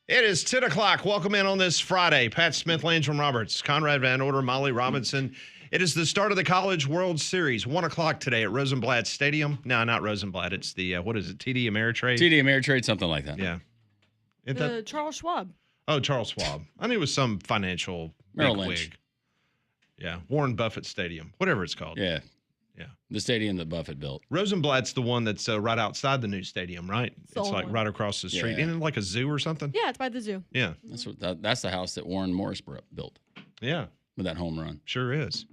It is 10 o'clock. Welcome in on this Friday. Pat Smith, Landrum Roberts, Conrad Van Order, Molly Robinson. It is the start of the College World Series. 1 o'clock today at Rosenblatt Stadium. No, not Rosenblatt. It's the, what is it, TD Ameritrade? TD Ameritrade, something like that. Yeah. Charles Schwab. Oh, Charles Schwab. I knew it was some financial Merrill Lynch. bigwig. Yeah, Warren Buffett Stadium, whatever it's called. Yeah. Yeah. The stadium that Buffett built. Rosenblatt's the one that's right outside the new stadium, right? It's like one. right across the street. Yeah. Isn't it like a zoo or something? Yeah, it's by the zoo. Yeah. That's the house that Warren Morris built Yeah. with that home run. Sure is.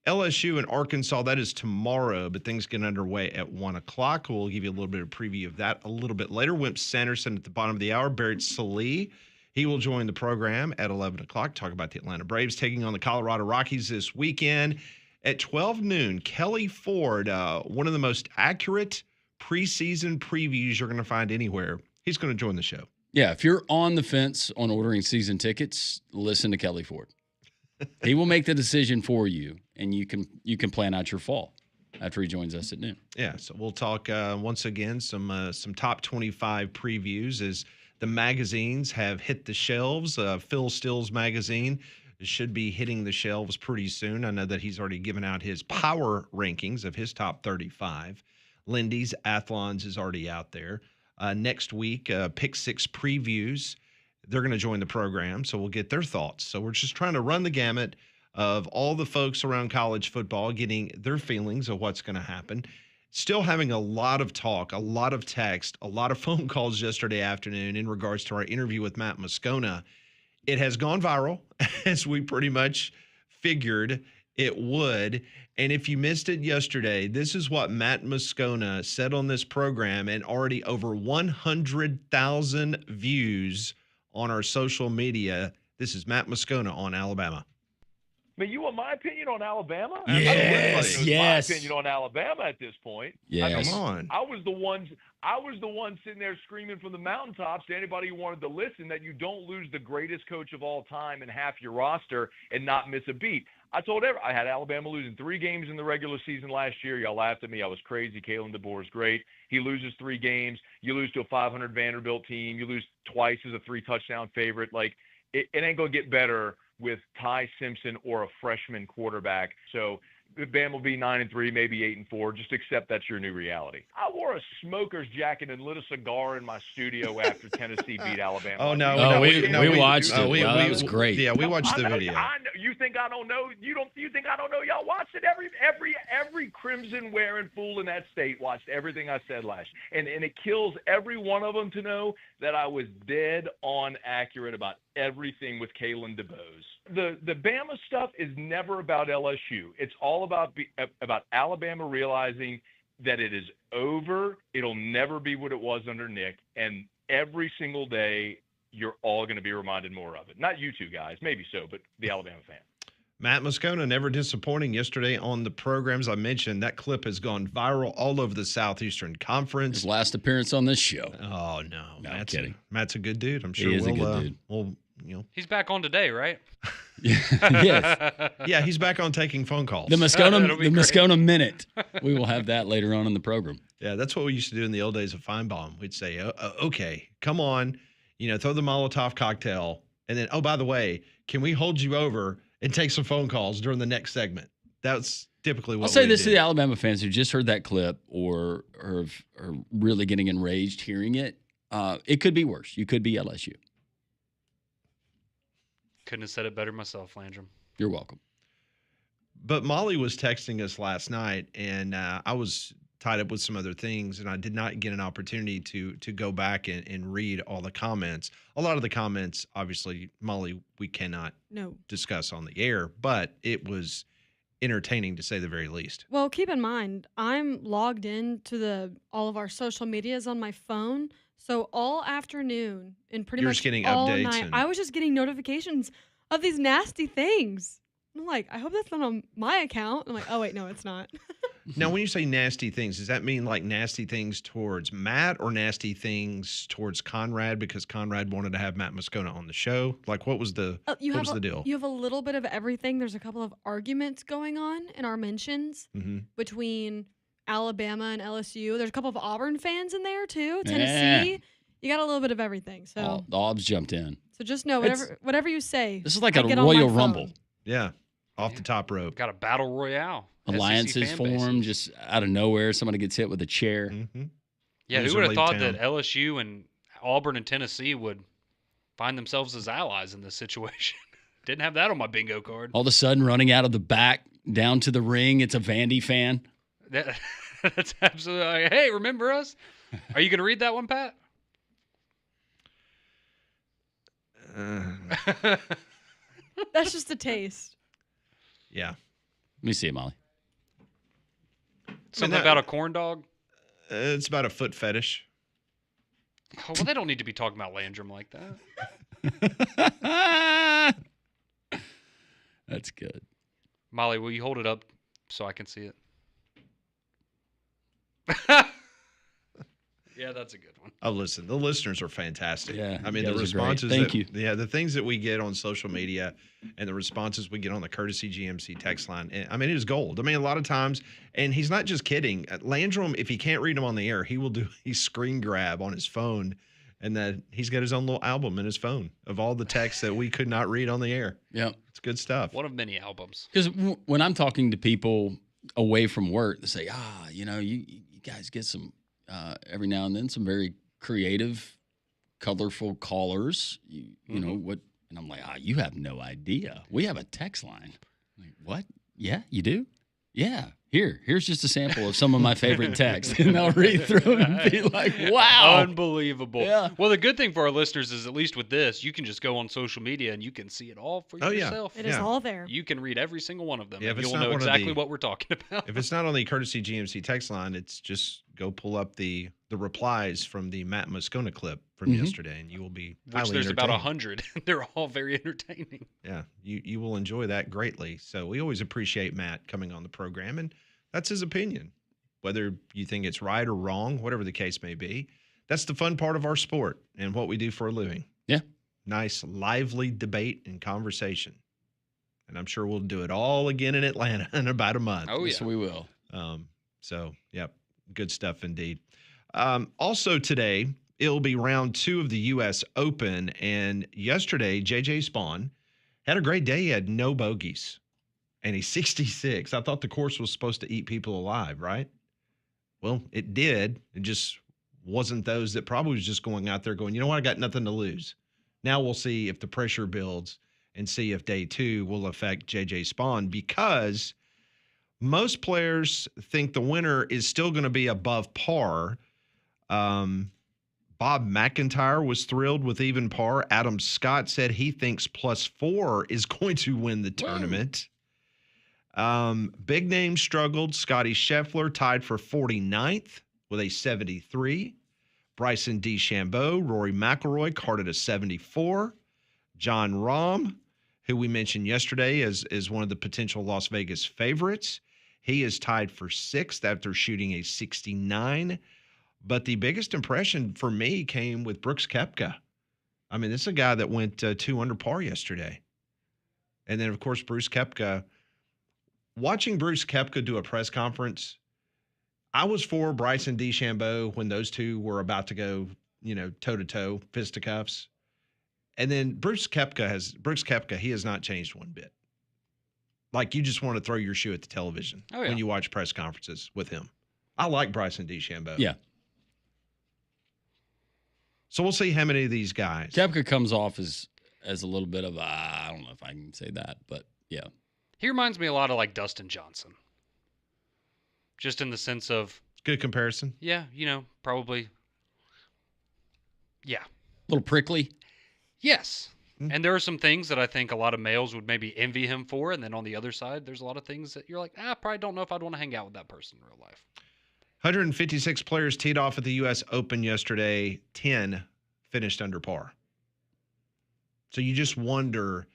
LSU and Arkansas, that is tomorrow, but things get underway at 1 o'clock. We'll give you a little bit of preview of that a little bit later. Wimp Sanderson at the bottom of the hour. Barrett Salee, he will join the program at 11 o'clock. Talk about the Atlanta Braves taking on the Colorado Rockies this weekend. At 12 noon, Kelly Ford, one of the most accurate preseason previews you're going to find anywhere. He's going to join the show. Yeah, if you're on the fence on ordering season tickets, listen to Kelly Ford. He will make the decision for you, and you can plan out your fall after he joins us at noon. Yeah, so we'll talk once again some top 25 previews as the magazines have hit the shelves. Phil Still's magazine should be hitting the shelves pretty soon. I know that he's already given out his power rankings of his top 35. Lindy's Athlons is already out there. Next week, Pick Six previews. They're going to join the program, so we'll get their thoughts. So we're just trying to run the gamut of all the folks around college football, getting their feelings of what's going to happen. Still having a lot of talk, a lot of text, a lot of phone calls yesterday afternoon in regards to our interview with Matt Moscona. It has gone viral, as we pretty much figured it would. And if you missed it yesterday, this is what Matt Moscona said on this program, and already over 100,000 views on our social media. This is Matt Moscona on Alabama. I mean, you want my opinion on Alabama? Yes, yes. My opinion on Alabama at this point. Yes. Come on. I was the one sitting there screaming from the mountaintops to anybody who wanted to listen that you don't lose the greatest coach of all time and half your roster and not miss a beat. I had Alabama losing 3 games in the regular season last year. Y'all laughed at me. I was crazy. Kalen DeBoer is great. He loses 3 games. You lose to a 500 Vanderbilt team. You lose twice as a 3-touchdown favorite. Like, it ain't going to get better with Ty Simpson or a freshman quarterback. So Bama will be 9-3, maybe 8-4. Just accept that's your new reality. I wore a smoker's jacket and lit a cigar in my studio after Tennessee beat Alabama. Oh, no. Oh, no, we watched it. It was great. Yeah, we watched the video. I know, you think I don't know? You think I don't know? Y'all watched it. Every Crimson wearing fool in that state watched everything I said last year. And it kills every one of them to know that I was dead on accurate about everything with Kalen DeBose. The Bama stuff is never about LSU. It's all about Alabama realizing that it is over. It'll never be what it was under Nick. And every single day, you're all going to be reminded more of it. Not you two guys, maybe so, but the Alabama fan. Matt Moscona, never disappointing yesterday on the programs I mentioned. That clip has gone viral all over the Southeastern Conference. His last appearance on this show. Oh, no. I'm kidding. Matt's a good dude. I'm sure He is a good dude. He's back on today, right? Yes. Yeah, he's back on taking phone calls. The Moscona Minute. We will have that later on in the program. Yeah, that's what we used to do in the old days of Feinbaum. We'd say, okay, come on, throw the Molotov cocktail. And then, oh, by the way, can we hold you over and take some phone calls during the next segment? That's typically what I'll say we this do. to the Alabama fans who just heard that clip or are really getting enraged hearing it. It could be worse. You could be LSU. Couldn't have said it better myself, Landrum. You're welcome. But Molly was texting us last night, and I was tied up with some other things, and I did not get an opportunity to go back and read all the comments. A lot of the comments, obviously, Molly, we cannot discuss on the air, but it was entertaining to say the very least. Well, keep in mind, I'm logged in to all of our social medias on my phone. So all afternoon and pretty You're much just getting all updates night, and- I was just getting notifications of these nasty things. I'm like, I hope that's not on my account. I'm like, oh, wait, no, it's not. Now, when you say nasty things, does that mean like nasty things towards Matt or nasty things towards Conrad because Conrad wanted to have Matt Moscona on the show? Like, what was the the deal? You have a little bit of everything. There's a couple of arguments going on in our mentions between Alabama and LSU. There's a couple of Auburn fans in there, too. Tennessee. You got a little bit of everything. So The Obs jumped in. so just know whatever you say. This is like I a get on my Royal phone. Rumble. Yeah, off the top rope. Got a battle royale. SEC Alliances fan form bases. just out of nowhere. Somebody gets hit with a chair. Mm-hmm. Yeah, who Loser would have leave thought town. that LSU and Auburn and Tennessee would find themselves as allies in this situation? Didn't have that on my bingo card. All of a sudden, running out of the back down to the ring, it's a Vandy fan. That's absolutely like, hey, remember us? Are you going to read that one, Pat? That's just a taste. Yeah. Let me see it, Molly. Something about a corn dog? It's about a foot fetish. Oh, well, they don't need to be talking about Landrum like that. That's good. Molly, will you hold it up so I can see it? Yeah, that's a good one. Oh, listen, the listeners are fantastic. Yeah, I mean, you the guys are great. responses. Thank you. Yeah, the things that we get on social media and the responses we get on the Courtesy GMC text line. I mean, it is gold. I mean, a lot of times, and he's not just kidding. Landrum, if he can't read them on the air, he screen grab on his phone, and that he's got his own little album in his phone of all the texts that we could not read on the air. Yeah. It's good stuff. One of many albums. Because when I'm talking to people away from work, they say, you guys get some, every now and then, some very creative, colorful callers. You know what? And I'm like, you have no idea. We have a text line. I'm like, what? Yeah, you do? Yeah. Here's just a sample of some of my favorite texts. And they'll read through and be like, wow. Unbelievable. Yeah. Well, the good thing for our listeners is, at least with this, you can just go on social media and you can see it all for yourself. It is all there. You can read every single one of them, Yeah, and if it's you'll not know one of exactly the- what we're talking about. If it's not on the Courtesy GMC text line, it's just go pull up the replies from the Matt Moscona clip from yesterday, and you will be Which highly there's about entertained. 100. They're all very entertaining. Yeah, you will enjoy that greatly. So we always appreciate Matt coming on the program, and that's his opinion. Whether you think it's right or wrong, whatever the case may be, that's the fun part of our sport and what we do for a living. Yeah. Nice, lively debate and conversation. And I'm sure we'll do it all again in Atlanta in about a month. Oh, Yes, yeah. we will. So, yep, good stuff indeed. Also today, it'll be round 2 of the U.S. Open. And yesterday, J.J. Spawn had a great day. He had no bogeys. And he's 66. I thought the course was supposed to eat people alive, right? Well, it did. It just wasn't those that probably was just going out there going, you know what, I got nothing to lose. Now we'll see if the pressure builds and see if day 2 will affect J.J. Spawn, because most players think the winner is still going to be above par. Bob McIntyre was thrilled with even par. Adam Scott said he thinks +4 is going to win the tournament. Big name struggled. Scotty Scheffler tied for 49th with a 73. Bryson DeChambeau, Rory McIlroy carded a 74. John Rahm, who we mentioned yesterday as one of the potential Las Vegas favorites, he is tied for 6th after shooting a 69. But the biggest impression for me came with Brooks Koepka. I mean, this is a guy that went 2 under par yesterday. And then, of course, Bruce Koepka. Watching Bruce Koepka do a press conference, I was for Bryson DeChambeau when those two were about to go, toe-to-toe, fisticuffs. And then Brooks Koepka, he has not changed one bit. Like, you just want to throw your shoe at the television when you watch press conferences with him. I like Bryson DeChambeau. Yeah. So we'll see how many of these guys. Koepka comes off as a little bit of, I don't know if I can say that, but yeah. He reminds me a lot of like Dustin Johnson. Just in the sense of, Good comparison. yeah, probably. Yeah. A little prickly. Yes. And there are some things that I think a lot of males would maybe envy him for. And then on the other side, there's a lot of things that you're like, I probably don't know if I'd want to hang out with that person in real life. 156 players teed off at the U.S. Open yesterday. 10 finished under par. So you just wonder,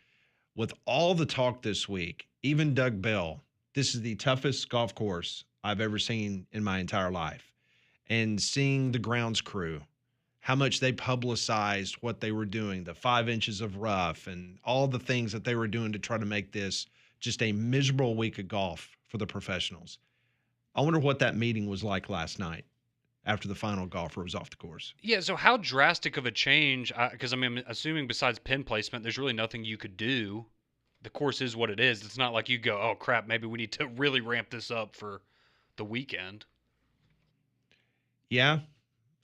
with all the talk this week, even Doug Bell, this is the toughest golf course I've ever seen in my entire life. And seeing the grounds crew, how much they publicized what they were doing, the 5 inches of rough and all the things that they were doing to try to make this just a miserable week of golf for the professionals. I wonder what that meeting was like last night after the final golfer was off the course. Yeah, so how drastic of a change? Because I'm assuming besides pin placement, there's really nothing you could do. The course is what it is. It's not like you go, oh crap, maybe we need to really ramp this up for the weekend. Yeah,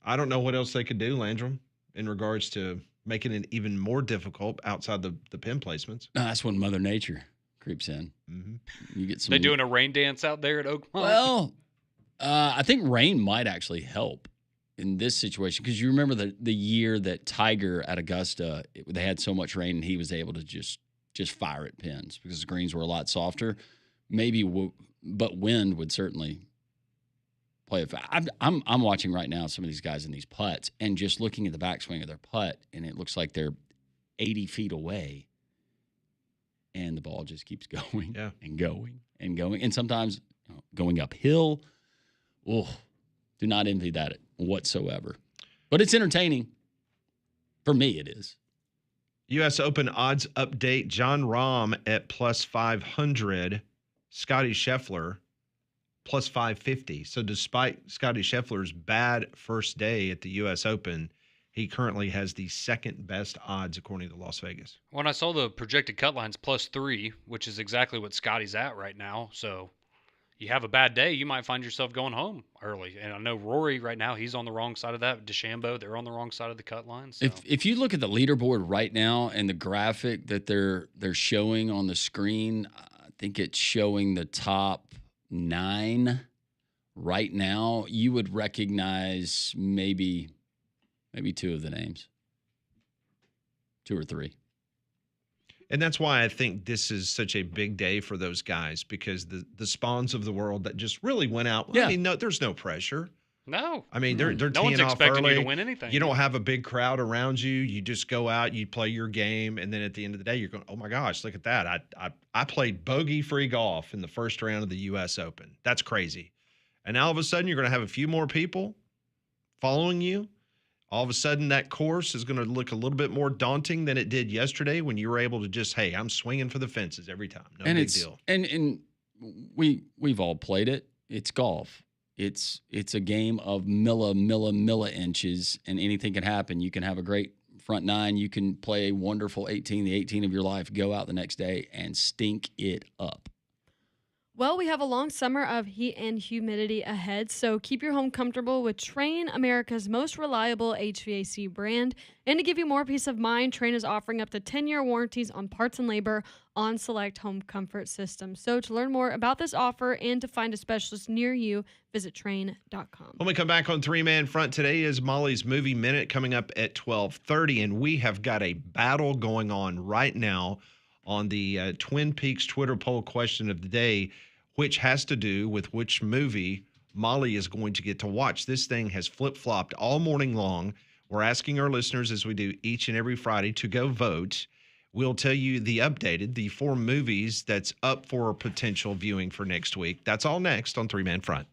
I don't know what else they could do, Landrum, in regards to making it even more difficult outside the pin placements. No, that's when Mother Nature creeps in. Mm-hmm. You get some. They doing a rain dance out there at Oakmont? Well, I think rain might actually help in this situation because you remember the year that Tiger at Augusta, they had so much rain and he was able to just fire at pins because the greens were a lot softer. Maybe, but wind would certainly play a I'm watching right now some of these guys in these putts and just looking at the backswing of their putt, and it looks like they're 80 feet away, and the ball just keeps going and going and going, and sometimes going uphill. Oh, do not envy that whatsoever. But it's entertaining. For me, it is. U.S. Open odds update. John Rahm at plus 500. Scotty Scheffler plus 550. So despite Scotty Scheffler's bad first day at the U.S. Open, he currently has the second best odds according to Las Vegas. When I saw the projected cut lines +3, which is exactly what Scotty's at right now. So you have a bad day, you might find yourself going home early. And I know Rory right now, he's on the wrong side of that. DeChambeau, they're on the wrong side of the cut line. So. If you look at the leaderboard right now and the graphic that they're showing on the screen, I think it's showing the top 9 right now. You would recognize maybe 2 of the names, 2 or 3. And that's why I think this is such a big day for those guys, because the spawns of the world that just really went out. Yeah. I mean, no, there's no pressure. No. I mean, they're no one's teeing off expecting early. you to win anything. You don't have a big crowd around you. You just go out, you play your game, and then at the end of the day, you're going, oh my gosh, look at that. I played bogey-free golf in the first round of the U.S. Open. That's crazy. And now all of a sudden, you're going to have a few more people following you. All of a sudden, that course is going to look a little bit more daunting than it did yesterday when you were able to just, hey, I'm swinging for the fences every time. No big deal. And we've all played it. It's golf. It's a game of milli inches, and anything can happen. You can have a great front 9. You can play a wonderful 18, the 18 of your life, go out the next day and stink it up. Well, we have a long summer of heat and humidity ahead, so keep your home comfortable with Trane, America's most reliable HVAC brand. And to give you more peace of mind, Trane is offering up to 10-year warranties on parts and labor on select home comfort systems. So to learn more about this offer and to find a specialist near you, visit Trane.com. When we come back on Three Man Front, today is Molly's Movie Minute coming up at 12:30, and we have got a battle going on right now on the Twin Peaks Twitter poll question of the day, which has to do with which movie Molly is going to get to watch. This thing has flip-flopped all morning long. We're asking our listeners, as we do each and every Friday, to go vote. We'll tell you the 4 movies that's up for potential viewing for next week. That's all next on Three Man Front.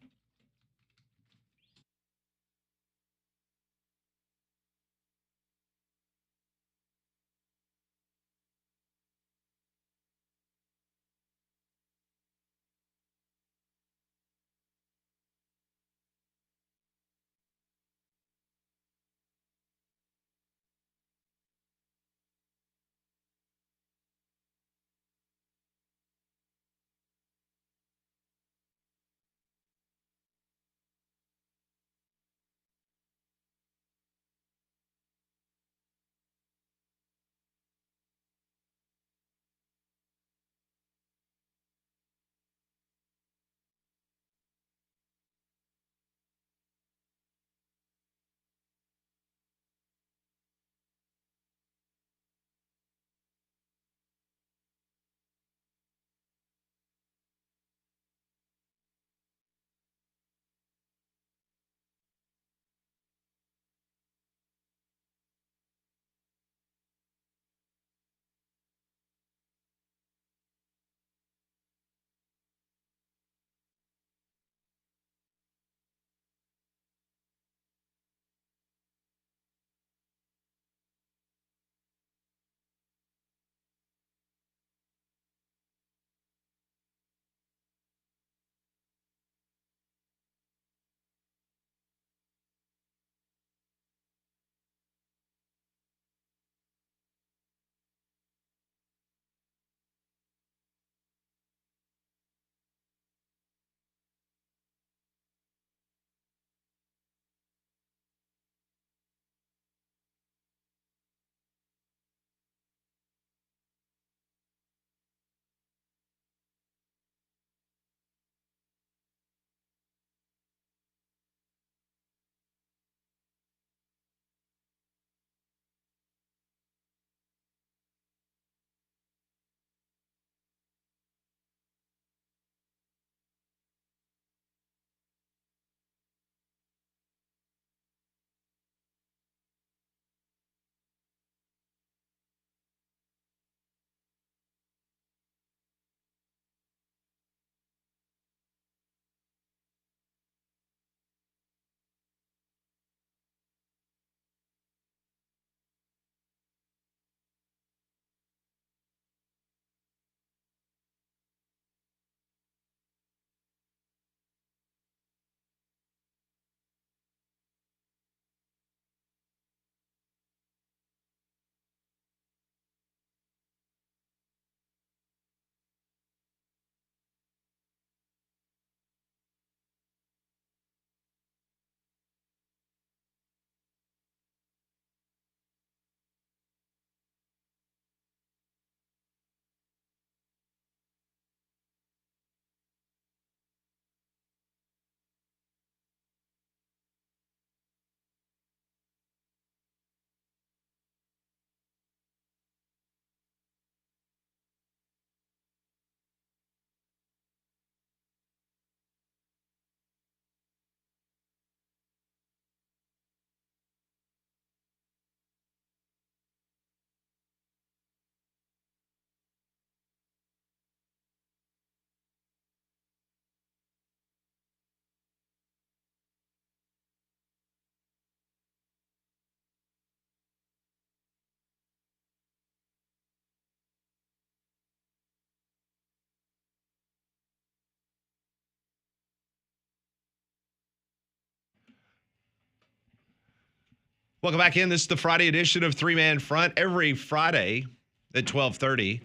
Welcome back in. This is the Friday edition of Three Man Front. Every Friday at 12:30.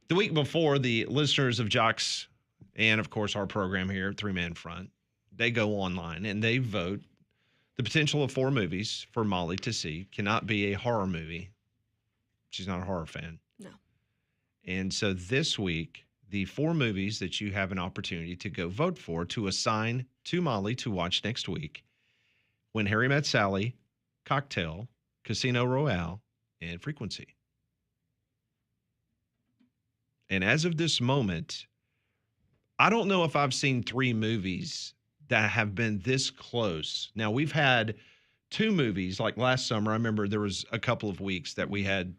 The week before, the listeners of Jox and, of course, our program here, Three Man Front, they go online and they vote the potential of 4 movies for Molly to see. Cannot be a horror movie. She's not a horror fan. No. And so this week, the 4 movies that you have an opportunity to go vote for to assign to Molly to watch next week: When Harry Met Sally, Cocktail, Casino Royale, and Frequency. And as of this moment, I don't know if I've seen 3 movies that have been this close. Now, we've had 2 movies, like last summer. I remember there was a couple of weeks that we had,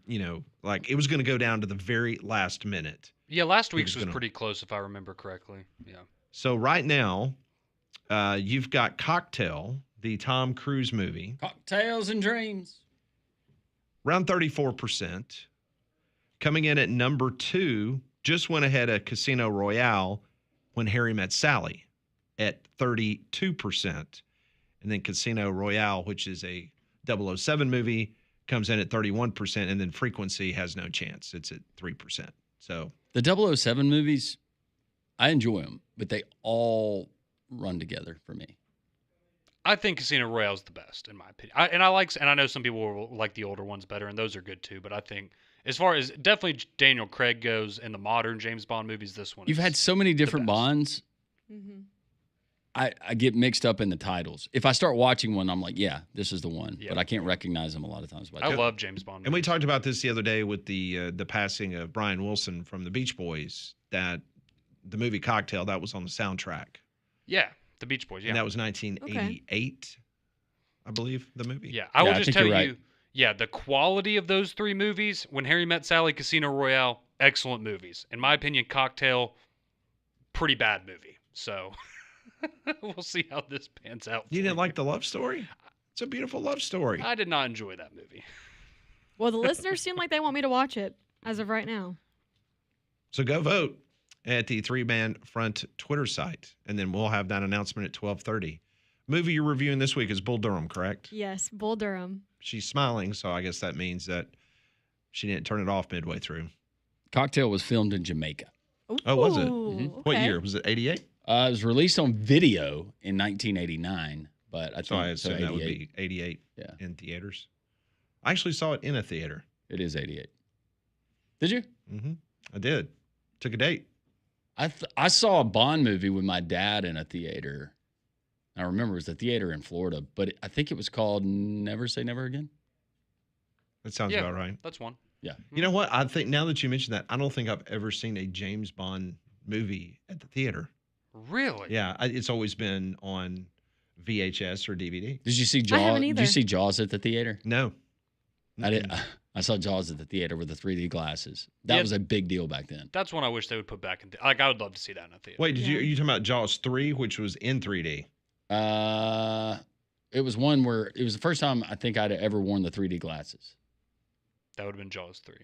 like it was going to go down to the very last minute. Yeah, last week's was pretty close, if I remember correctly. Yeah. So right now, you've got Cocktail, the Tom Cruise movie, Cocktails and Dreams. around 34%. Coming in at number 2, just went ahead of Casino Royale, When Harry Met Sally, at 32%. And then Casino Royale, which is a 007 movie, comes in at 31%. And then Frequency has no chance. It's at 3%. So The 007 movies, I enjoy them, but they all run together for me. I think Casino Royale is the best, in my opinion. I know some people will like the older ones better, and those are good too. But I think, as far as definitely Daniel Craig goes in the modern James Bond movies, this one. You've had so many different Bonds. Mm-hmm. I get mixed up in the titles. If I start watching one, I'm like, yeah, this is the one. Yeah. But I can't recognize them a lot of times. I love James Bond movies. And we talked about this the other day with the passing of Brian Wilson from the Beach Boys, that the movie Cocktail, that was on the soundtrack. Yeah, the Beach Boys, yeah. And that was 1988, I believe, the movie. Yeah, I will I just think tell you're you, right. yeah, the quality of those 3 movies, When Harry Met Sally, Casino Royale, excellent movies. In my opinion, Cocktail, pretty bad movie. So we'll see how this pans out. You didn't like the love story? It's a beautiful love story. I did not enjoy that movie. Well, the listeners seem like they want me to watch it as of right now. So go vote at the Three Man Front Twitter site, and then we'll have that announcement at 12:30. Movie you're reviewing this week is Bull Durham, correct? Yes, Bull Durham. She's smiling, so I guess that means that she didn't turn it off midway through. Cocktail was filmed in Jamaica. Oh, was it? Ooh, What okay. year? Was it 88? It was released on video in 1989, but I think So I assume that would 88. be 88 Yeah. in theaters. I actually saw it in a theater. It is 88. Did you? I did. Took a date. I saw a Bond movie with my dad in a theater. I remember it was a theater in Florida, but I think it was called Never Say Never Again. That sounds Yeah. about right. That's one. Yeah. You know what? I think now that you mentioned that, I don't think I've ever seen a James Bond movie at the theater. Really? Yeah, it's always been on VHS or DVD. Did you see I Jaws? haven't Did either. you see Jaws at the theater? No. I did. I saw Jaws at the theater with the 3D glasses. That Yeah. was a big deal back then. That's one I wish they would put back in. Like, I would love to see that in a theater. Wait, Yeah. are you talking about Jaws 3, which was in 3D? It was one where it was the first time I think I'd ever worn the 3D glasses. That would have been Jaws 3.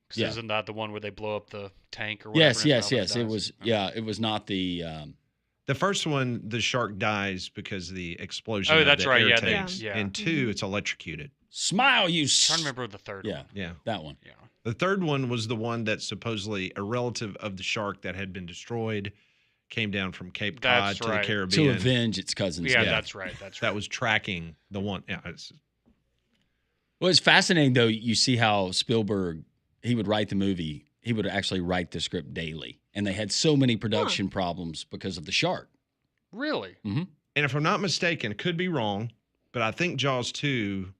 'Cause Yeah. isn't that the one where they blow up the tank or whatever? Yes, and yes, Albert yes. It dies? was. Yeah, it was not the. The first one, the shark dies because of the explosion. Oh, of that's the right. air Yeah, tanks. yeah. And 2, it's electrocuted. Smile, you. I'm trying to remember the third Yeah, one. Yeah. that one. Yeah. The third one was the one that supposedly a relative of the shark that had been destroyed came down from Cape Cod That's to right. the To Caribbean. avenge its cousin's Yeah, death. that's right. That's right. That was tracking the one. Yeah, Well, it's fascinating though. You see how Spielberg he would write the movie. He would actually write the script daily, and they had so many production problems because of the shark. Really? and if I'm not mistaken, could be wrong, but I think Jaws 2,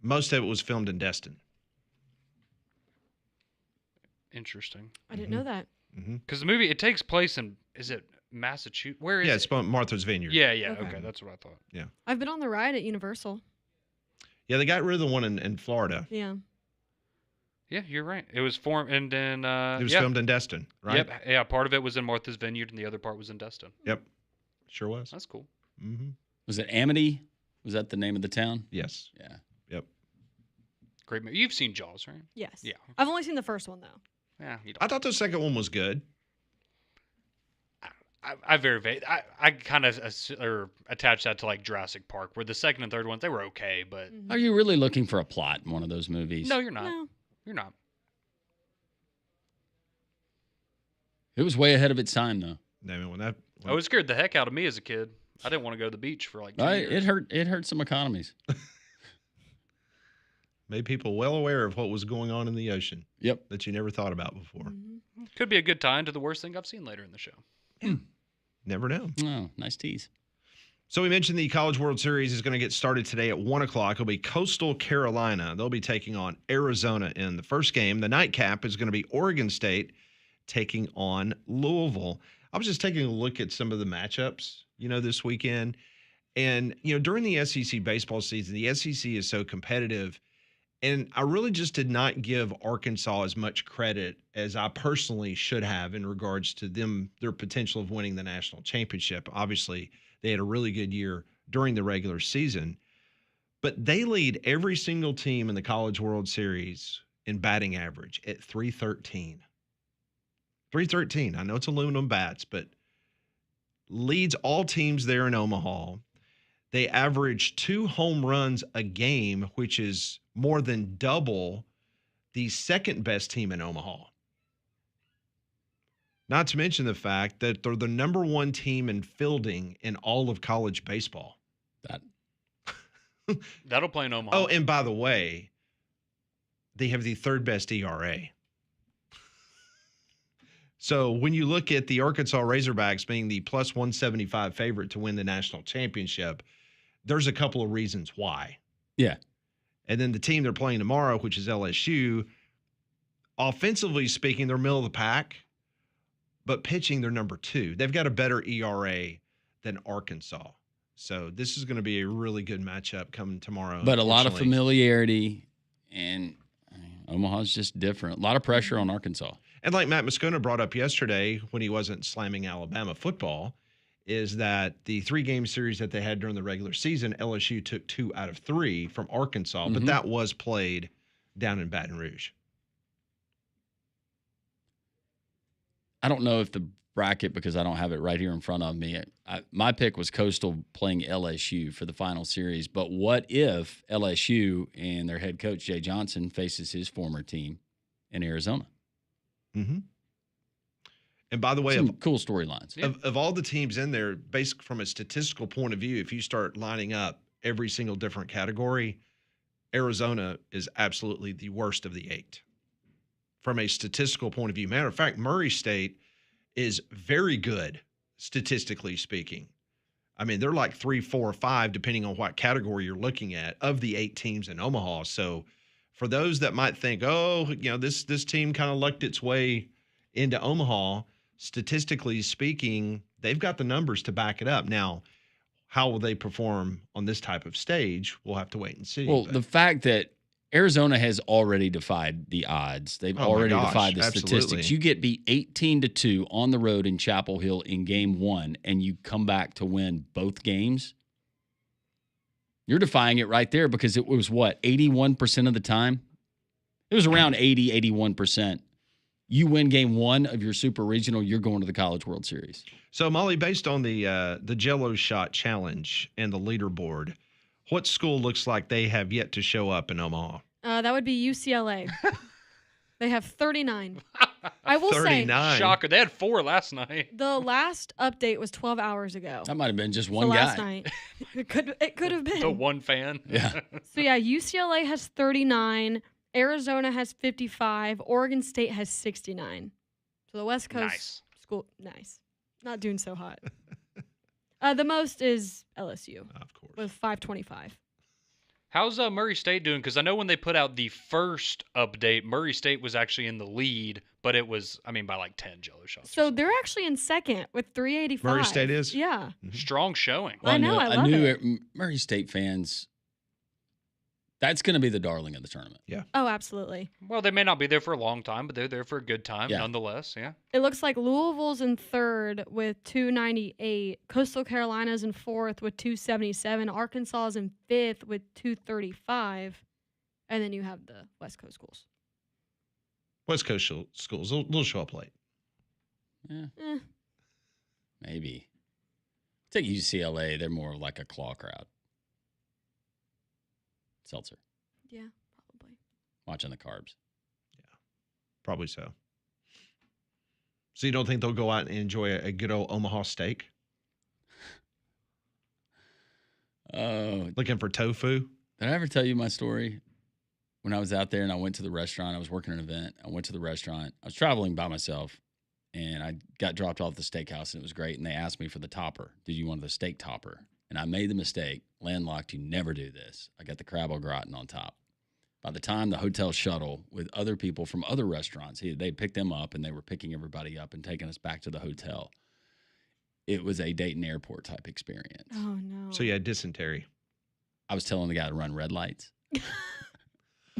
most of it was filmed in Destin. Interesting. I didn't know that. Because the movie, it takes place in, is it Massachusetts? Where is Yeah, it? it's Martha's Vineyard. Yeah, yeah. Okay. Okay, that's what I thought. I've been on the ride at Universal. Yeah, they got rid of the one in Florida. Yeah. Yeah, you're right. It was formed, and then It was yeah. filmed in Destin, right? Yep. Yeah, part of it was in Martha's Vineyard, and the other part was in Destin. Yep. Sure was. That's cool. Mm-hmm. Was it Amity? Was that the name of the town? Yes. Yeah. Yep. Great movie. You've seen Jaws, right? Yes. Yeah. I've only seen the first one though. Yeah. You I don't. thought the second one was good. I very vague. I kind of attach that to like Jurassic Park, where the second and third ones they were okay, but Are you really looking for a plot in one of those movies? no, you're not. No. You're not. It was way ahead of its time, though. I mean, when Oh, it scared the heck out of me as a kid. I didn't want to go to the beach for like 2 years. It hurt some economies. made people well aware of what was going on in the ocean. Yep. That you never thought about before. Mm-hmm. Could be a good tie to the worst thing I've seen later in the show. Never know. Oh, nice tease. So we mentioned the College World Series is going to get started today at 1 o'clock. It'll be Coastal Carolina. They'll be taking on Arizona in the first game. The nightcap is going to be Oregon State taking on Louisville. I was just taking a look at some of the matchups, this weekend. And, during the SEC baseball season, the SEC is so competitive. And I really just did not give Arkansas as much credit as I personally should have in regards to their potential of winning the national championship. Obviously, they had a really good year during the regular season, but they lead every single team in the College World Series in batting average at 313. 313. I know it's aluminum bats, but leads all teams there in Omaha. They average 2 home runs a game, which is more than double the second best team in Omaha. Not to mention the fact that they're the number 1 team in fielding in all of college baseball. That'll play in Omaha. Oh, and by the way, they have the 3rd best ERA. So when you look at the Arkansas Razorbacks being the plus 175 favorite to win the national championship, there's a couple of reasons why. Yeah. And then the team they're playing tomorrow, which is LSU, offensively speaking, they're middle of the pack, but pitching, they're number 2. They've got a better ERA than Arkansas. So this is going to be a really good matchup coming tomorrow. But a lot of unfortunately. familiarity, and Omaha's just different. A lot of pressure on Arkansas. And like Matt Moscona brought up yesterday when he wasn't slamming Alabama football, is that the 3-game series that they had during the regular season, LSU took 2 out of 3 from Arkansas, but that was played down in Baton Rouge. I don't know if the bracket, because I don't have it right here in front of me. My pick was Coastal playing LSU for the final series. But what if LSU and their head coach, Jay Johnson, faces his former team in Arizona? Mm-hmm. And by the way, Some cool storylines. of all the teams in there, basically from a statistical point of view, if you start lining up every single different category, Arizona is absolutely the worst of the 8. From a statistical point of view. Matter of fact, Murray State is very good, statistically speaking. I mean, they're like 3, 4, 5, depending on what category you're looking at, of the 8 teams in Omaha. So for those that might think, this team kind of lucked its way into Omaha, statistically speaking, they've got the numbers to back it up. Now, how will they perform on this type of stage? We'll have to wait and see. Well, the fact that Arizona has already defied the odds. They've already defied the statistics. You get beat 18-2 on the road in Chapel Hill in game 1, and you come back to win both games. You're defying it right there, because it was 81% of the time? It was around 81%. You win game 1 of your super regional, you're going to the College World Series. So, Molly, based on the Jell-O Shot Challenge and the leaderboard, what school looks like they have yet to show up in Omaha? That would be UCLA. They have 39. I will 39. Shocker. They had 4 last night. say the last update was 12 hours ago. That might have been just So one guy. last night. It could have been. The one fan. Yeah. So yeah, UCLA has 39, Arizona has 55, Oregon State has 69. So the West Coast Nice. school, nice. Not doing so hot. The most is LSU Of course. with 525. How's Murray State doing? Because I know when they put out the first update, Murray State was actually in the lead, but it was, by like 10 Jell-O shots. So they're actually in second with 385. Murray State is? Yeah. Strong showing. I know, I love it. Murray State fans, that's going to be the darling of the tournament. Oh, absolutely. Well, they may not be there for a long time, but they're there for a good time Yeah. nonetheless. Yeah. It looks like Louisville's in third with 298. Coastal Carolina's in fourth with 277. Arkansas is in fifth with 235. And then you have the West Coast schools. West Coast schools, they'll show up late. Yeah. Maybe. Take UCLA. They're more like a claw crowd. Seltzer. Yeah, probably. Watching the carbs. Probably so. So you don't think they'll go out and enjoy a good old Omaha steak? Oh, Looking for tofu? did I ever tell you my story? When I was out there and I went to the restaurant, I was working an event. I went to the restaurant. I was traveling by myself, and I got dropped off at the steakhouse, and it was great. And they asked me for the topper. Did you want the steak topper? And I made the mistake. Landlocked, you never do this. I got the crab au gratin on top. By the time the hotel shuttle with other people from other restaurants, they picked them up, and they were picking everybody up and taking us back to the hotel. It was a Dayton airport type experience. Oh, no. So you had dysentery. I was telling the guy to run red lights.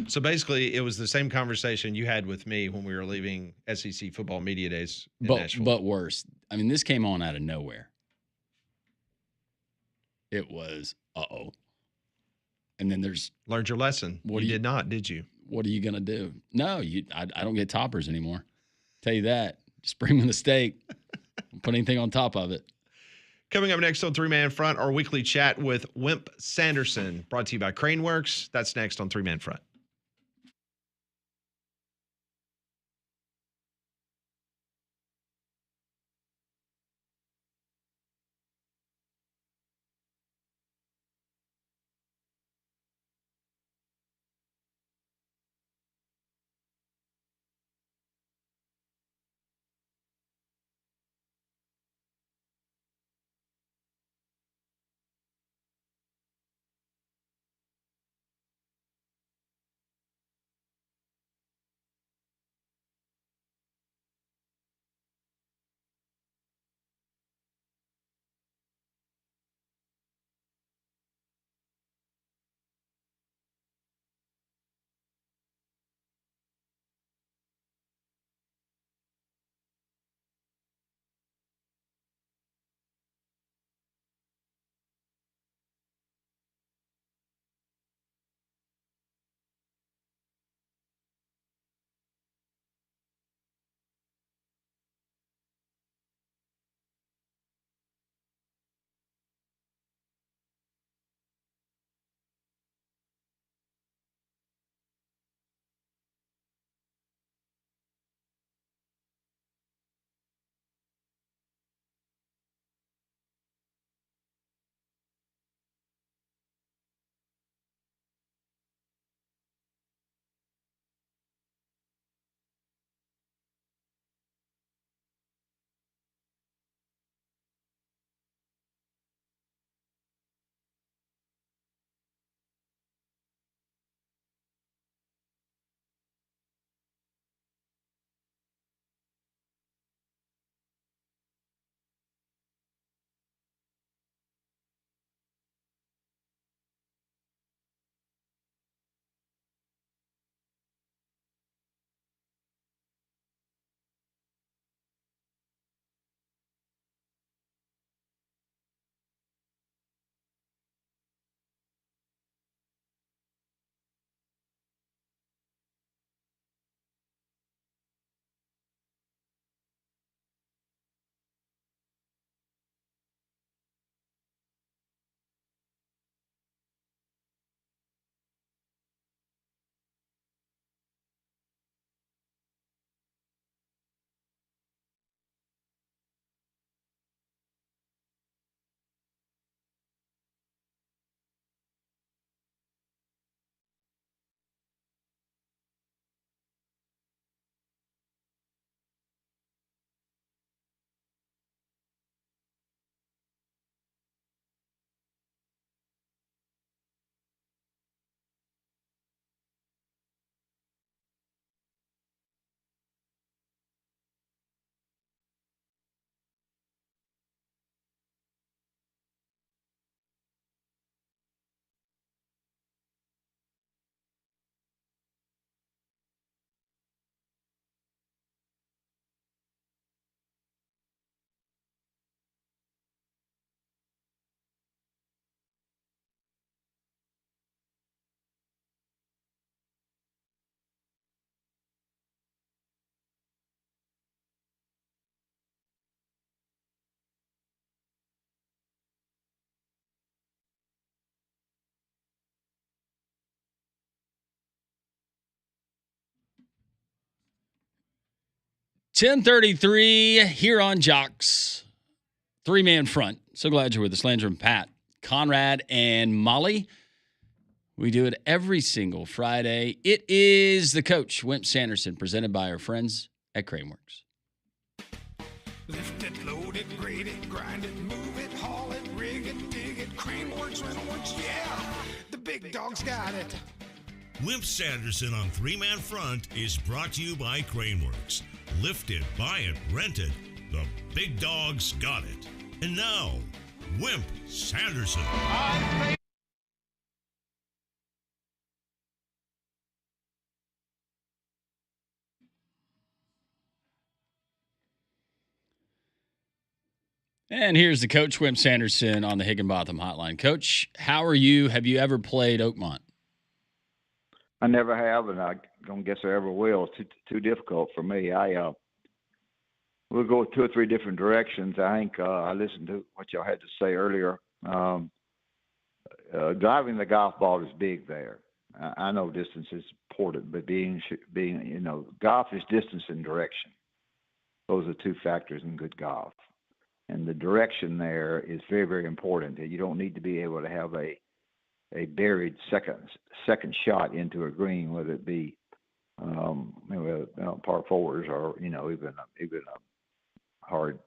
So basically, it was the same conversation you had with me when we were leaving SEC football media days in Nashville. But worse. I mean, this came on out of nowhere. It was, uh-oh. And then there's... Learned your lesson. You did not, did you? What are you going to do? No, I don't get toppers anymore. Tell you that. Just bring me the steak. Don't put anything on top of it. Coming up next on Three Man Front, our weekly chat with Wimp Sanderson, brought to you by Craneworks. That's next on Three Man Front. 10:33 here on Jox. Three-man front. So glad you're with us. Landry and Pat, Conrad, and Molly. We do it every single Friday. It is the coach, Wimp Sanderson, presented by our friends at Craneworks. Lift it, load it, grade it, grind it, move it, haul it, rig it, dig it, Craneworks, rental works, yeah, the big dog's got it. Wimp Sanderson on Three-Man Front is brought to you by Craneworks. Lift it, buy it, rent it. The big dog's got it. And now, Wimp Sanderson. And here's the coach, Wimp Sanderson, on the Higginbotham Hotline. Coach, how are you? Have you ever played Oakmont? I never have, and I don't guess I ever will. It's too difficult for me. We'll go 2 or 3 different directions. I think I listened to what y'all had to say earlier. Driving the golf ball is big there. I know distance is important, but being golf is distance and direction. Those are 2 factors in good golf. And the direction there is very, very important. You don't need to be able to have a buried second shot into a green, whether it be par 4s or even a hard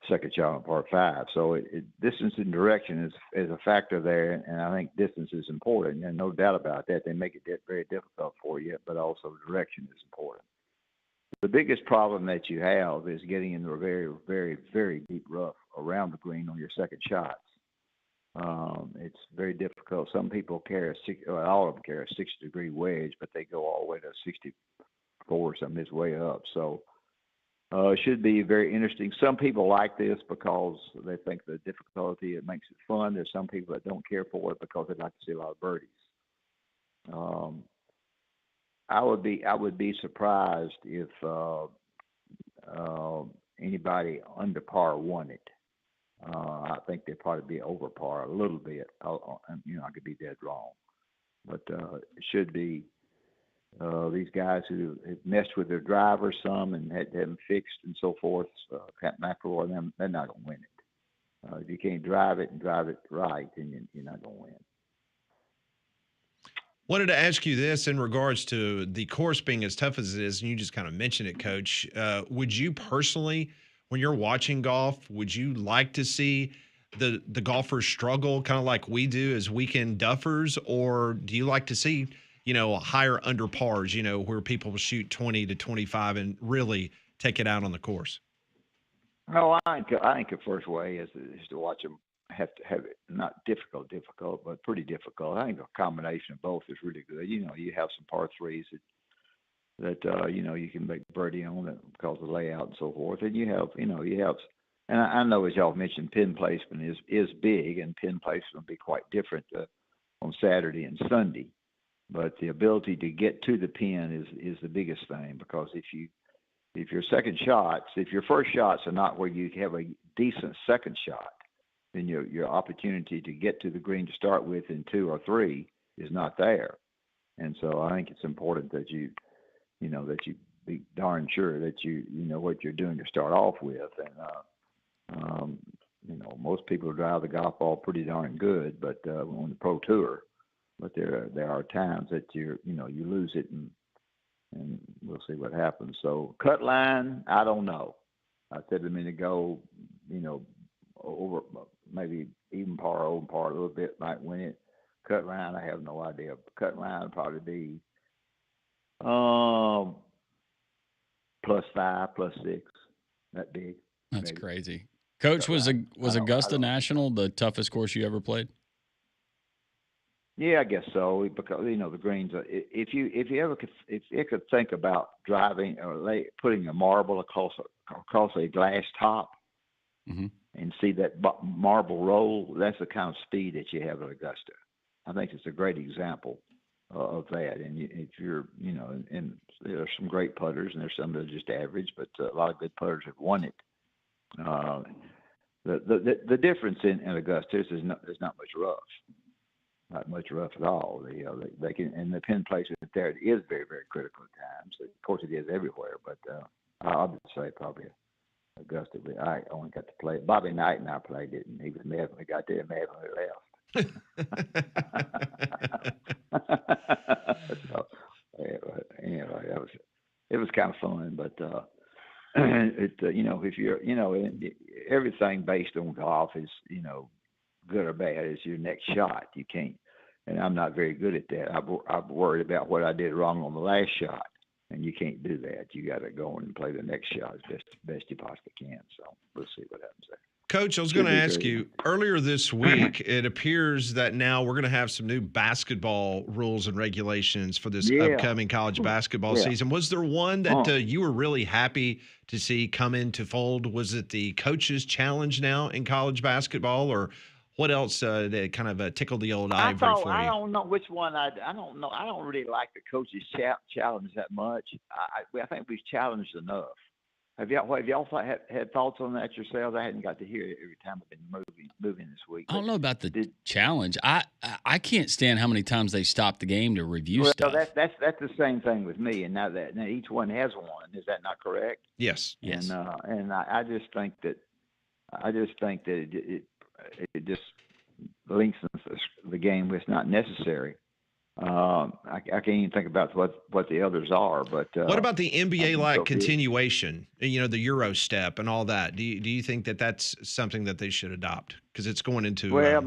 second shot on par 5. So distance and direction is a factor there, and I think distance is important. And no doubt about that. They make it very difficult for you, but also direction is important. The biggest problem that you have is getting into a very, very, very deep rough around the green on your second shots. It's very difficult. Some people carry all of them carry a 60-degree wedge, but they go all the way to 64, something is way up. So it should be very interesting. Some people like this because they think the difficulty, it makes it fun. There's some people that don't care for it because they'd like to see a lot of birdies. I would be surprised if anybody under par won it. I think they'd probably be over par a little bit. I could be dead wrong, but it should be these guys who have messed with their driver some and had them fixed and so forth. Pat McElroy, them, they're not going to win it. If you can't drive it and drive it right, then you're not going to win. Wanted to ask you this in regards to the course being as tough as it is, and you just kind of mentioned it, Coach. Would you personally, when you're watching golf, would you like to see the golfers struggle kind of like we do as weekend duffers, or do you like to see, higher under pars, where people shoot 20 to 25 and really take it out on the course? No, I think the first way is to watch them have it not difficult, but pretty difficult. I think a combination of both is really good. You have some par 3s that you can make birdie on it because of the layout and so forth. And you have, and I know as y'all mentioned, pin placement is big, and pin placement will be quite different on Saturday and Sunday. But the ability to get to the pin is the biggest thing, because if your first shots are not where you have a decent second shot, then your opportunity to get to the green to start with in 2 or 3 is not there. And so I think it's important that you be darn sure that you know what you're doing to start off with. And most people drive the golf ball pretty darn good, but on the pro tour, but there are times that you lose it, and we'll see what happens. So cut line, I don't know. I said a minute ago, over maybe even par, open par a little bit might win it. Cut line, I have no idea. Cut line would probably be +5, +6, that big. That's maybe. Crazy. Coach, was Augusta National the toughest course you ever played? Yeah, I guess so, because the greens. If you could think about driving or putting a marble across a glass top, mm-hmm. and see that marble roll, that's the kind of speed that you have at Augusta. I think it's a great example of that. And if you're, and there's some great putters, and there's some that are just average, but a lot of good putters have won it. The difference in Augusta is there's not much rough. Not much rough at all. They can, and the pin placement there is very, very critical at times. Of course, it is everywhere, but I would say probably Augusta. But I only got to play. Bobby Knight and I played it, and he was mad when we got there, mad when we left. So, anyway, it was kind of fun, but if you're everything based on golf is good or bad is your next shot. You can't, and I'm not very good at that. I'm worried about what I did wrong on the last shot, and you can't do that. You got to go and play the next shot as best you possibly can. So we'll see what happens there. Coach, I was going to ask you, earlier this week, it appears that now we're going to have some new basketball rules and regulations for this upcoming college basketball season. Was there one that you were really happy to see come into fold? Was it the coaches' challenge now in college basketball, or what else that kind of tickled the old ivory for you? I don't know which one. I don't know. I don't really like the coaches' challenge that much. I think we've challenged enough. Have y'all had thoughts on that yourselves? I hadn't got to hear it every time I've been moving this week. I don't know about the challenge. I can't stand how many times they stop the game to review stuff. That's the same thing with me. And now each one has one. Is that not correct? Yes. Yes. And I just think that it just lengthens the game. It's not necessary. I can't even think about what the others are. But what about the NBA continuation? The Euro step and all that. Do you think that that's something that they should adopt because it's going into play now?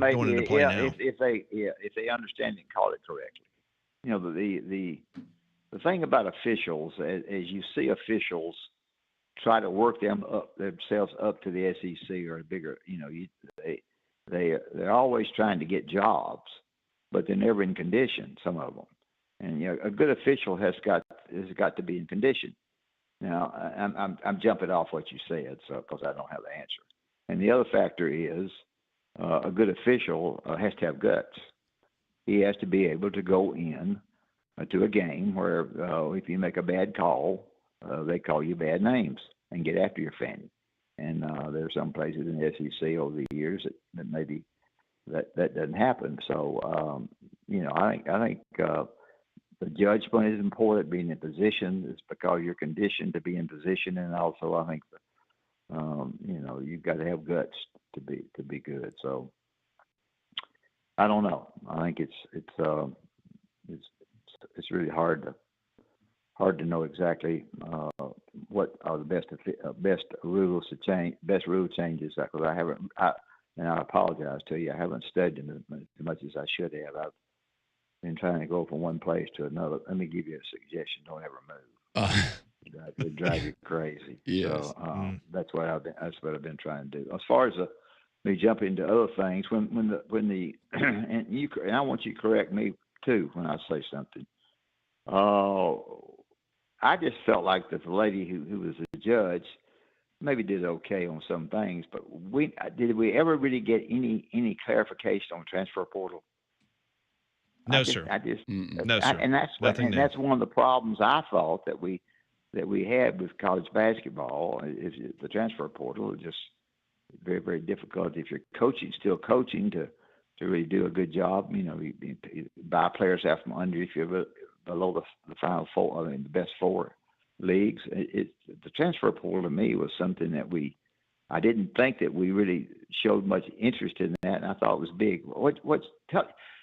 If they understand and call it correctly. The thing about officials, as you see officials try to work themselves up to the SEC or a bigger, they're always trying to get jobs. But they're never in condition, some of them. And a good official has got to be in condition. Now, I'm jumping off what you said, so because I don't have the answer. And the other factor is a good official has to have guts. He has to be able to go in to a game where if you make a bad call, they call you bad names and get after your fanny. And there are some places in the SEC over the years that maybe that doesn't happen. So, I think the judgment is important. Being in position is because you're conditioned to be in position, and also I think you've got to have guts to be good. So, I don't know. I think it's really hard to know exactly what are the best rules to change, best rule changes, because and I apologize to you. I haven't studied them as much as I should have. I've been trying to go from one place to another. Let me give you a suggestion: don't ever move. It drive you crazy. Yes. So that's what I've been trying to do. As far as me jumping into other things, when and I want you to correct me too when I say something. I just felt like that the lady who was the judge maybe did okay on some things, but did we ever really get any clarification on transfer portal? No, sir. No, sir. And that's one of the problems I thought that we had with college basketball is the transfer portal is just very, very difficult if you're still coaching to really do a good job. You buy players out from under if you're below the final four, the best four leagues. The transfer portal to me was something that I didn't think that we really showed much interest in that, and I thought it was big.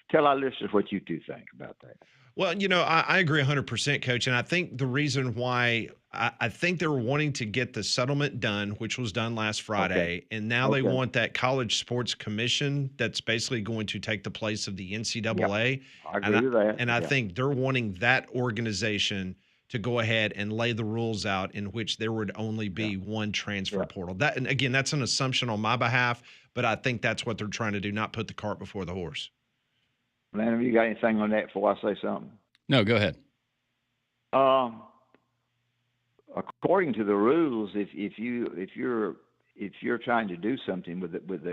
Tell our listeners what you two think about that. Well, I agree 100%, Coach, and I think the reason why I think they were wanting to get the settlement done, which was done last Friday, and now they want that College Sports Commission that's basically going to take the place of the NCAA. I agree with that. And I think they're wanting that organization to go ahead and lay the rules out in which there would only be one transfer portal. That, and again, that's an assumption on my behalf, but I think that's what they're trying to do, not put the cart before the horse. Man, have you got anything on that before I say something? No, go ahead. According to the rules, if you're trying to do something with the group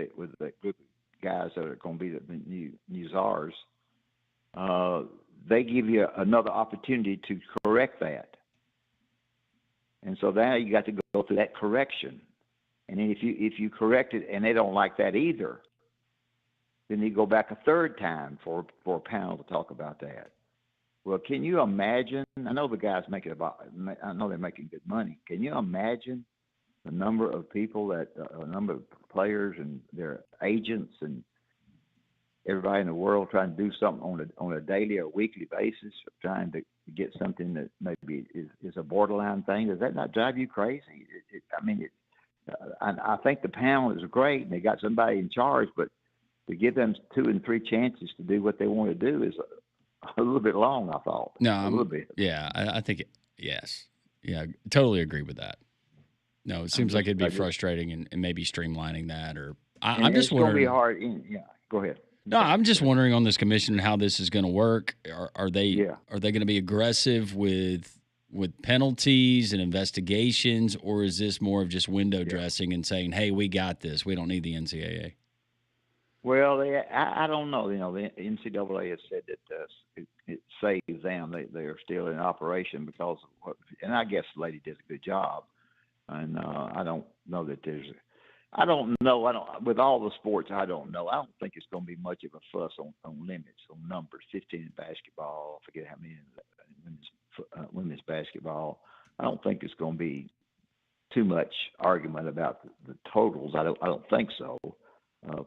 of guys that are going to be the new czars, they give you another opportunity to correct that. And so now you got to go through that correction. And then if you correct it and they don't like that either, then you go back a third time for a panel to talk about that. Well, can you imagine? I know the guys making about. I know they're making good money. Can you imagine the number of people that, a number of players and their agents and everybody in the world trying to do something on a daily or weekly basis, trying to get something that maybe is a borderline thing? Does that not drive you crazy? I think the panel is great and they got somebody in charge, but to give them 2 and 3 chances to do what they want to do is a little bit long, I thought. No, a little bit. Yeah, I think yes. Yeah, totally agree with that. No, it seems like it'd be frustrating and maybe streamlining that, or I'm just wondering. It's going to be hard. Yeah, go ahead. No, I'm just wondering on this commission and how this is going to work. Are they going to be aggressive with penalties and investigations, or is this more of just window dressing and saying, "Hey, we got this. We don't need the NCAA"? Well, I don't know. The NCAA has said that it saves them. They are still in operation because of what, and I guess the lady did a good job. And I don't know that there's. I don't know. With all the sports, I don't know. I don't think it's going to be much of a fuss on limits, on numbers. 15 in basketball. I forget how many in women's basketball. I don't think it's going to be too much argument about the totals. I don't think so.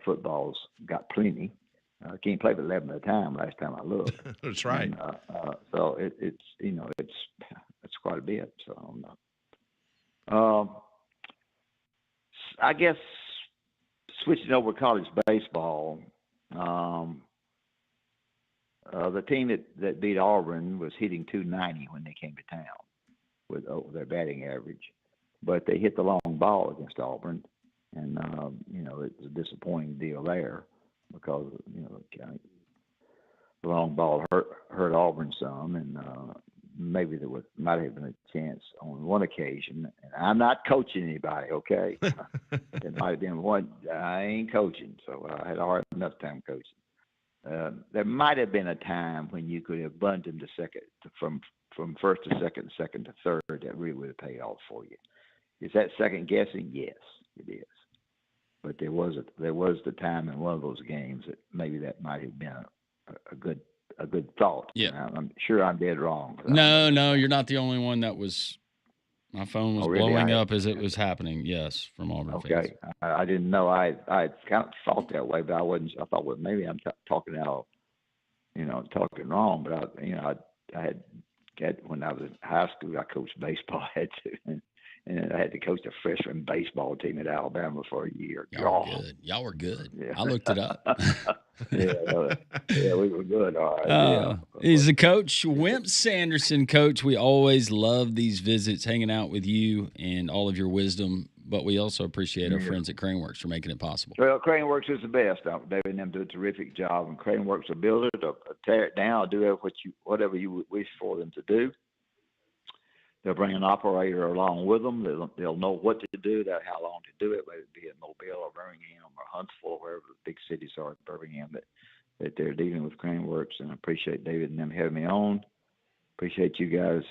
Football's got plenty. Can't play with 11 at a time. Last time I looked. That's right. And, so it's quite a bit. So I don't know. I guess switching over to college baseball, the team that beat Auburn was hitting 290 when they came to town with their batting average, but they hit the long ball against Auburn, and it was a disappointing deal there because the long ball hurt Auburn some, and maybe there might have been a chance on one occasion. And I'm not coaching anybody, okay? There might have been one. I ain't coaching, so I had a hard enough time coaching. There might have been a time when you could have bunted the second from first to second to third. That really would have paid off for you. Is that second guessing? Yes, it is. But there was the time in one of those games that maybe that might have been a good thought. Yeah. I'm sure I'm dead wrong. No, you're not the only one that was. My phone was really? blowing up as it was happening. Yes, from Auburn fans. Okay, I didn't know. I kind of thought that way, but I wasn't. I thought, well, maybe I'm talking out, talking wrong. But I had when I was in high school, I coached baseball. I had to, and I had to coach a freshman baseball team at Alabama for a year. Y'all were good. Yeah. I looked it up. Yeah, we were good. All right. He's the coach, Wimp Sanderson. Coach, we always love these visits, hanging out with you and all of your wisdom, but we also appreciate our friends at Craneworks for making it possible. Well, Craneworks is the best. David and them do a terrific job, and Craneworks will build it or tear it down or do whatever you wish for them to do. They'll bring an operator along with them. They'll know what to do, how long to do it, whether it be in Mobile or Birmingham or Huntsville, wherever the big cities are in Birmingham that they're dealing with Craneworks. And I appreciate David and them having me on. Appreciate you guys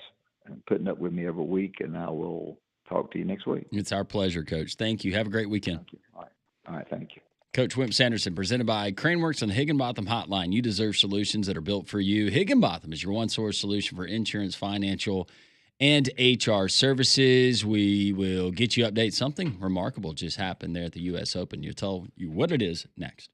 putting up with me every week, and I will talk to you next week. It's our pleasure, Coach. Thank you. Have a great weekend. Thank you. All right. Thank you. Coach Wimp Sanderson, presented by Craneworks on the Higginbotham Hotline. You deserve solutions that are built for you. Higginbotham is your one-source solution for insurance, financial, and HR services. We will get you updates. Something remarkable just happened there at the U.S. Open. You'll tell you what it is next.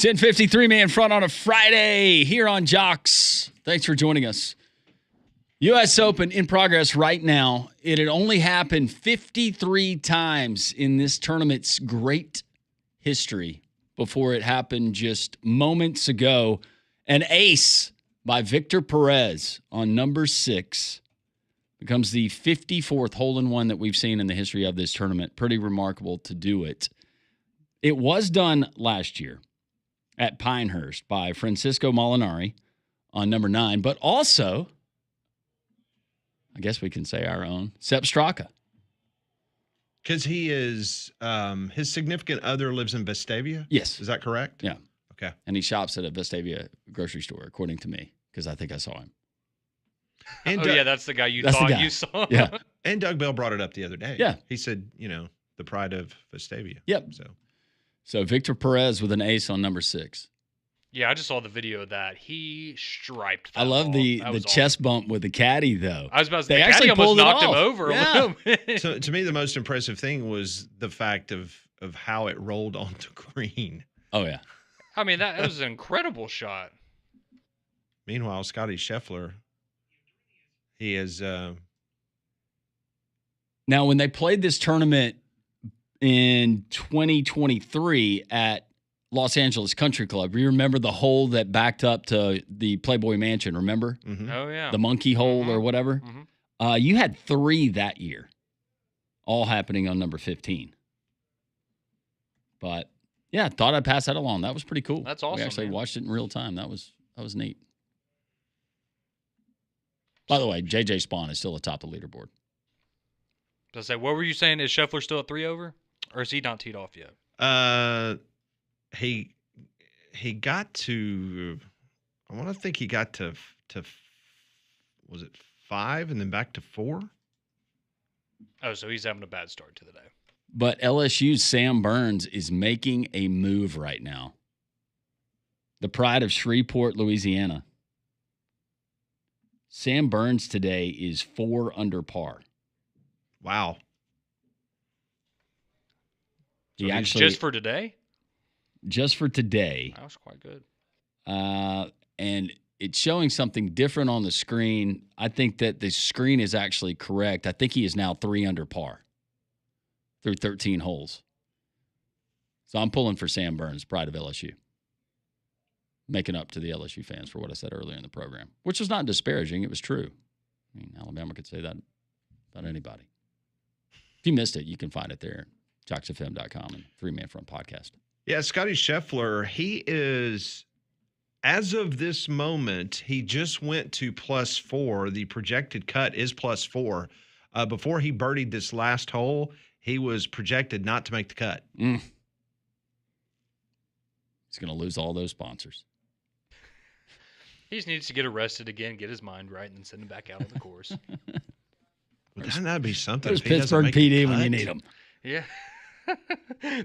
10:53 man front on a Friday here on Jox. Thanks for joining us. U.S. Open in progress right now. It had only happened 53 times in this tournament's great history before it happened just moments ago. An ace by Victor Perez on number 6 becomes the 54th hole-in-one that we've seen in the history of this tournament. Pretty remarkable to do it. It was done last year at Pinehurst by Francisco Molinari on number 9, but also, I guess we can say our own, Sepp Straka. Because he is, his significant other lives in Vestavia? Yes. Is that correct? Yeah. Okay. And he shops at a Vestavia grocery store, according to me, because I think I saw him. And Oh, yeah, that's the guy That's the thought guy. you saw. Yeah. And Doug Bell brought it up the other day. Yeah. He said, the pride of Vestavia. Yep. So Victor Perez with an ace on number 6. Yeah, I just saw the video of that. He striped that I love ball. the That was chest bump with the caddy, though. I was about to say, They the actually caddy almost pulled it knocked him off. over Yeah. a little bit. So to me, the most impressive thing was the fact of how it rolled onto green. Oh, yeah. I mean, that was an incredible shot. Meanwhile, Scotty Scheffler, he is Now, when they played this tournament in 2023 at Los Angeles Country Club, you remember the hole that backed up to the Playboy Mansion, remember? mhm. Oh, yeah. The monkey hole or whatever? Mhm. You had 3 that year, all happening on number 15. But, yeah, thought I'd pass that along. That was pretty cool. That's awesome, We actually man. watched it in real time. That was neat. By the way, JJ Spawn is still atop the leaderboard. I say, what were you saying? Is Scheffler still at 3 over? Or is he not teed off yet? He got to, I want to think he got to was it 5 and then back to 4? Oh, so he's having a bad start to the day. But LSU's Sam Burns is making a move right now. The pride of Shreveport, Louisiana. Sam Burns today is 4 under par. Wow. He So actually just for today? just for today. That was quite good. And it's showing something different on the screen. I think that the screen is actually correct. I think he is now 3 under par through 13 holes. So I'm pulling for Sam Burns, pride of LSU. Making up to the LSU fans for what I said earlier in the program, which was not disparaging. It was true. I mean, Alabama could say that about anybody. If you missed it, you can find it there at joxfm.com and 3 Man Front podcast. Yeah, Scotty Scheffler, he is, as of this moment, he just went to +4. The projected cut is +4. Before he birdied this last hole, he was projected not to make the cut. He's going to lose all those sponsors. He just needs to get arrested again, get his mind right, and then send him back out on the course. Wouldn't that be something? There's if he doesn't Pittsburgh make the PD when you cut? need them. Yeah.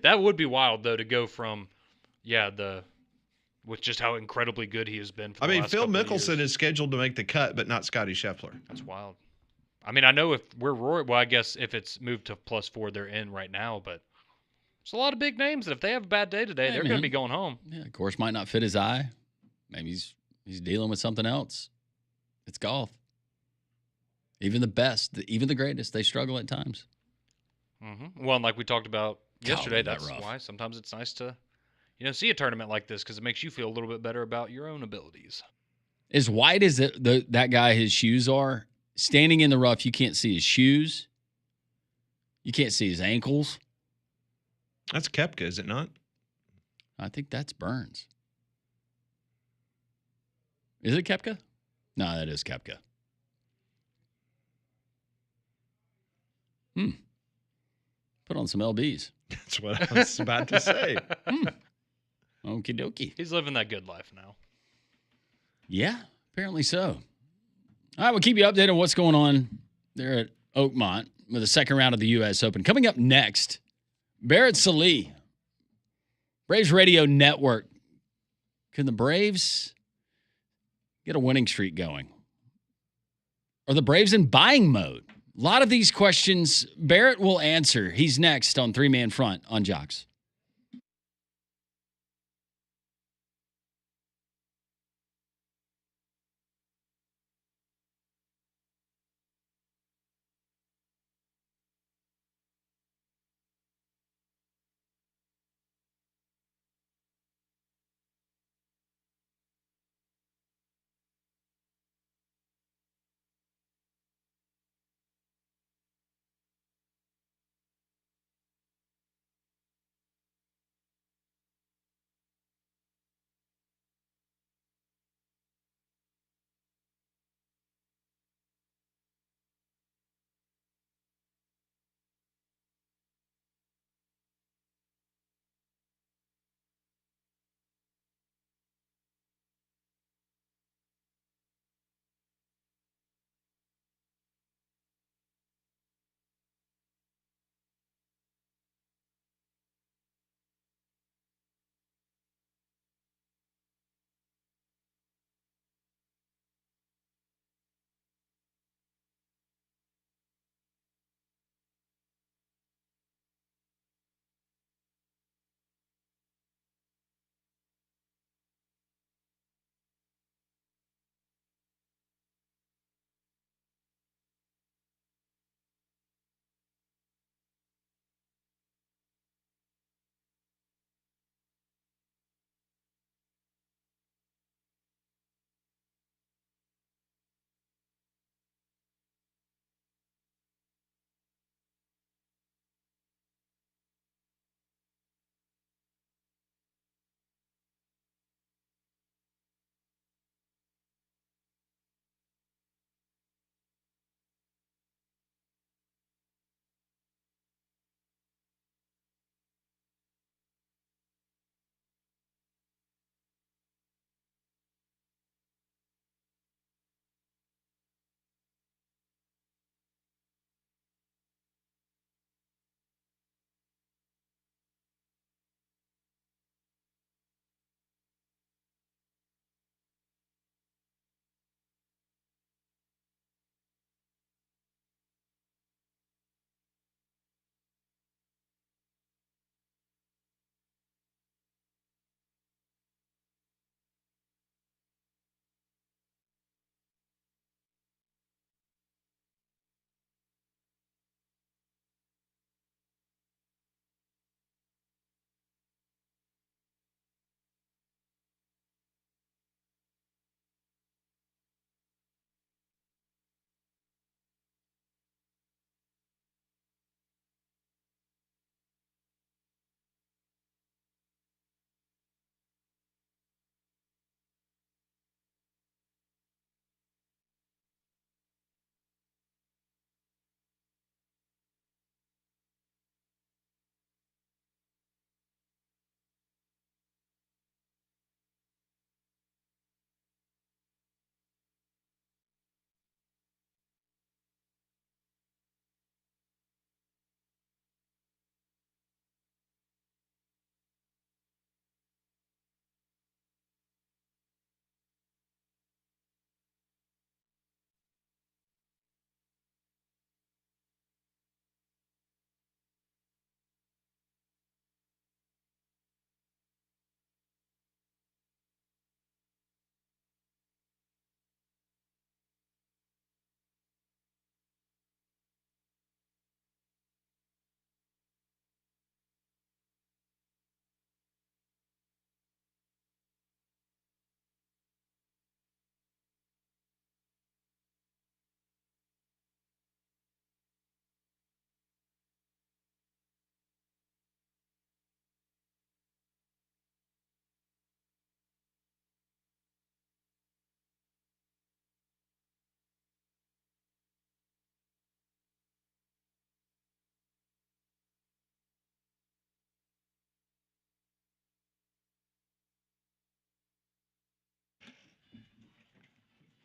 That would be wild, though, to go from, with just how incredibly good he has been for I the mean, last Phil couple of Mickelson years. is scheduled to make the cut, but not Scotty Scheffler. That's wild. I mean, I know if we're Rory, well, I guess if it's moved to +4, they're in right now, but there's a lot of big names that if they have a bad day today, Hey, they're going man. to be going home. Yeah, of course, might not fit his eye. Maybe he's dealing with something else. It's golf. Even the best, even the greatest, they struggle at times. Well, and like we talked about yesterday, that that's rough. why sometimes it's nice to, see a tournament like this because it makes you feel a little bit better about your own abilities. As wide as that guy, his shoes are, standing in the rough, you can't see his shoes. You can't see his ankles. That's Koepka, is it not? I think that's Burns. Is it Koepka? No, that is Koepka. Put on some LBs. That's what I was about to say. Okie dokie. He's living that good life now. Yeah, apparently so. All right, we'll keep you updated on what's going on there at Oakmont with the second round of the U.S. Open. Coming up next, Barrett Sallee, Braves Radio Network. Can the Braves get a winning streak going? Are the Braves in buying mode? A lot of these questions Barrett will answer. He's next on 3 Man Front on Jox.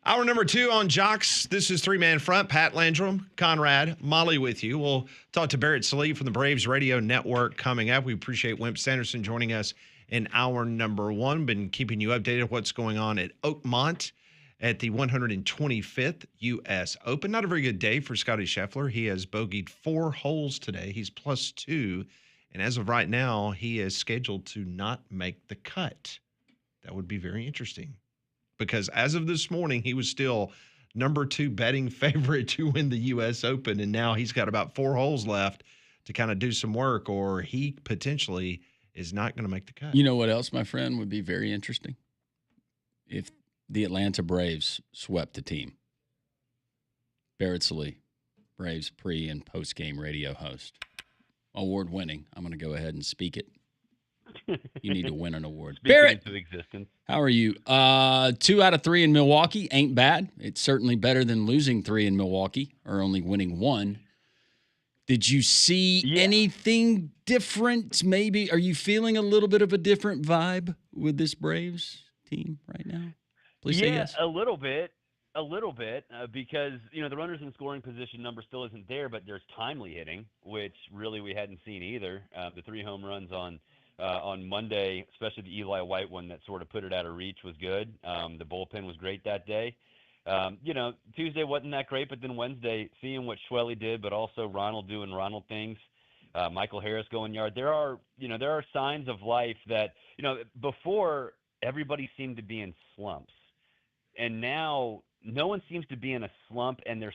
Hour number 2 on Jox. This is three-man front. Pat Landrum, Conrad, Molly with you. We'll talk to Barrett Sallee from the Braves Radio Network coming up. We appreciate Wimp Sanderson joining us in hour number 1. Been keeping you updated what's going on at Oakmont at the 125th U.S. Open. Not a very good day for Scotty Scheffler. He has bogeyed 4 holes today. He's +2. And as of right now, he is scheduled to not make the cut. That would be very interesting. Because as of this morning, he was still number 2 betting favorite to win the U.S. Open, and now he's got about 4 holes left to kind of do some work, or he potentially is not going to make the cut. You know what else, my friend, would be very interesting? If the Atlanta Braves swept the team. Barrett Sallee, Braves pre- and post-game radio host. Award-winning. I'm going to go ahead and speak it. You need to win an award. Barrett, into existence. How are you? 2 out of 3 in Milwaukee ain't bad. It's certainly better than losing 3 in Milwaukee or only winning 1. Did you see anything different? Maybe are you feeling a little bit of a different vibe with this Braves team right now? Please say yes. A little bit, because the runners in scoring position number still isn't there, but there's timely hitting, which really we hadn't seen either. The 3 home runs on Monday, especially the Eli White one that sort of put it out of reach, was good. The bullpen was great that day. Tuesday wasn't that great, but then Wednesday, seeing what Schwelly did, but also Ronald doing Ronald things, Michael Harris going yard. There are signs of life that, before everybody seemed to be in slumps, and now no one seems to be in a slump, and they're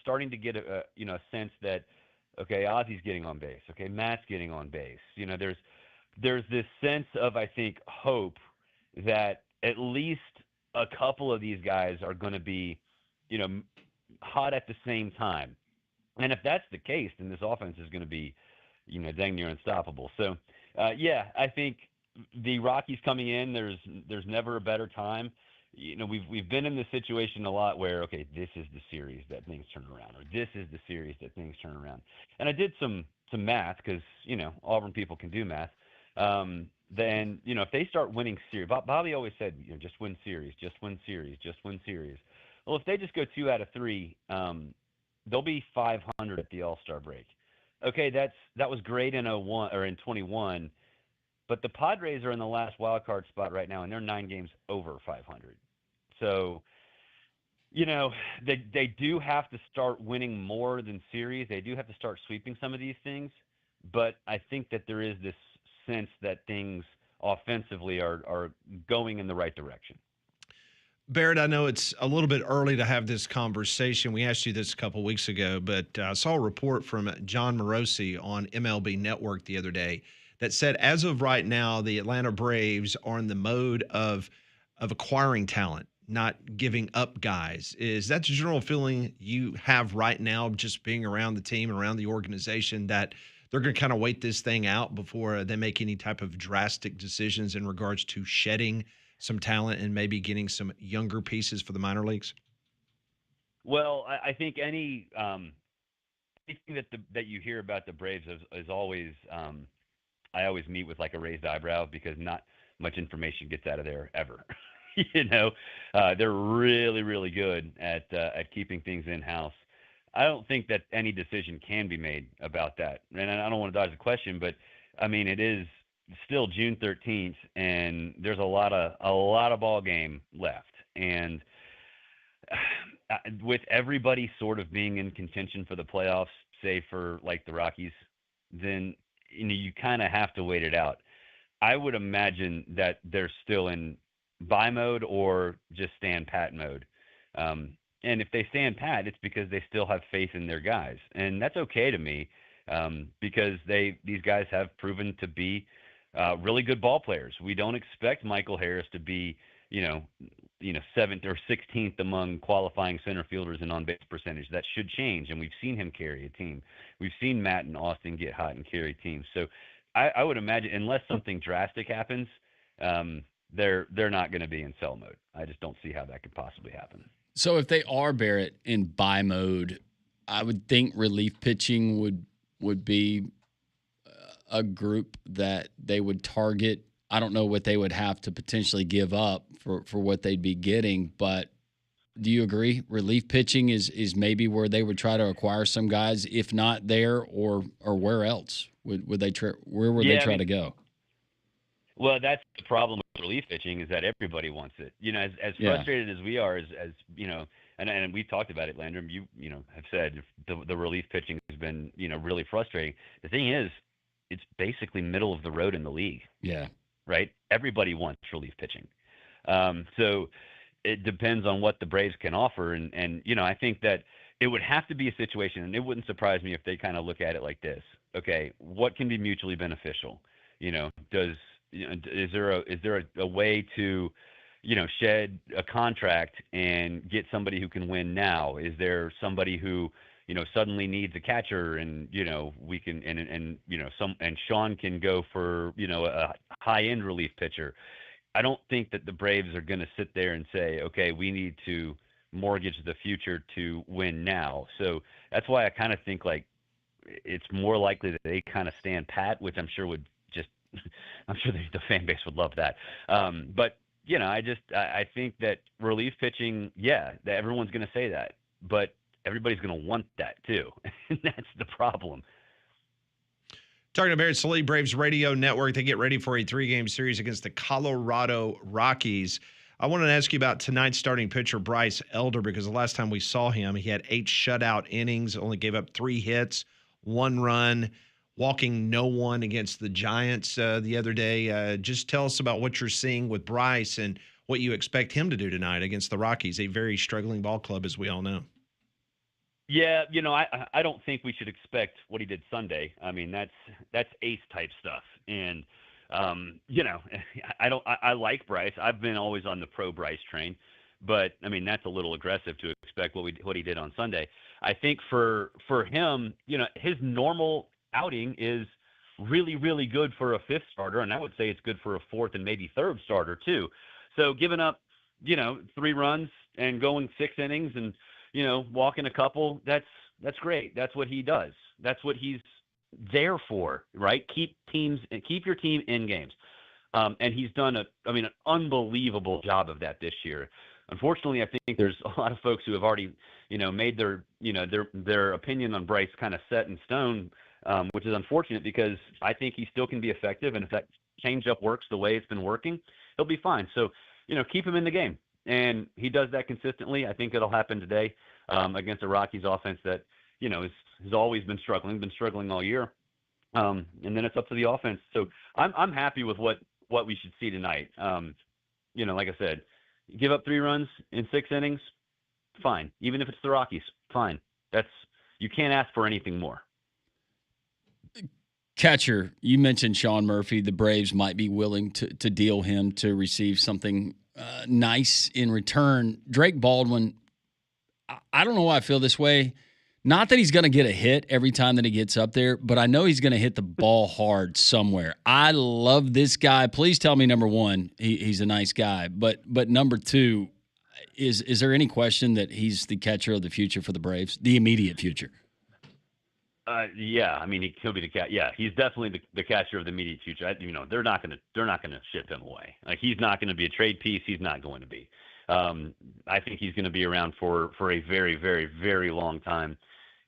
starting to get a sense that, okay, Ozzy's getting on base. Okay, Matt's getting on base. There's this sense of, I think, hope that at least a couple of these guys are going to be, hot at the same time. And if that's the case, then this offense is going to be, dang near unstoppable. So, I think the Rockies coming in, there's never a better time. We've been in this situation a lot where, okay, this is the series that things turn around, or this is the series that things turn around. And I did some math because, Auburn people can do math. Then, if they start winning series, Bobby always said, just win series, just win series, just win series. Well, if they just go 2 out of 3, they'll be 500 at the All-Star break. Okay, that was great in 01 or in 21. But the Padres are in the last wild card spot right now, and they're 9 games over 500. So, they do have to start winning more than series. They do have to start sweeping some of these things. But I think that there is this sense that things offensively are going in the right direction. Barrett, I know it's a little bit early to have this conversation. We asked you this a couple weeks ago, but I saw a report from John Morosi on MLB Network the other day that said, as of right now, the Atlanta Braves are in the mode of acquiring talent, not giving up guys. Is that the general feeling you have right now, just being around the team and around the organization, that they're going to kind of wait this thing out before they make any type of drastic decisions in regards to shedding some talent and maybe getting some younger pieces for the minor leagues? Well, I think anything that you hear about the Braves is always I always meet with like a raised eyebrow, because not much information gets out of there ever. They're really, really good at keeping things in-house. I don't think that any decision can be made about that. And I don't want to dodge the question, but I mean, it is still June 13th, and there's a lot of ball game left. And with everybody sort of being in contention for the playoffs, say for like the Rockies, then you kind of have to wait it out. I would imagine that they're still in buy mode or just stand pat mode. And if they stand pat, it's because they still have faith in their guys. And that's okay to me, because these guys have proven to be really good ball players. We don't expect Michael Harris to be, 7th or 16th among qualifying center fielders in on-base percentage. That should change, and we've seen him carry a team. We've seen Matt and Austin get hot and carry teams. So I would imagine, unless something drastic happens, they're not going to be in sell mode. I just don't see how that could possibly happen. So if they are, Barrett, in buy mode, I would think relief pitching would be a group that they would target. I don't know what they would have to potentially give up for what they'd be getting, but Do you agree? Relief pitching is maybe where they would try to acquire some guys, if not there, or where else would they where would they try to go? Well, that's the problem with relief pitching, is that everybody wants it. As frustrated as we are, as and we've talked about it, Landrum. You have said the relief pitching has been really frustrating. The thing is, it's basically middle of the road in the league. Yeah. Right. Everybody wants relief pitching. So it depends on what the Braves can offer, and I think that it would have to be a situation, and it wouldn't surprise me if they kind of look at it like this. Okay, what can be mutually beneficial? Is there a way to shed a contract and get somebody who can win now? Is there somebody who suddenly needs a catcher, and we can and Sean can go for a high-end relief pitcher? I don't think that the Braves are going to sit there and say, okay, we need to mortgage the future to win now. So that's why I kind of think like it's more likely that they kind of stand pat, which I'm sure the fan base would love that. But I think that relief pitching, that everyone's going to say that, but everybody's going to want that too. And that's the problem. Talking to Barrett Sallee, Braves Radio Network. They get ready for a 3-game series against the Colorado Rockies. I wanted to ask you about tonight's starting pitcher, Bryce Elder, because the last time we saw him, he had 8 shutout innings, only gave up 3 hits, 1 run, walking no one against the Giants the other day. Just tell us about what you're seeing with Bryce and what you expect him to do tonight against the Rockies, a very struggling ball club, as we all know. Yeah, I don't think we should expect what he did Sunday. I mean, that's ace type stuff, and I like Bryce. I've been always on the pro Bryce train, but I mean that's a little aggressive to expect what he did on Sunday. I think for him, his normal outing is really, really good for a 5th starter, and I would say it's good for a 4th and maybe 3rd starter too. So giving up 3 runs and going 6 innings and walking a couple, that's great. That's what he does. That's what he's there for, right? Keep your team in games. And he's done an unbelievable job of that this year. Unfortunately, I think there's a lot of folks who have already, made their opinion on Bryce kind of set in stone, which is unfortunate because I think he still can be effective. And if that changeup works the way it's been working, he'll be fine. So, keep him in the game. And he does that consistently. I think it'll happen today against the Rockies offense that, has always been struggling all year. And then it's up to the offense. So I'm happy with what we should see tonight. Like I said, give up 3 runs in 6 innings, fine. Even if it's the Rockies, fine. You can't ask for anything more. Catcher, you mentioned Sean Murphy. The Braves might be willing to deal him to receive something nice in return. Drake Baldwin, I don't know why I feel this way. Not that he's going to get a hit every time that he gets up there, but I know he's going to hit the ball hard somewhere. I love this guy. Please tell me, number one, he's a nice guy. But number 2, is there any question that he's the catcher of the future for the Braves, the immediate future? Yeah, I mean he'll be the cat. Yeah, he's definitely the catcher of the immediate future. They're not going to ship him away. Like he's not going to be a trade piece. He's not going to be. I think he's going to be around for a very, very, very long time.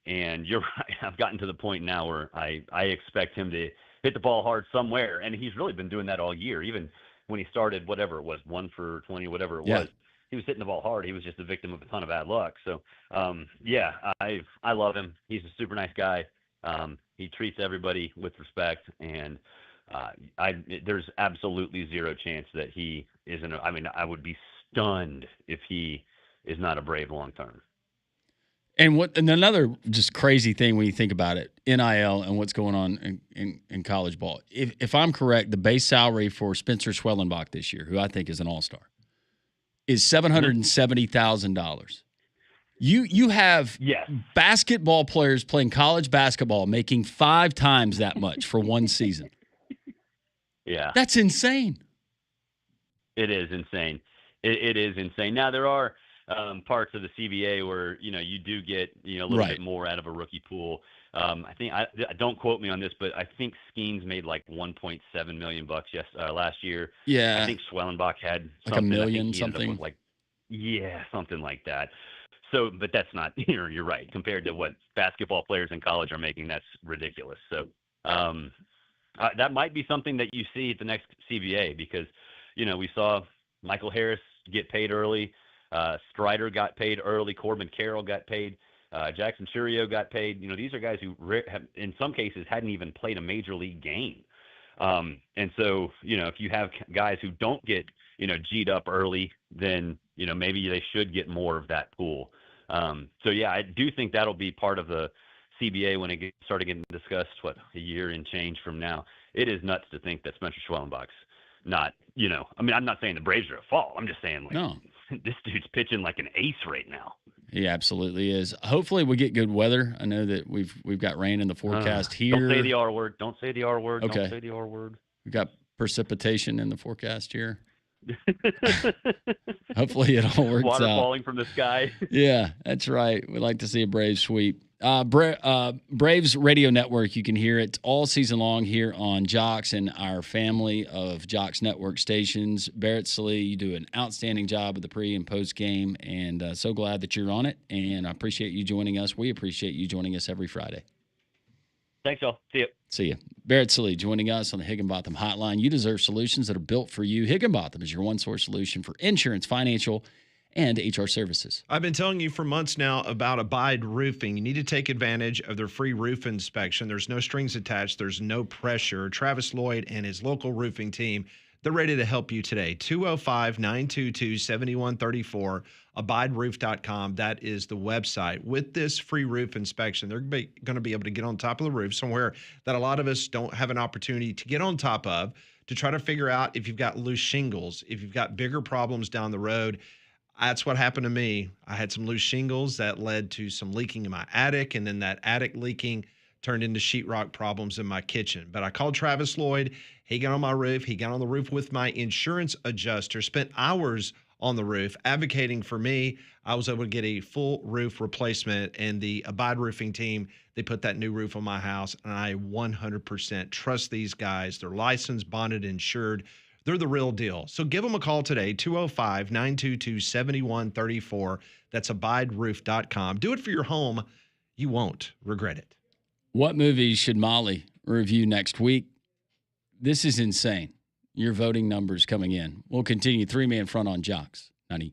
And you're right. I've gotten to the point now where I expect him to hit the ball hard somewhere, and he's really been doing that all year. Even when he started, whatever it was, 1 for 20, whatever it was. He was hitting the ball hard. He was just a victim of a ton of bad luck. So, I love him. He's a super nice guy. He treats everybody with respect, and there's absolutely zero chance that he isn't. I would be stunned if he is not a Brave long term. And another just crazy thing when you think about it, NIL and what's going on in college ball. If I'm correct, the base salary for Spencer Schwellenbach this year, who I think is an all-star, is $770,000. You have basketball players playing college basketball making 5 times that much for one season. Yeah. That's insane. It is insane. It is insane. Now, there are parts of the CBA where, you do get, a little bit more out of a rookie pool. I think don't quote me on this, but I think Skeens made like $1.7 million last year. Yeah. I think Schwellenbach had like $1 million something. Yeah, something like that. So, but that's not, you're right. Compared to what basketball players in college are making, that's ridiculous. So, that might be something that you see at the next CBA because, we saw Michael Harris get paid early. Strider got paid early. Corbin Carroll got paid. Jackson Churio got paid. These are guys who have, in some cases, hadn't even played a major league game. And so, if you have guys who don't get, G'd up early, then, maybe they should get more of that pool. So, yeah, I do think that'll be part of the CBA when it started getting discussed, a year and change from now. It is nuts to think that Spencer Schwellenbach's not, I'm not saying the Braves are at fault. I'm just saying, No. This dude's pitching like an ace right now. He absolutely is. Hopefully we get good weather. I know that we've got rain in the forecast here. Don't say the R word. Don't say the R word. Okay. Don't say the R word. We've got precipitation in the forecast here. Hopefully it all works Water out. falling from the sky. Yeah, that's right. We like to see a Braves sweep. Braves Radio Network, you can hear it all season long here on Jox and our family of Jox Network stations. Barrett Slee, you do an outstanding job of the pre and post game, and so glad that you're on it. And I appreciate you joining us. We appreciate you joining us every Friday. Thanks, y'all. See you. See you. Barrett Slee joining us on the Higginbotham Hotline. You deserve solutions that are built for you. Higginbotham is your one-source solution for insurance, financial, and HR services. I've been telling you for months now about Abide Roofing. You need to take advantage of their free roof inspection. There's no strings attached. There's no pressure. Travis Lloyd and his local roofing team, they're ready to help you today. 205-922-7134, abideroof.com. That is the website. With this free roof inspection, they're going to be able to get on top of the roof somewhere that a lot of us don't have an opportunity to get on top of, to try to figure out if you've got loose shingles, if you've got bigger problems down the road. That's what happened to me. I had some loose shingles that led to some leaking in my attic, and then that attic leaking turned into sheetrock problems in my kitchen. But I called Travis Lloyd. He got on my roof. He got on the roof with my insurance adjuster, spent hours on the roof advocating for me. I was able to get a full roof replacement, and the Abide Roofing team, they put that new roof on my house, and I 100% trust these guys. They're licensed, bonded, insured. They're the real deal. So give them a call today, 205-922-7134. That's abideroof.com. Do it for your home. You won't regret it. What movies should Molly review next week? This is insane. Your voting numbers coming in. We'll continue 3-man front on Jox 94.5.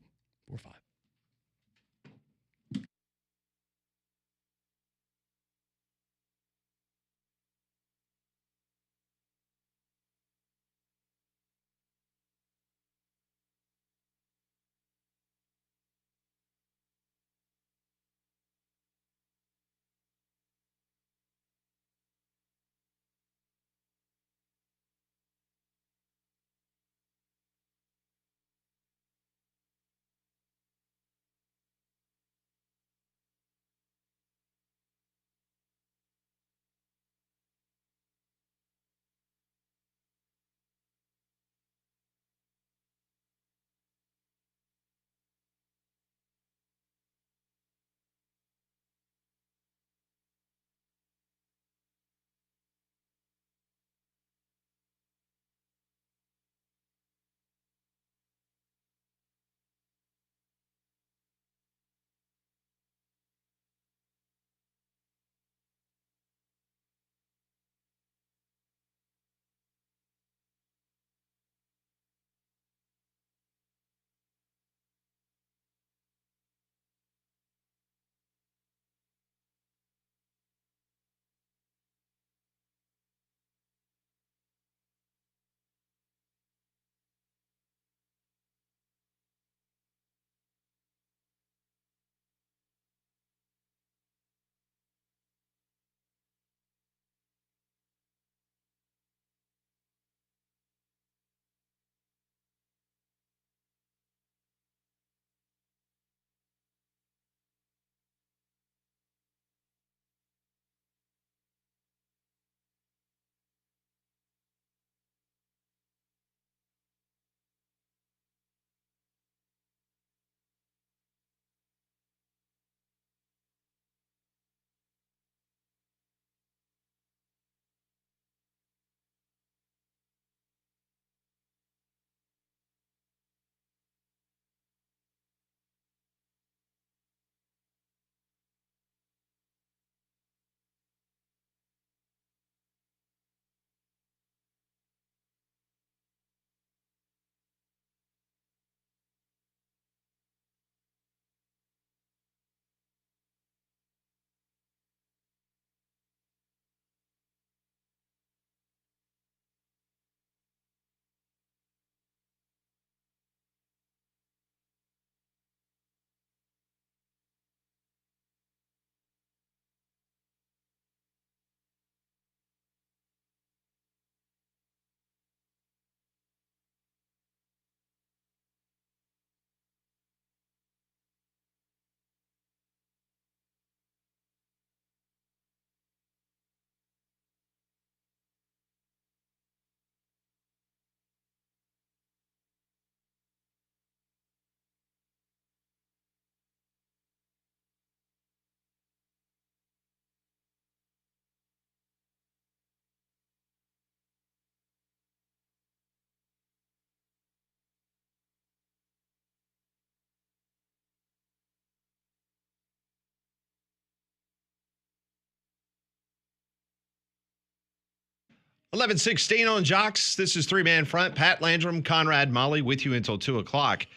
11:16 on Jox. This is Three-Man Front. Pat Landrum, Conrad Molly with you until 2 o'clock.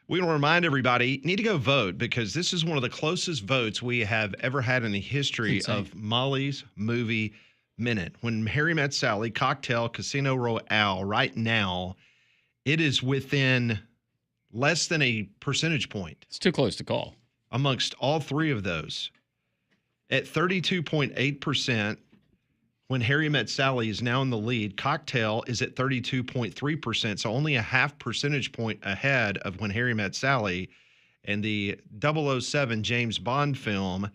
We want to remind everybody, need to go vote because this is one of the closest votes we have ever had in the history of Molly's Movie Minute. When Harry Met Sally, Cocktail, Casino Royale, right now, it is within less than a percentage point. It's too close to call. Amongst all three of those. At 32.8%, when Harry Met Sally is now in the lead, Cocktail is at 32.3%, so only a half percentage point ahead of When Harry Met Sally. And the 007 James Bond film,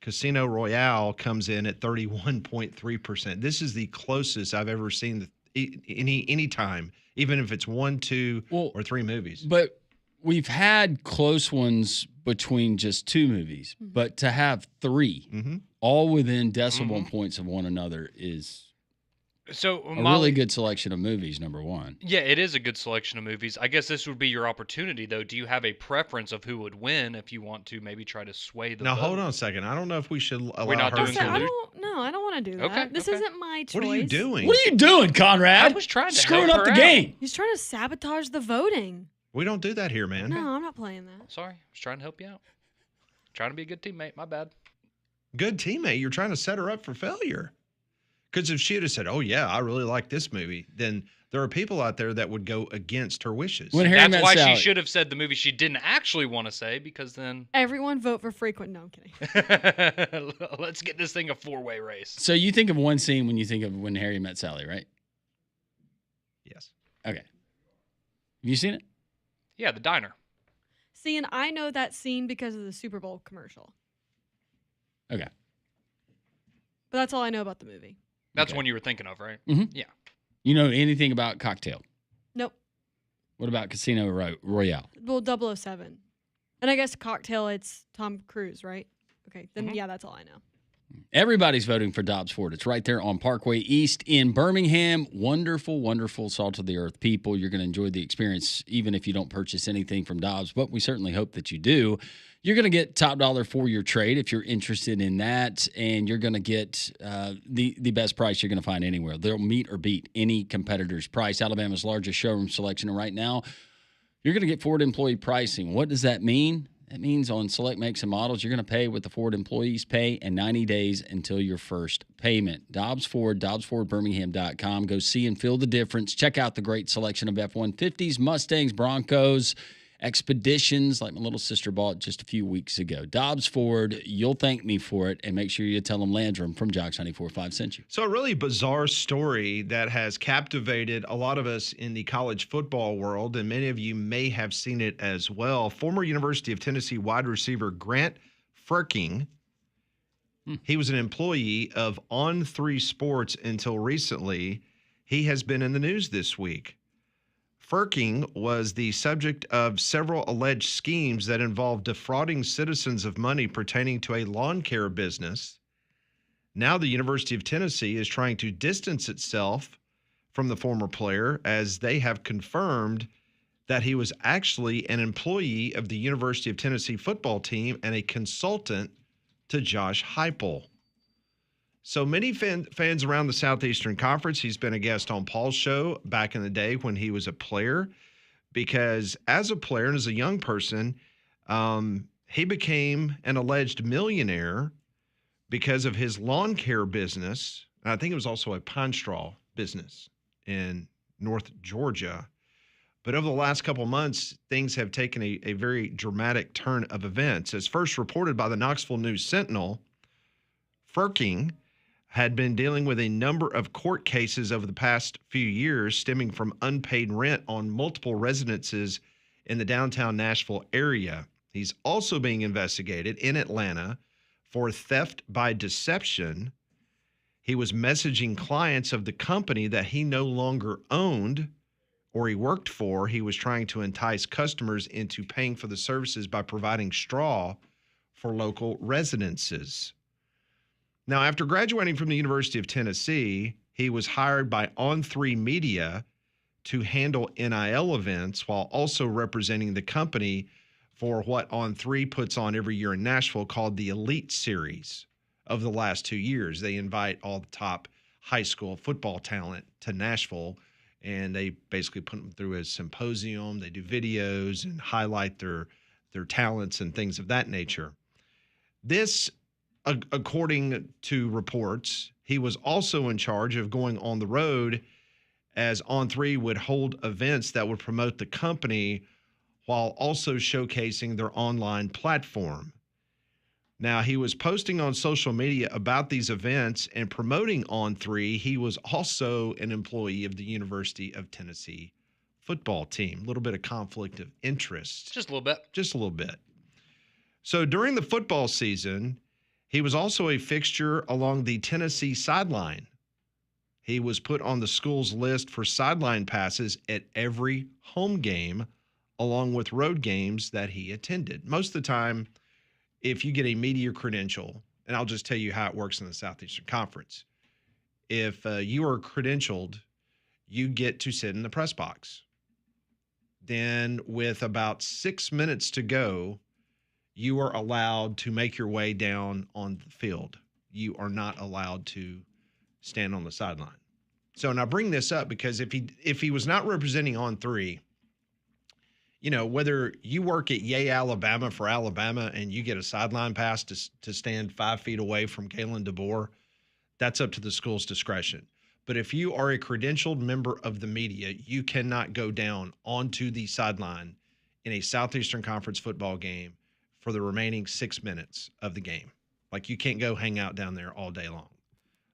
Casino Royale, comes in at 31.3%. This is the closest I've ever seen any time, even if it's 1, 2, or 3 movies. But we've had close ones between just 2 movies, but to have 3 all within decimal points of one another is so a really good selection of movies, number one. Yeah, it is a good selection of movies. I guess this would be your opportunity, though. Do you have a preference of who would win if you want to maybe try to sway the vote? Hold on a second. I don't know if we should allow We're not her doing to I don't want to do that. Okay, This isn't my choice. What are you doing? What are you doing, Conrad? I was trying to screwing help up the her out. game. He's trying to sabotage the voting. We don't do that here, man. No, I'm not playing that. Sorry, I was trying to help you out. Trying to be a good teammate. My bad. Good teammate. You're trying to set her up for failure. Because if she had said, "Oh yeah, I really like this movie," then there are people out there that would go against her wishes. That's why she should have said the movie she didn't actually want to say, because then Everyone vote for Frequent. No, I'm kidding. let's get this thing a 4-way race. So you think of one scene when you think of When Harry Met Sally, right? Yes. Okay. Have you seen it? Yeah, the diner. See, and I know that scene because of the Super Bowl commercial. Okay. But that's all I know about the movie. That's one you were thinking of, right? Mhm. Yeah. You know anything about Cocktail? Nope. What about Casino Royale? Well, 007. And I guess Cocktail, it's Tom Cruise, right? Okay, then yeah, that's all I know. Everybody's voting for Dobbs Ford. It's right there on Parkway East in Birmingham. Wonderful, wonderful salt of the earth people. You're going to enjoy the experience even if you don't purchase anything from Dobbs, but we certainly hope that you do. You're going to get top dollar for your trade if you're interested in that, and you're going to get the best price you're going to find anywhere. They'll meet or beat any competitor's price. Alabama's largest showroom selection, and right now you're going to get Ford employee pricing. What does that mean? That means on select makes and models, you're going to pay what the Ford employees pay and 90 days until your first payment. Dobbs Ford, DobbsFordBirmingham.com. Go see and feel the difference. Check out the great selection of F-150s, Mustangs, Broncos, Expeditions, like my little sister bought just a few weeks ago. Dobbs Ford, you'll thank me for it, and make sure you tell them Landrum from Jox 94.5 sent you. So a really bizarre story that has captivated a lot of us in the college football world, and many of you may have seen it as well. Former University of Tennessee wide receiver Grant Ferking, he was an employee of On3 Sports until recently. He has been in the news this week. Ferking was the subject of several alleged schemes that involved defrauding citizens of money pertaining to a lawn care business. Now the University of Tennessee is trying to distance itself from the former player, as they have confirmed that he was actually an employee of the University of Tennessee football team and a consultant to Josh Heupel. So many fans around the Southeastern Conference, he's been a guest on Paul's show back in the day when he was a player, because as a player and as a young person, he became an alleged millionaire because of his lawn care business. And I think it was also a pine straw business in North Georgia. But over the last couple of months, things have taken a very dramatic turn of events. As first reported by the Knoxville News Sentinel, Ferking had been dealing with a number of court cases over the past few years stemming from unpaid rent on multiple residences in the downtown Nashville area. He's also being investigated in Atlanta for theft by deception. He was messaging clients of the company that he no longer owned or he worked for. He was trying to entice customers into paying for the services by providing straw for local residences. Now, after graduating from the University of Tennessee, he was hired by On3 Media to handle NIL events while also representing the company for what On3 puts on every year in Nashville called the Elite Series of the last 2 years. They invite all the top high school football talent to Nashville, and they basically put them through a symposium. They do videos and highlight their talents and things of that nature. This, according to reports, he was also in charge of going on the road, as On3 would hold events that would promote the company while also showcasing their online platform. Now, he was posting on social media about these events and promoting On3. He was also an employee of the University of Tennessee football team. A little bit of conflict of interest. Just a little bit. Just a little bit. So during the football season, he was also a fixture along the Tennessee sideline. He was put on the school's list for sideline passes at every home game, along with road games that he attended. Most of the time, if you get a media credential, and I'll just tell you how it works in the Southeastern Conference. If you are credentialed, you get to sit in the press box. Then with about 6 minutes to go, you are allowed to make your way down on the field. You are not allowed to stand on the sideline. So, and I bring this up because if he was not representing On3, you know, whether you work at Yay, Alabama for Alabama and you get a sideline pass to stand 5 feet away from Kalen DeBoer, that's up to the school's discretion. But if you are a credentialed member of the media, you cannot go down onto the sideline in a Southeastern Conference football game for the remaining 6 minutes of the game. Like, you can't go hang out down there all day long.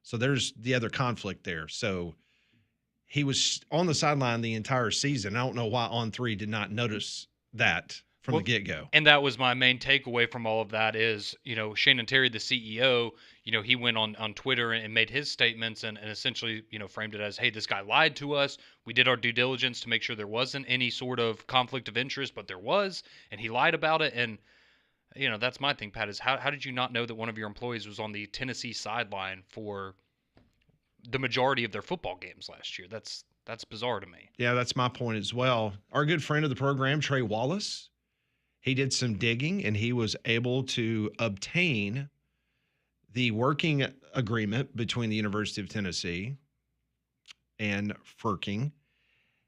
So there's the other conflict there. So he was on the sideline the entire season. I don't know why On3 did not notice that from the get-go. And that was my main takeaway from all of that is, you know, Shannon Terry, the CEO, you know, he went on Twitter and made his statements and essentially, you know, framed it as, hey, this guy lied to us. We did our due diligence to make sure there wasn't any sort of conflict of interest, but there was, and he lied about it. And, you know, that's my thing, Pat, is how did you not know that one of your employees was on the Tennessee sideline for the majority of their football games last year? That's bizarre to me. Yeah, that's my point as well. Our good friend of the program, Trey Wallace, he did some digging and he was able to obtain the working agreement between the University of Tennessee and Firking.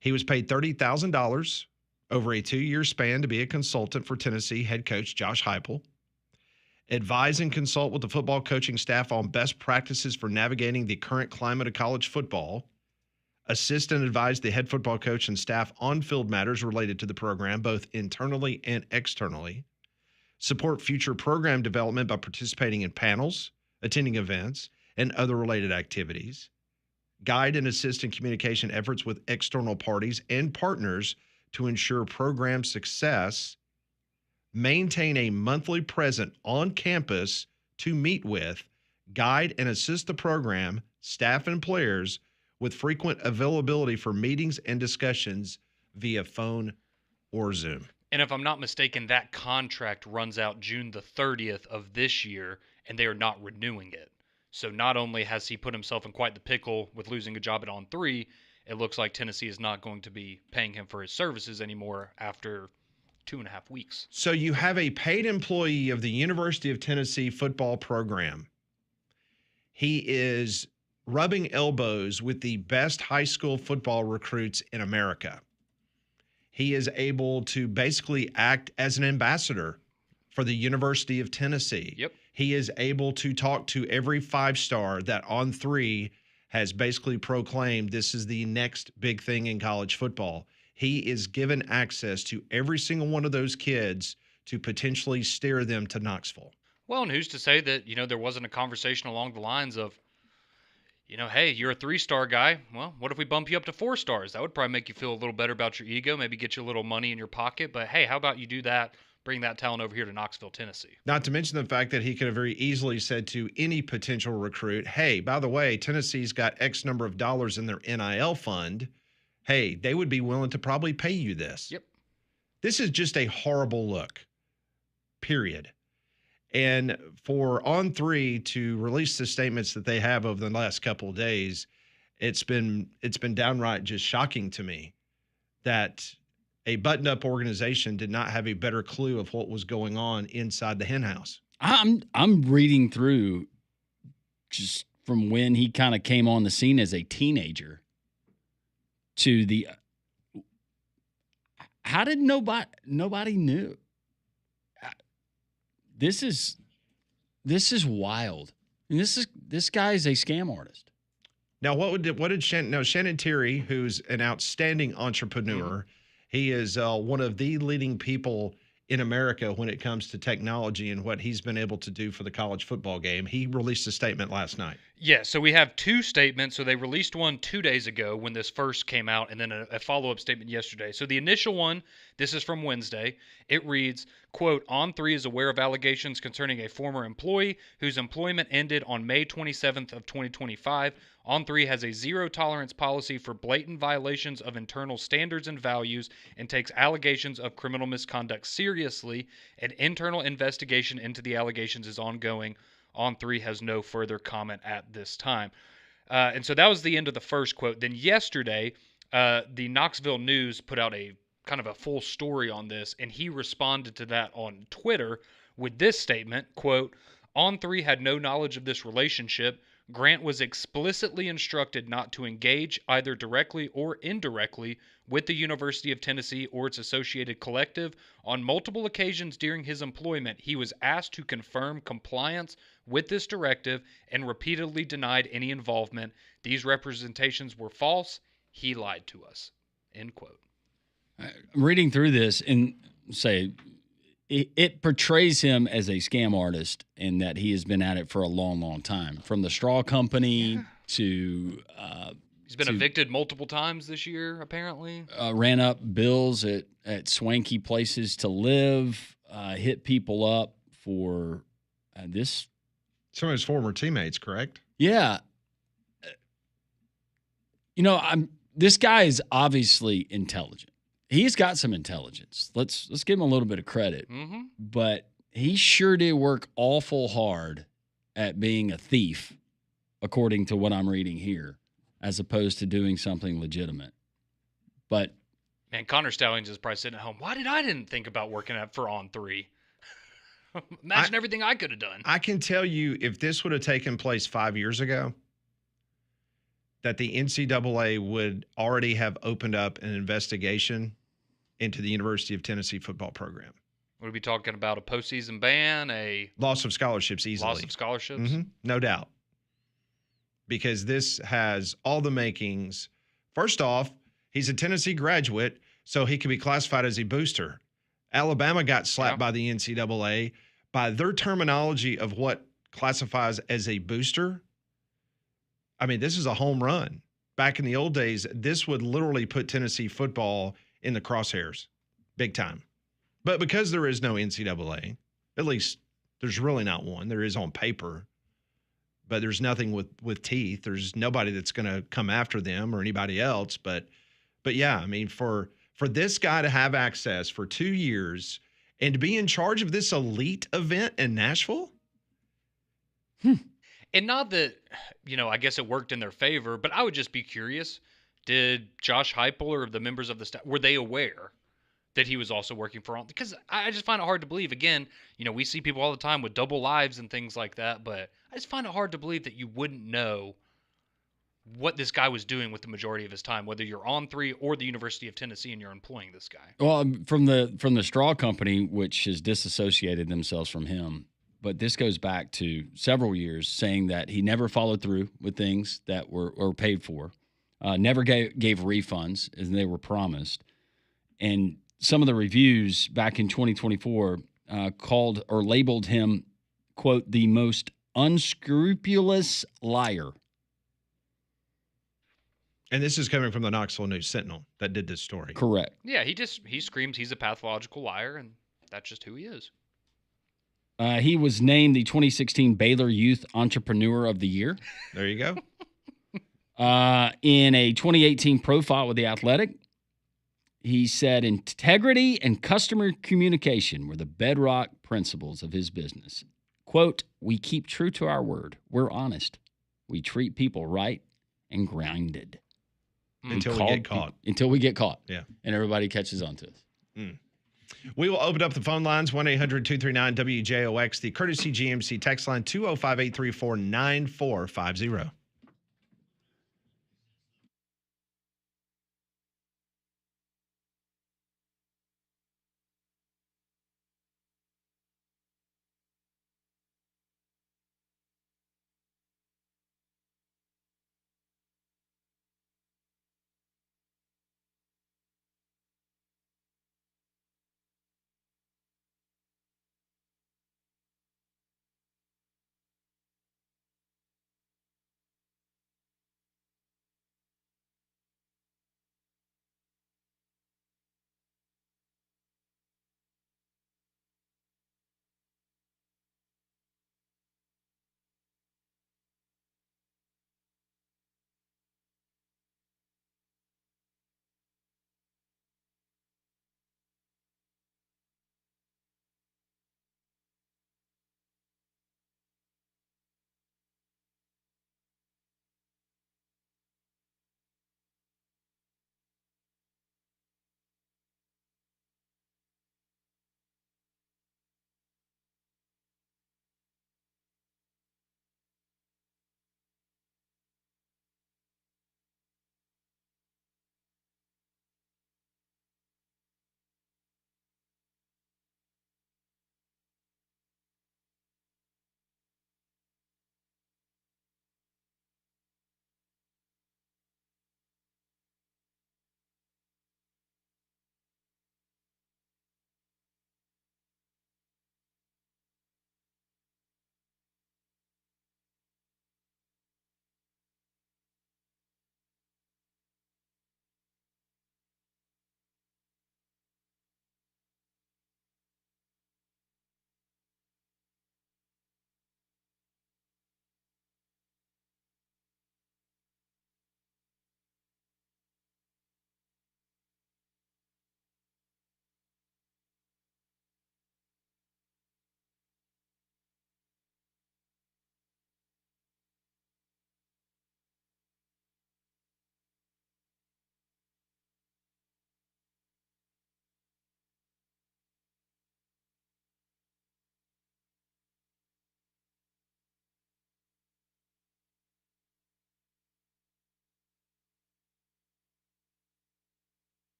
He was paid $30,000 over a 2-year span to be a consultant for Tennessee head coach Josh Heupel. Advise and consult with the football coaching staff on best practices for navigating the current climate of college football. Assist and advise the head football coach and staff on field matters related to the program, both internally and externally. Support future program development by participating in panels, attending events, and other related activities. Guide and assist in communication efforts with external parties and partners to ensure program success. Maintain a monthly presence on campus to meet with, guide, and assist the program, staff, and players with frequent availability for meetings and discussions via phone or Zoom. And if I'm not mistaken, that contract runs out June the 30th of this year, and they are not renewing it. So not only has he put himself in quite the pickle with losing a job at On3, it looks like Tennessee is not going to be paying him for his services anymore after 2.5 weeks. So you have a paid employee of the University of Tennessee football program. He is rubbing elbows with the best high school football recruits in America. He is able to basically act as an ambassador for the University of Tennessee. Yep. He is able to talk to every 5-star that On3 has basically proclaimed this is the next big thing in college football. He is given access to every single one of those kids to potentially steer them to Knoxville. Well, and who's to say that, you know, there wasn't a conversation along the lines of, you know, hey, you're a 3-star guy. Well, what if we bump you up to 4 stars? That would probably make you feel a little better about your ego, maybe get you a little money in your pocket. But, hey, how about you do that, bring that talent over here to Knoxville, Tennessee? Not to mention the fact that he could have very easily said to any potential recruit, hey, by the way, Tennessee's got X number of dollars in their NIL fund. Hey, they would be willing to probably pay you this. Yep. This is just a horrible look, period. And for On3 to release the statements that they have over the last couple of days, it's been downright just shocking to me that a buttoned-up organization did not have a better clue of what was going on inside the hen house. I'm reading through just from when he kind of came on the scene as a teenager to the how did nobody knew? This is wild. And this guy is a scam artist. Now, what did Shannon Terry, who's an outstanding entrepreneur, he is one of the leading people in America when it comes to technology and what he's been able to do for the college football game. He released a statement last night. Yeah, so we have two statements. So they released one 2 days ago when this first came out, and then a follow-up statement yesterday. So the initial one, this is from Wednesday. It reads, quote, On3 is aware of allegations concerning a former employee whose employment ended on May 27th of 2025. On3 has a zero-tolerance policy for blatant violations of internal standards and values and takes allegations of criminal misconduct seriously. An internal investigation into the allegations is ongoing. On3 has no further comment at this time. And so that was the end of the first quote. Then yesterday, the Knoxville News put out a kind of a full story on this, and he responded to that on Twitter with this statement, quote, On3 had no knowledge of this relationship. Grant was explicitly instructed not to engage either directly or indirectly with the University of Tennessee or its associated collective. On multiple occasions during his employment, he was asked to confirm compliance with this directive and repeatedly denied any involvement. These representations were false. He lied to us. End quote. I'm reading through this and say it portrays him as a scam artist and that he has been at it for a long, long time. From the straw company to he's been evicted multiple times this year, apparently. Ran up bills at swanky places to live, hit people up for this. Some of his former teammates, correct? Yeah. This guy is obviously intelligent. He's got some intelligence. Let's give him a little bit of credit. Mm-hmm. But he sure did work awful hard at being a thief, according to what I'm reading here, as opposed to doing something legitimate. But man, Connor Stallings is probably sitting at home. Why didn't think about working for On3? Imagine everything I could have done. I can tell you, if this would have taken place 5 years ago, that the NCAA would already have opened up an investigation into the University of Tennessee football program. Would we be talking about a postseason ban, a loss of scholarships easily? Loss of scholarships? Mm-hmm. No doubt. Because this has all the makings. First off, he's a Tennessee graduate, so he can be classified as a booster. Alabama got slapped by the NCAA. By their terminology of what classifies as a booster, I mean, this is a home run. Back in the old days, this would literally put Tennessee football in the crosshairs, big time. But because there is no NCAA, at least there's really not one. There is on paper, but there's nothing with teeth. There's nobody that's going to come after them or anybody else. But yeah, I mean, for this guy to have access for 2 years and to be in charge of this elite event in Nashville. And not that, I guess it worked in their favor, but I would just be curious. Did Josh Heupel or the members of the staff, were they aware that he was also working for On? Because I just find it hard to believe. Again, we see people all the time with double lives and things like that, but I just find it hard to believe that you wouldn't know what this guy was doing with the majority of his time, whether you're On3 or the University of Tennessee and you're employing this guy. Well, from the straw company, which has disassociated themselves from him, but this goes back to several years saying that he never followed through with things that were paid for, never gave refunds as they were promised. And some of the reviews back in 2024 called or labeled him, quote, the most unscrupulous liar. And this is coming from the Knoxville News Sentinel that did this story. Correct. Yeah, he screams he's a pathological liar, and that's just who he is. He was named the 2016 Baylor Youth Entrepreneur of the Year. There you go. In a 2018 profile with The Athletic, he said integrity and customer communication were the bedrock principles of his business. Quote, we keep true to our word. We're honest. We treat people right and grounded. Until we get caught. Until we get caught. Yeah. And everybody catches on to us. We will open up the phone lines 1-800-239-WJOX, the courtesy GMC text line 205-834-9450.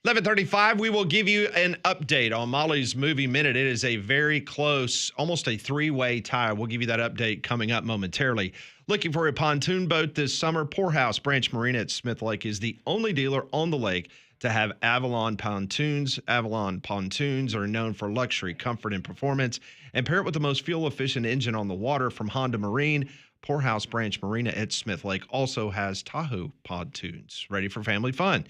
$11:35, we will give you an update on Molly's Movie Minute. It is a very close, almost a three-way tie. We'll give you that update coming up momentarily. Looking for a pontoon boat this summer? Poorhouse Branch Marina at Smith Lake is the only dealer on the lake to have Avalon pontoons. Avalon pontoons are known for luxury, comfort, and performance, and pair it with the most fuel-efficient engine on the water from Honda Marine. Poorhouse Branch Marina at Smith Lake also has Tahoe pontoons, ready for family fun.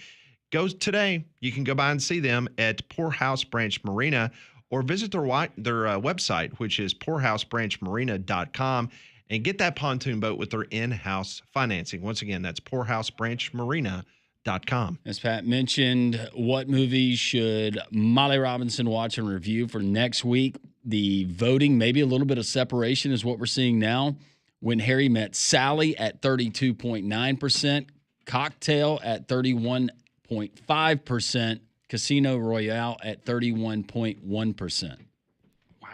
Go today. You can go by and see them at Poorhouse Branch Marina or visit their website, which is poorhousebranchmarina.com, and get that pontoon boat with their in-house financing. Once again, that's poorhousebranchmarina.com. As Pat mentioned, what movies should Molly Robinson watch and review for next week? The voting, maybe a little bit of separation is what we're seeing now. When Harry Met Sally at 32.9%, Cocktail at 31.5%, Casino Royale at 31.1%. Wow.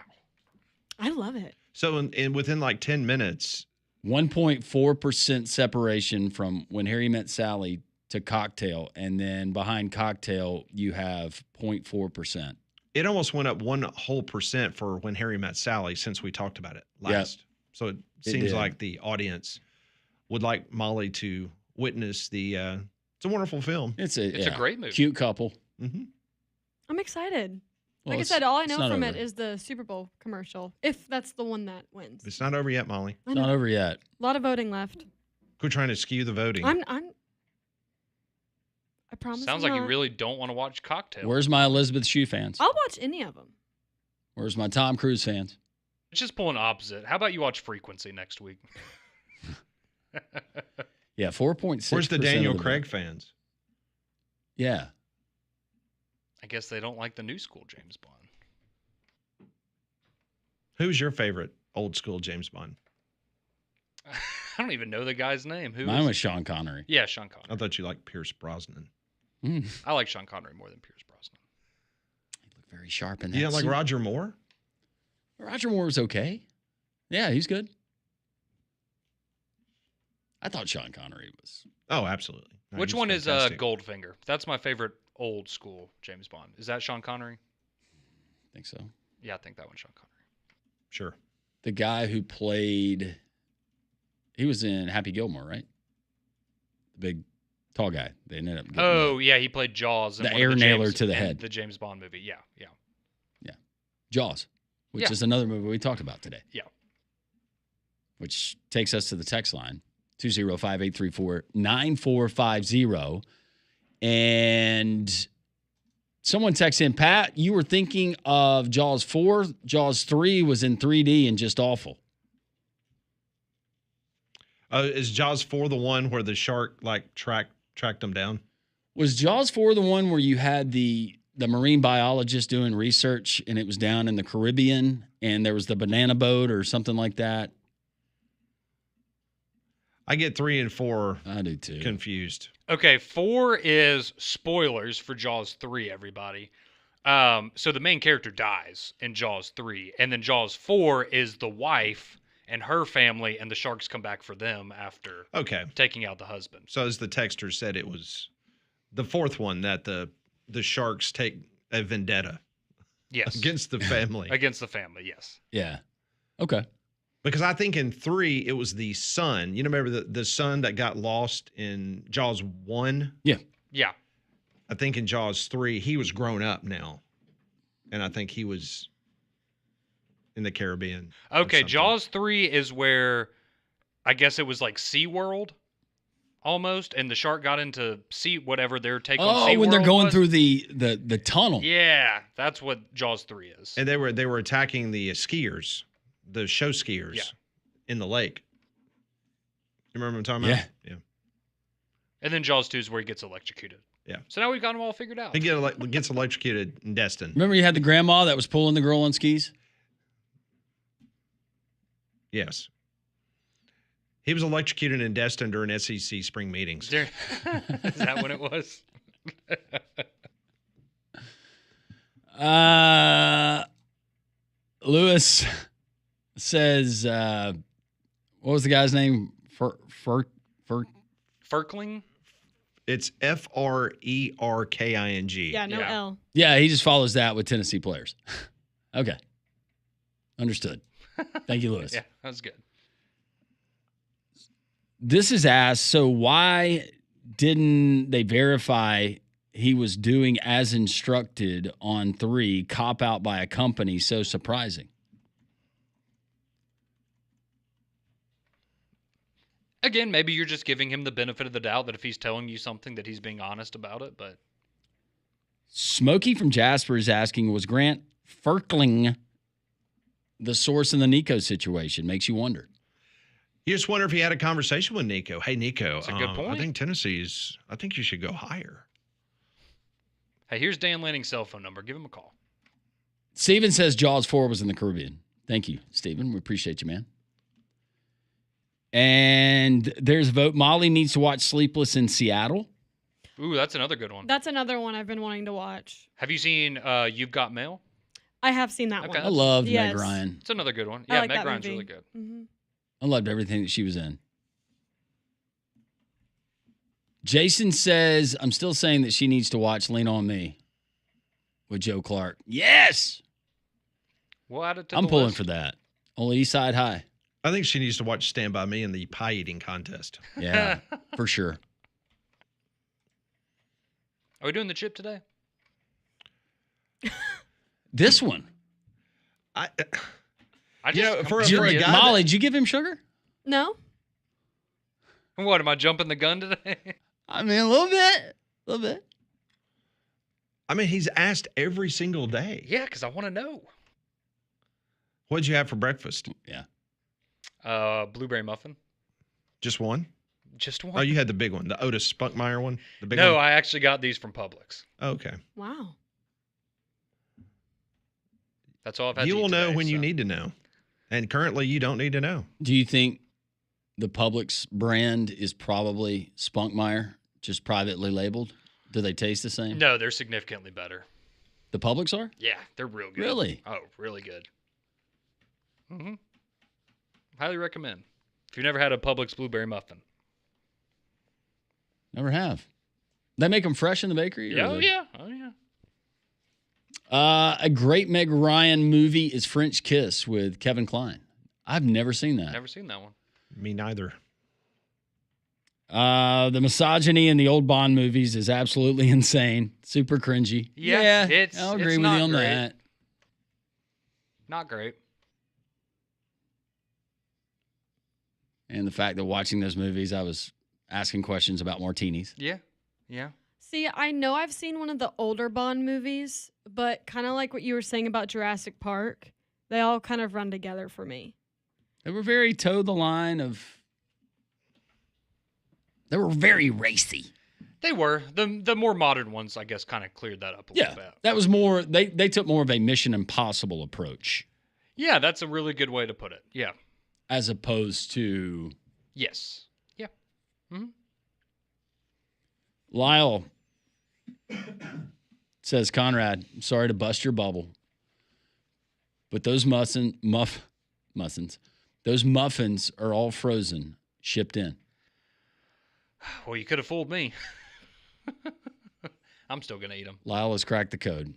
I love it. So in within like 10 minutes. 1.4% separation from When Harry Met Sally to Cocktail. And then behind Cocktail, you have 0.4%. It almost went up 1% for When Harry Met Sally since we talked about it last. Yep. So it seems like the audience would like Molly to witness the. It's a wonderful film. It's a great movie. Cute couple. Mm-hmm. I'm excited. Well, Like I said, all I it's know not from over. it is the Super Bowl commercial, if that's the one that wins. It's not over yet, Molly. I It's not know. over yet. A lot of voting left. Quit trying to skew the voting. I promise. Sounds I'm like you not. really don't want to watch Cocktail. Where's my Elizabeth Shue fans? I'll watch any of them. Where's my Tom Cruise fans? It's just pulling opposite. How about you watch Frequency next week? Yeah, 4.6. Where's the Daniel Craig fans? Yeah. I guess they don't like the new school James Bond. Who's your favorite old school James Bond? I don't even know the guy's name. Who? Mine is- was Sean Connery. Yeah, Sean Connery. I thought you liked Pierce Brosnan. Mm. I like Sean Connery more than Pierce Brosnan. He looked very sharp in that. You don't like suit. Roger Moore? Roger Moore was okay. Yeah, he's good. I thought Sean Connery was. Oh, absolutely. No, Which he's one is fantastic. Goldfinger? That's my favorite old school James Bond. Is that Sean Connery? I think so. Yeah, I think that one's Sean Connery. Sure. The guy who played. He was in Happy Gilmore, right? The big, tall guy. They ended up. Getting Oh, yeah, he played Jaws. In The one of air nailer James- to the in head. The James Bond movie. Yeah. Jaws, which Yeah. is another movie we talked about today. Yeah. Which takes us to the text line 205-834-9450. And someone texts in, Pat, you were thinking of Jaws 4. Jaws 3 was in 3D and just awful. Is Jaws 4 the one where the shark like tracked them down? Was Jaws 4 the one where you had the marine biologist doing research and it was down in the Caribbean and there was the banana boat or something like that? I get 3 and 4 I do too. confused. Okay, 4 is spoilers for Jaws 3, everybody. So the main character dies in Jaws 3, and then Jaws 4 is the wife and her family, and the sharks come back for them after Okay. taking out the husband. So as the texter said, it was the fourth one that the sharks take a vendetta Yes. against the family. Against the family, yes. Yeah. Okay. Because I think in 3, it was the son. You remember the son that got lost in Jaws 1? Yeah. I think in Jaws 3, he was grown up now. And I think he was in the Caribbean. or Okay, something. Jaws 3 is where I guess it was like SeaWorld almost, and the shark got into whatever their take on SeaWorld When they're going was. through the tunnel. Yeah, that's what Jaws 3 is. And they were attacking the skiers, the show skiers Yeah. in the lake. You remember what I'm talking about? Yeah. And then Jaws 2 is where he gets electrocuted. Yeah. So now we've got them all figured out. He gets electrocuted in Destin. Remember you had the grandma that was pulling the girl on skis? Yes. He was electrocuted in Destin during SEC spring meetings. Is that when it was? Lewis says, what was the guy's name? Ferkling? It's Frerking. Yeah, no Yeah. L. Yeah, he just follows that with Tennessee players. Okay. Understood. Thank you, Lewis. Yeah, that was good. This is asked, so why didn't they verify he was doing as instructed on 3, cop out by a company so surprising? Again, maybe you're just giving him the benefit of the doubt that if he's telling you something that he's being honest about it, but Smokey from Jasper is asking, was Grant Ferkling the source in the Nico situation? Makes you wonder. You just wonder if he had a conversation with Nico. Hey, Nico, That's a good point. I think I think you should go higher. hey, here's Dan Lanning's cell phone number. Give him a call. Steven says Jaws 4 was in the Caribbean. Thank you, Steven. We appreciate you, man. And there's a vote. Molly needs to watch Sleepless in Seattle. Ooh, that's another good one. That's another one I've been wanting to watch. Have you seen You've Got Mail? I have seen that Okay. one. I loved Yes. Meg Ryan. It's another good one. I Yeah, like Meg that Ryan's movie. really good. Mm-hmm. I loved everything that she was in. Jason says, I'm still saying that she needs to watch Lean On Me with Joe Clark. Yes! We'll add it to I'm the pulling list. for that. Only East Side High. I think she needs to watch Stand By Me in the pie eating contest. Yeah, for sure. Are we doing the chip today? This one. I I You know, I'm for a curious. guy Molly, did you give him sugar? No? What, am I jumping the gun today? I mean, a little bit. A little bit. I mean, he's asked every single day. Yeah, because I want to know. What'd you have for breakfast? Yeah. Blueberry muffin. Just one? Just one. Oh, you had the big one, the Otis Spunkmeyer one? The big No, one? I actually got these from Publix. Okay. Wow. That's all I've had to You eat will know today, when you so. need to know. And currently, you don't need to know. Do you think the Publix brand is probably Spunkmeyer, just privately labeled? Do they taste the same? No, they're significantly better. The Publix are? Yeah, they're real good. Really? Oh, really good. Mm-hmm. Highly recommend. If you've never had a Publix blueberry muffin. Never have. They make them fresh in the bakery? Oh, yeah. Oh, yeah. A great Meg Ryan movie is French Kiss with Kevin Kline. I've never seen that. Never seen that one. Me neither. The misogyny in the old Bond movies is absolutely insane. Super cringy. Yeah, I'll agree it's with not you on great. that. Not great. And the fact that watching those movies, I was asking questions about martinis. Yeah. Yeah. See, I know I've seen one of the older Bond movies, but kind of like what you were saying about Jurassic Park, they all kind of run together for me. They were very toe the line of. They were very racy. They were. The more modern ones, I guess, kind of cleared that up a little bit. That was more. They took more of a Mission Impossible approach Yeah, that's a really good way to put it. Yeah. as opposed to Yes. Yeah. Mm-hmm. Lyle says, Conrad, I'm sorry to bust your bubble, but those muffins are all frozen, shipped in. Well, you could have fooled me. I'm still going to eat them. Lyle has cracked the code.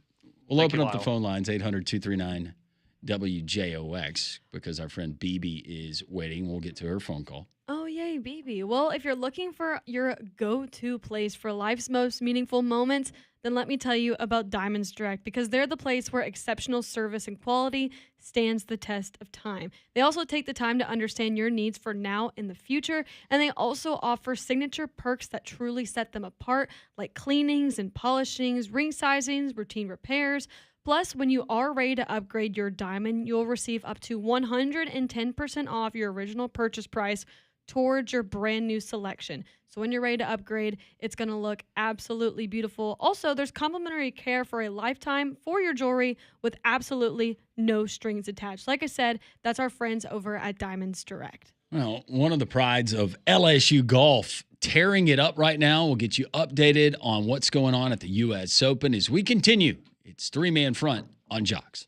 We'll Thank open you, up the Lyle. phone lines, 800-239-WJOX, because our friend BB is waiting. We'll get to her phone call. Oh, yay, BB. Well, if you're looking for your go-to place for life's most meaningful moments, then let me tell you about Diamonds Direct, because they're the place where exceptional service and quality stands the test of time. They also take the time to understand your needs for now and the future, and they also offer signature perks that truly set them apart, like cleanings and polishings, ring sizings, routine repairs. Plus, when you are ready to upgrade your diamond, you'll receive up to 110% off your original purchase price towards your brand new selection. So when you're ready to upgrade, it's going to look absolutely beautiful. Also, there's complimentary care for a lifetime for your jewelry with absolutely no strings attached. Like I said, that's our friends over at Diamonds Direct. Well, one of the prides of LSU golf, tearing it up right now. We'll get you updated on what's going on at the U.S. Open as we continue. It's three-man front on Jox.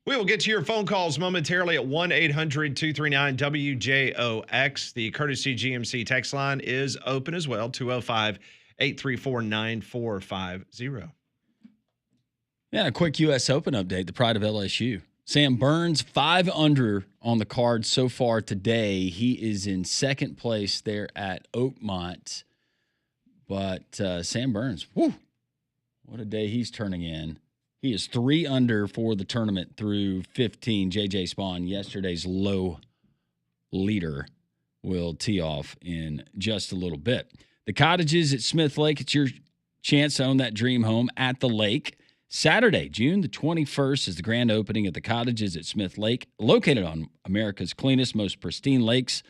We will get to your phone calls momentarily at 1-800-239-WJOX. The Courtesy GMC text line is open as well, 205-834-9450. Yeah, a quick U.S. Open update, the pride of LSU. Sam Burns, 5 under on the card so far today. He is in second place there at Oakmont. But Sam Burns, whew, what a day he's turning in. He is 3 under for the tournament through 15. J.J. Spawn, yesterday's low leader, will tee off in just a little bit. The Cottages at Smith Lake, it's your chance to own that dream home at the lake. Saturday, June the 21st, is the grand opening at the Cottages at Smith Lake, located on America's cleanest, most pristine lakes.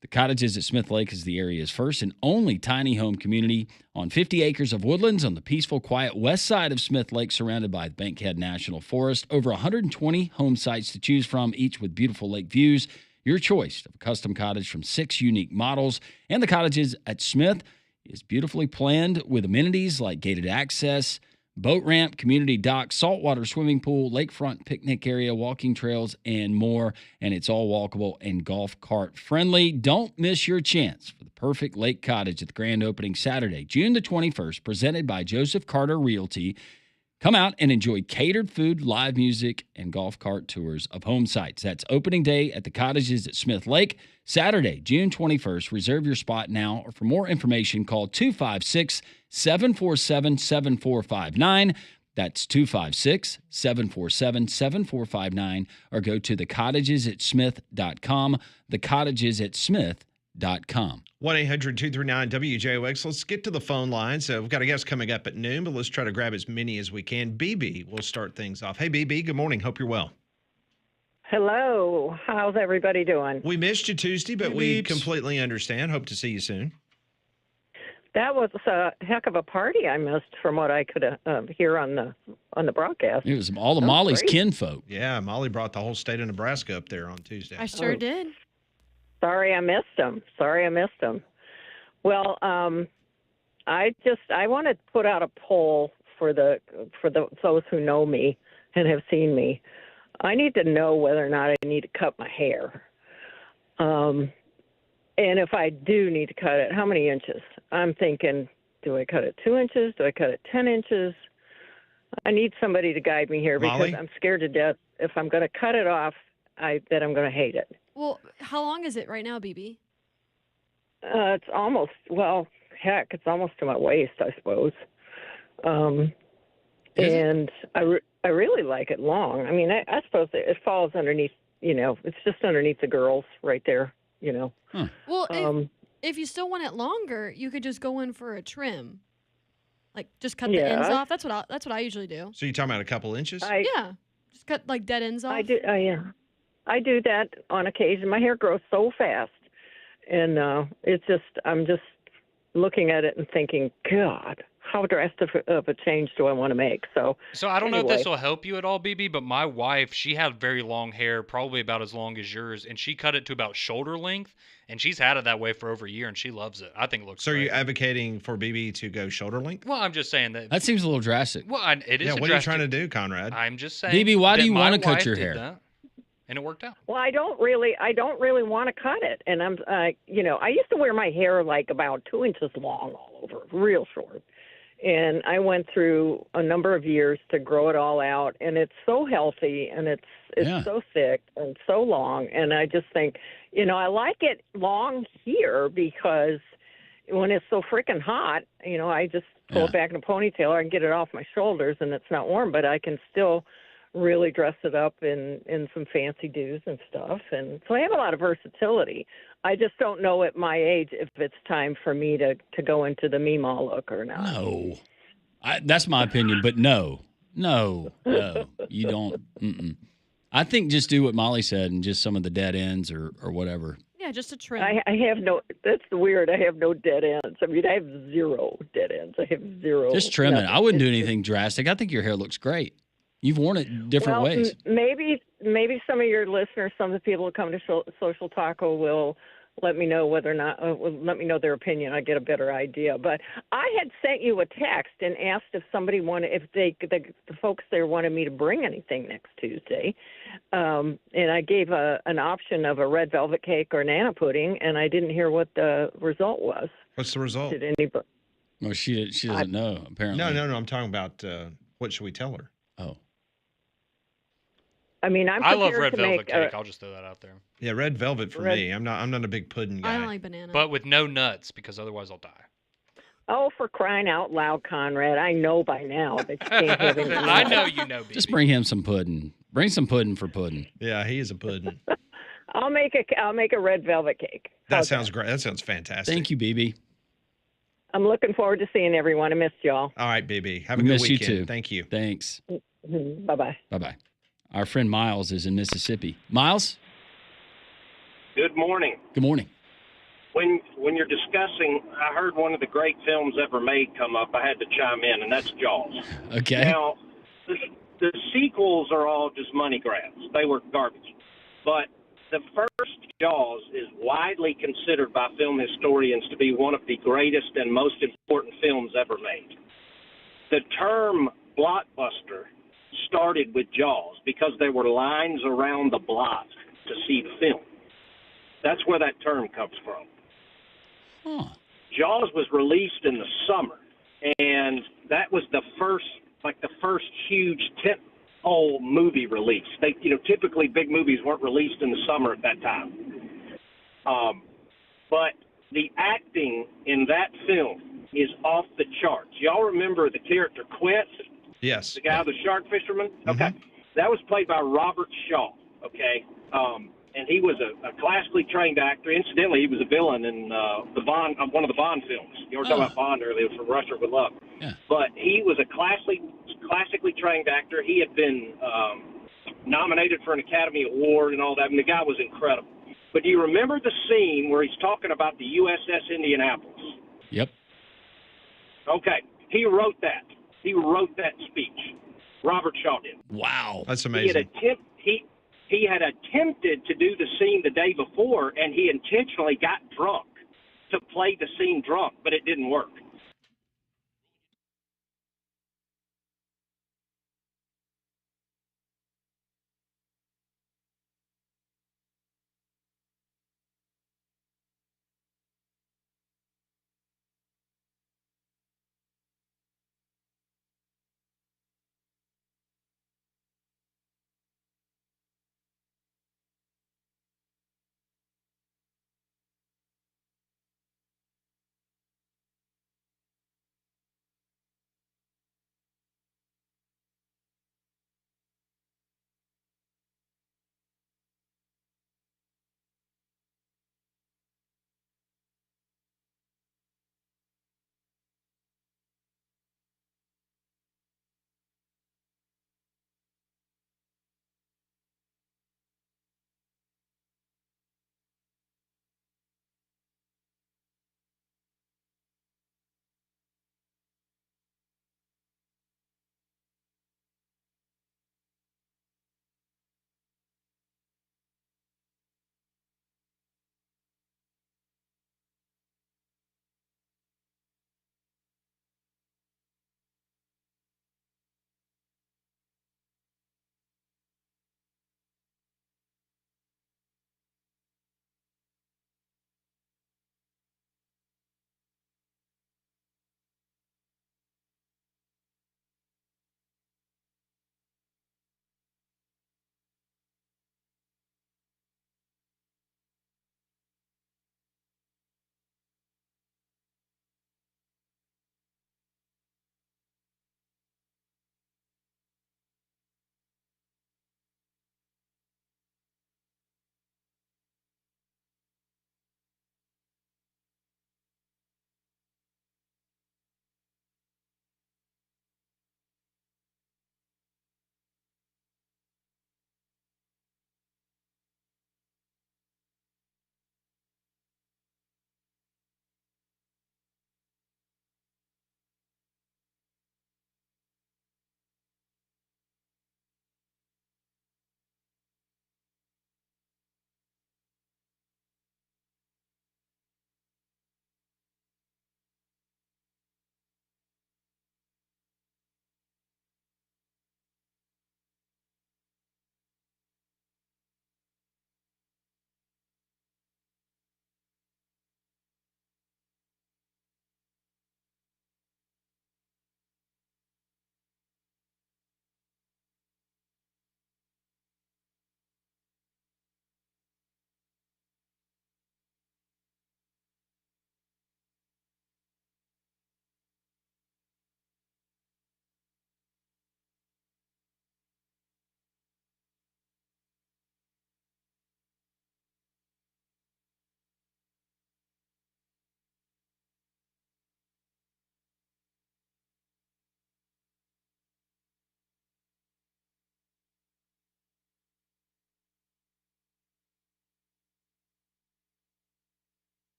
The Cottages at Smith Lake is the area's first and only tiny home community on 50 acres of woodlands on the peaceful, quiet west side of Smith Lake, surrounded by Bankhead National Forest. Over 120 home sites to choose from, each with beautiful lake views. Your choice of a custom cottage from 6 unique models. And the Cottages at Smith is beautifully planned with amenities like gated access, boat ramp, community dock, saltwater swimming pool, lakefront picnic area, walking trails, and more. And it's all walkable and golf cart friendly. Don't miss your chance for the perfect lake cottage at the grand opening Saturday, June the 21st, presented by Joseph Carter Realty. Come out and enjoy catered food, live music, and golf cart tours of home sites. That's opening day at the Cottages at Smith Lake, Saturday, June 21st. Reserve your spot now, or for more information, call 256-747-7459. That's 256-747-7459, or go to thecottagesatsmith.com, thecottagesatsmith.com. 1-800-239-WJOX. Let's get to the phone line. So we've got a guest coming up at noon, but let's try to grab as many as we can. BB will start things off. Hey, BB, good morning. Hope you're well. Hello. How's everybody doing? We missed you Tuesday, but we completely understand. Hope to see you soon. That was a heck of a party I missed from what I could hear on the broadcast. It was all of Molly's kinfolk. Yeah, Molly brought the whole state of Nebraska up there on Tuesday. I sure did. Sorry I missed them. Well, I want to put out a poll for those who know me and have seen me. I need to know whether or not I need to cut my hair. And if I do need to cut it, how many inches? I'm thinking, do I cut it 2 inches? Do I cut it 10 inches? I need somebody to guide me here because Molly? I'm scared to death. If I'm going to cut it off, that I'm going to hate it. Well, how long is it right now, BB? It's almost, it's almost to my waist, I suppose. And I really like it long. I mean, I suppose it falls underneath, it's just underneath the girls right there, Huh. Well, if you still want it longer, you could just go in for a trim. Like, just cut the ends off. That's what I usually do. So you're talking about a couple inches? Yeah. Just cut, like, dead ends off. I do that on occasion. My hair grows so fast. And I'm just looking at it and thinking, God, how drastic of a change do I want to make? So I don't know if this will help you at all, BB, but my wife, she had very long hair, probably about as long as yours, and she cut it to about shoulder length, and she's had it that way for over a year, and she loves it. I think it looks great. So are you advocating for BB to go shoulder length? Well, I'm just saying that. That seems a little drastic. Well, it is. Yeah, what are you trying to do, Conrad? I'm just saying. BB, why do you want to cut your hair? That, and it worked out. Well, I don't really want to cut it, and I used to wear my hair like about 2 inches long all over, real short. And I went through a number of years to grow it all out, and it's so healthy, and it's so thick and so long. And I just think, I like it long here because when it's so freaking hot, I just pull it back in a ponytail. I can get it off my shoulders, and it's not warm, but I can still really dress it up in some fancy do's and stuff. And so I have a lot of versatility. I just don't know at my age if it's time for me to go into the Meemaw look or not. No. That's my opinion, but no, you don't. I think just do what Molly said and just some of the dead ends or whatever. Yeah, just a trim. I have no, that's weird. I have no dead ends. I mean, I have zero dead ends. I have zero. Just trim it. I wouldn't do anything drastic. I think your hair looks great. You've worn it different ways. Maybe some of your listeners, some of the people who come to Social Taco will let me know whether or not, let me know their opinion. I get a better idea. But I had sent you a text and asked if somebody wanted, if the folks there wanted me to bring anything next Tuesday. And I gave an option of a red velvet cake or nana pudding, and I didn't hear what the result was. What's the result? Did anybody? Well, she doesn't know, apparently. No. I'm talking about what should we tell her? Oh. I mean, I love prepared red to velvet make cake. I'll just throw that out there. Yeah, red velvet for me. I'm not a big pudding guy. I don't like banana. But with no nuts, because otherwise I'll die. Oh, for crying out loud, Conrad! I know by now that you can't have any. I know you know, BB. Just bring him some pudding. Bring some pudding for pudding. Yeah, he is a pudding. I'll make a red velvet cake. That sounds great. That sounds fantastic. Thank you, BB. I'm looking forward to seeing everyone. I missed y'all. All right, BB. Have a We good miss you weekend. too. Thank you. Thanks. Bye bye. Bye-bye. Our friend Miles is in Mississippi. Miles, Good morning. good morning. When you're discussing, I heard one of the great films ever made come up. I had to chime in, and that's Jaws. Okay. Now, the sequels are all just money grabs. They were garbage. But the first Jaws is widely considered by film historians to be one of the greatest and most important films ever made. The term blockbuster started with Jaws because there were lines around the block to see the film. That's where that term comes from. Huh. Jaws was released in the summer, and that was the first huge tentpole movie release. Typically big movies weren't released in the summer at that time. But the acting in that film is off the charts. Y'all remember the character Quint? Yes. The guy, the shark fisherman? Okay. That was played by Robert Shaw, okay? And he was a classically trained actor. Incidentally, he was a villain in one of the Bond films. You were talking about Bond earlier, From Russia with Love. Yeah. But he was a classically trained actor. He had been nominated for an Academy Award and all that, and the guy was incredible. But do you remember the scene where he's talking about the USS Indianapolis? Yep. Okay. He wrote that. He wrote that speech. Robert Shaw did. Wow. That's amazing. He had attempted to do the scene the day before, and he intentionally got drunk to play the scene drunk, but it didn't work.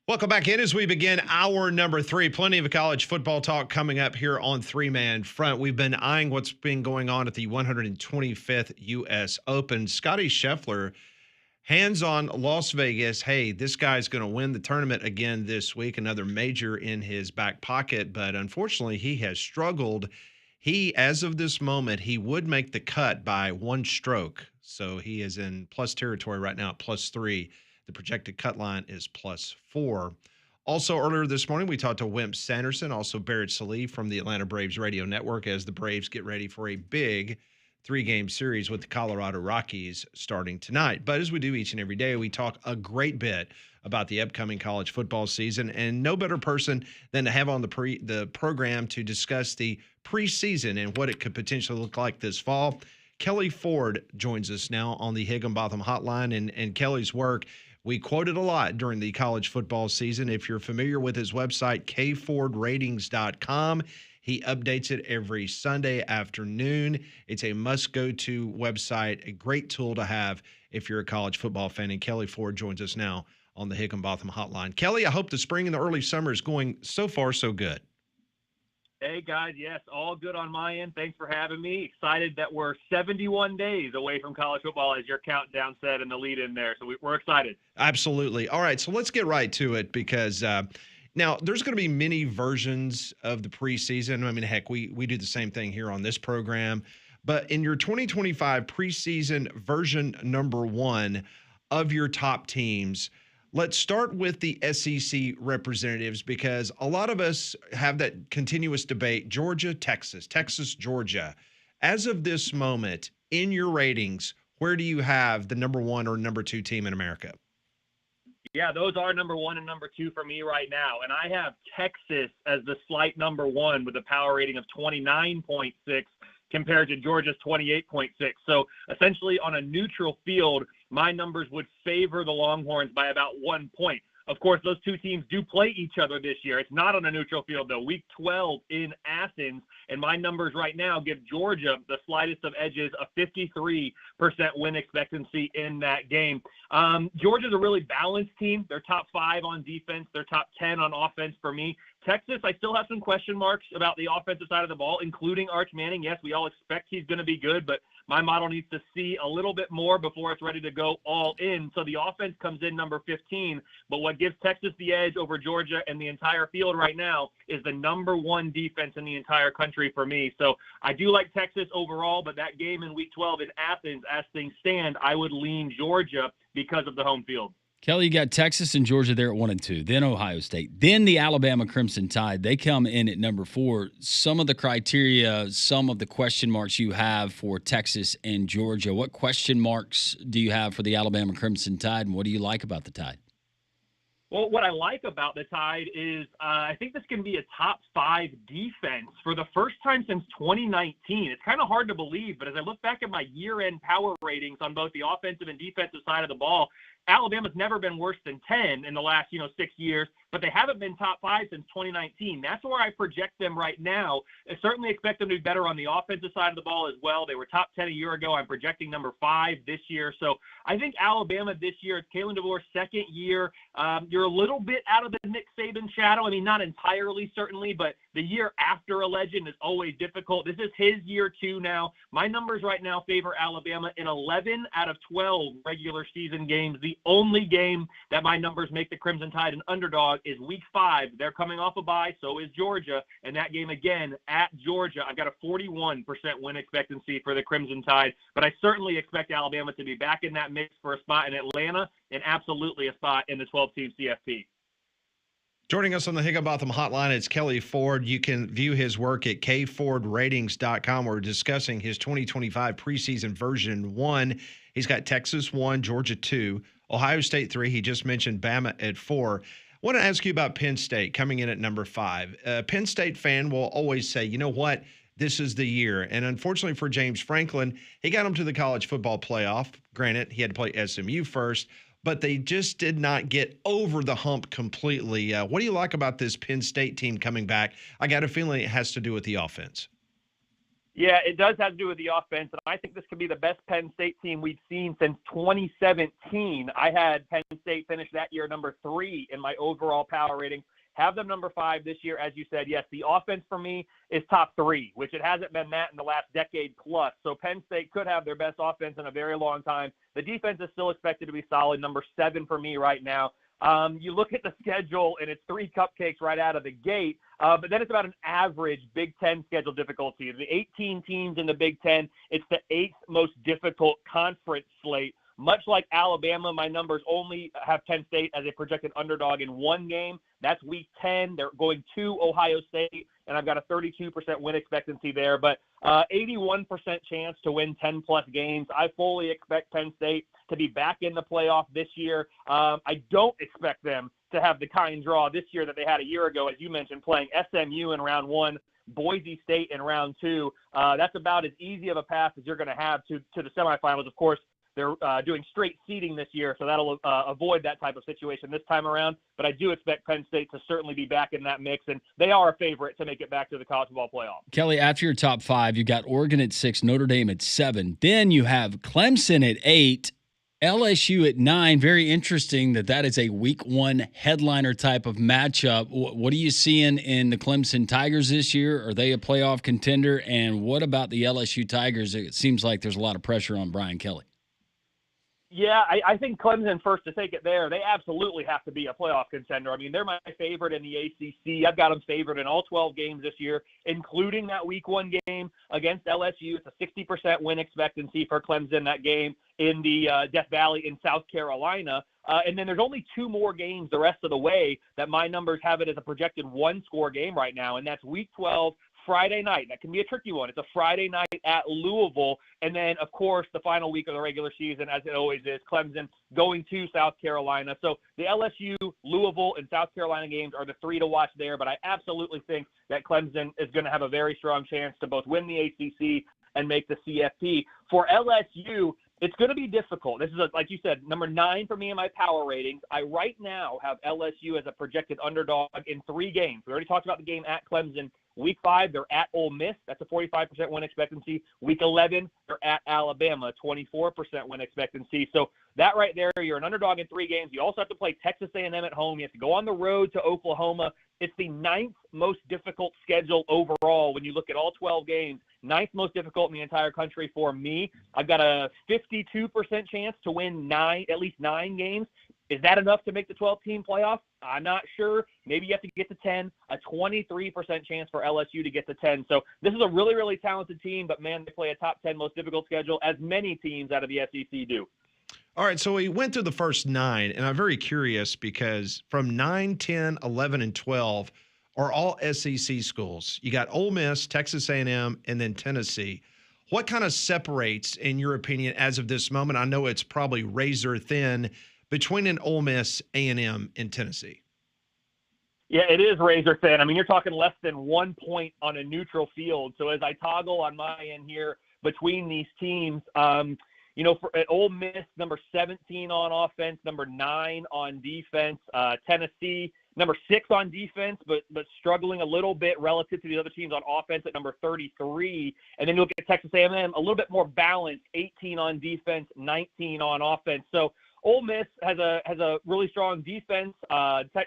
Welcome back in as we begin hour number 3. Plenty of college football talk coming up here on Three Man Front. We've been eyeing what's been going on at the 125th U.S. Open. Scotty Scheffler, hands on Las Vegas. Hey, this guy's going to win the tournament again this week. Another major in his back pocket, but unfortunately he has struggled. As of this moment, he would make the cut by 1 stroke. So he is in plus territory right now at +3. The projected cut line is +4. Also, earlier this morning, we talked to Wimp Sanderson, also Barrett Sallee from the Atlanta Braves radio network as the Braves get ready for a big 3-game series with the Colorado Rockies starting tonight. But as we do each and every day, we talk a great bit about the upcoming college football season, and no better person than to have on the program to discuss the preseason and what it could potentially look like this fall. Kelly Ford joins us now on the Higginbotham Hotline, and Kelly's work we quoted a lot during the college football season. If you're familiar with his website, kfordratings.com, he updates it every Sunday afternoon. It's a must-go-to website, a great tool to have if you're a college football fan. And Kelly Ford joins us now on the Higginbotham Hotline. Kelly, I hope the spring and the early summer is going so far so good. Hey, guys. Yes, all good on my end. Thanks for having me. Excited that we're 71 days away from college football, as your countdown said in the lead in there. So we're excited. Absolutely. All right, so let's get right to it because now there's going to be many versions of the preseason. I mean, heck, we do the same thing here on this program. But in your 2025 preseason version number 1 of your top teams, let's start with the SEC representatives because a lot of us have that continuous debate, Georgia, Texas, Texas, Georgia. As of this moment, in your ratings, where do you have the number 1 or number 2 team in America? Yeah, those are number 1 and number 2 for me right now. And I have Texas as the slight number 1 with a power rating of 29.6 compared to Georgia's 28.6. So essentially on a neutral field, my numbers would favor the Longhorns by about 1 point. Of course, those two teams do play each other this year. It's not on a neutral field, though. Week 12 in Athens, and my numbers right now give Georgia the slightest of edges, a 53% win expectancy in that game. Georgia's a really balanced team. They're top 5 on defense. They're top 10 on offense for me. Texas, I still have some question marks about the offensive side of the ball, including Arch Manning. Yes, we all expect he's going to be good, but my model needs to see a little bit more before it's ready to go all in. So the offense comes in number 15, but what gives Texas the edge over Georgia and the entire field right now is the number 1 defense in the entire country for me. So I do like Texas overall, but that game in Week 12 in Athens, as things stand, I would lean Georgia because of the home field. Kelly, you got Texas and Georgia there at 1 and 2, then Ohio State, then the Alabama Crimson Tide. They come in at number 4. Some of the criteria, some of the question marks you have for Texas and Georgia. What question marks do you have for the Alabama Crimson Tide, and what do you like about the Tide? Well, what I like about the Tide is I think this can be a top 5 defense for the first time since 2019. It's kind of hard to believe, but as I look back at my year-end power ratings on both the offensive and defensive side of the ball, Alabama's never been worse than 10 in the last, 6 years, but they haven't been top 5 since 2019. That's where I project them right now. I certainly expect them to be better on the offensive side of the ball as well. They were top 10 a year ago. I'm projecting number 5 this year. So I think Alabama this year, it's Kalen DeBoer's second year. You're a little bit out of the Nick Saban shadow. I mean, not entirely, certainly, but the year after a legend is always difficult. This is his year 2 now. My numbers right now favor Alabama in 11 out of 12 regular season games. The only game that my numbers make the Crimson Tide an underdog is Week 5. They're coming off a bye, so is Georgia, and that game again at Georgia, I've got a 41% win expectancy for the Crimson Tide, but I certainly expect Alabama to be back in that mix for a spot in Atlanta and absolutely a spot in the 12-team CFP. Joining us on the Higginbotham Hotline, it's Kelly Ford. You can view his work at kfordratings.com. We're discussing his 2025 preseason version 1. He's got Texas 1, Georgia 2, Ohio State 3. He just mentioned Bama at 4. I want to ask you about Penn State coming in at number 5. A Penn State fan will always say, you know what, this is the year. And unfortunately for James Franklin, he got him to the college football playoff. Granted, he had to play SMU first, but they just did not get over the hump completely. What do you like about this Penn State team coming back? I got a feeling it has to do with the offense. Yeah, it does have to do with the offense, and I think this could be the best Penn State team we've seen since 2017. I had Penn State finish that year number 3 in my overall power rating. Have them number 5 this year, as you said. Yes, the offense for me is top 3, which it hasn't been that in the last decade plus. So Penn State could have their best offense in a very long time. The defense is still expected to be solid, number 7 for me right now. You look at the schedule, and it's 3 cupcakes right out of the gate, but then it's about an average Big Ten schedule difficulty. The 18 teams in the Big Ten, it's the 8th most difficult conference slate. Much like Alabama, my numbers only have Penn State as a projected underdog in 1 game. That's week 10. They're going to Ohio State, and I've got a 32% win expectancy there, but 81% chance to win 10-plus games. I fully expect Penn State to be back in the playoff this year. I don't expect them to have the kind draw this year that they had a year ago, as you mentioned, playing SMU in round 1, Boise State in round 2. That's about as easy of a path as you're going to have to the semifinals. Of course, they're doing straight seeding this year, so that'll avoid that type of situation this time around. But I do expect Penn State to certainly be back in that mix, and they are a favorite to make it back to the college football playoff. Kelly, after your top 5, you got Oregon at 6, Notre Dame at 7. Then you have Clemson at 8, LSU at 9. Very interesting that is a week 1 headliner type of matchup. What are you seeing in the Clemson Tigers this year? Are they a playoff contender? And what about the LSU Tigers? It seems like there's a lot of pressure on Brian Kelly. Yeah, I think Clemson, first to take it there, they absolutely have to be a playoff contender. I mean, they're my favorite in the ACC. I've got them favored in all 12 games this year, including that week 1 game against LSU. It's a 60% win expectancy for Clemson, that game in the Death Valley in South Carolina. And then there's only 2 more games the rest of the way that my numbers have it as a projected 1-score game right now, and that's week 12, Friday night. That can be a tricky one. It's a Friday night at Louisville. And then, of course, the final week of the regular season, as it always is, Clemson going to South Carolina. So the LSU, Louisville, and South Carolina games are the 3 to watch there. But I absolutely think that Clemson is going to have a very strong chance to both win the ACC and make the CFP. For LSU, it's going to be difficult. This is, like you said, number 9 for me in my power ratings. I right now have LSU as a projected underdog in 3 games. We already talked about the game at Clemson. Week 5, they're at Ole Miss. That's a 45% win expectancy. Week 11, they're at Alabama, 24% win expectancy. So that right there, you're an underdog in 3 games. You also have to play Texas A&M at home. You have to go on the road to Oklahoma. It's the 9th most difficult schedule overall when you look at all 12 games. 9th most difficult in the entire country for me. I've got a 52% chance to win at least 9 games. Is that enough to make the 12-team playoff? I'm not sure. Maybe you have to get to 10. A 23% chance for LSU to get to 10. So this is a really, really talented team, but, man, they play a top 10 most difficult schedule, as many teams out of the SEC do. All right, so we went through the first 9, and I'm very curious because from 9, 10, 11, and 12 are all SEC schools. You got Ole Miss, Texas A&M, and then Tennessee. What kind of separates, in your opinion, as of this moment? I know it's probably razor thin between an Ole Miss, A&M, and Tennessee. Yeah, it is razor thin. I mean, you're talking less than 1 point on a neutral field. So as I toggle on my end here between these teams, for at Ole Miss, number 17 on offense, number 9 on defense. Tennessee, number 6 on defense, but struggling a little bit relative to the other teams on offense at number 33. And then you look at Texas A&M, a little bit more balanced, 18 on defense, 19 on offense. So Ole Miss has a really strong defense.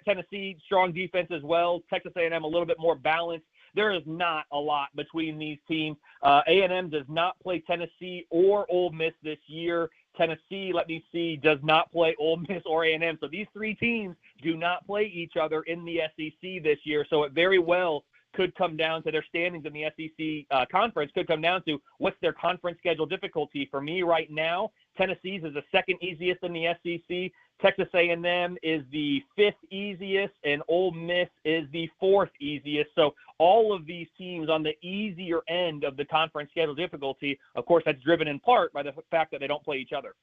Tennessee, strong defense as well. Texas A&M, a little bit more balanced. There is not a lot between these teams. A&M does not play Tennessee or Ole Miss this year. Tennessee, let me see, does not play Ole Miss or A&M. So these 3 teams do not play each other in the SEC this year. So it very well could come down to their standings in the SEC conference, could come down to what's their conference schedule difficulty. For me right now, Tennessee's is the 2nd easiest in the SEC. Texas A&M is the 5th easiest, and Ole Miss is the 4th easiest. So all of these teams on the easier end of the conference schedule difficulty. Of course, that's driven in part by the fact that they don't play each other.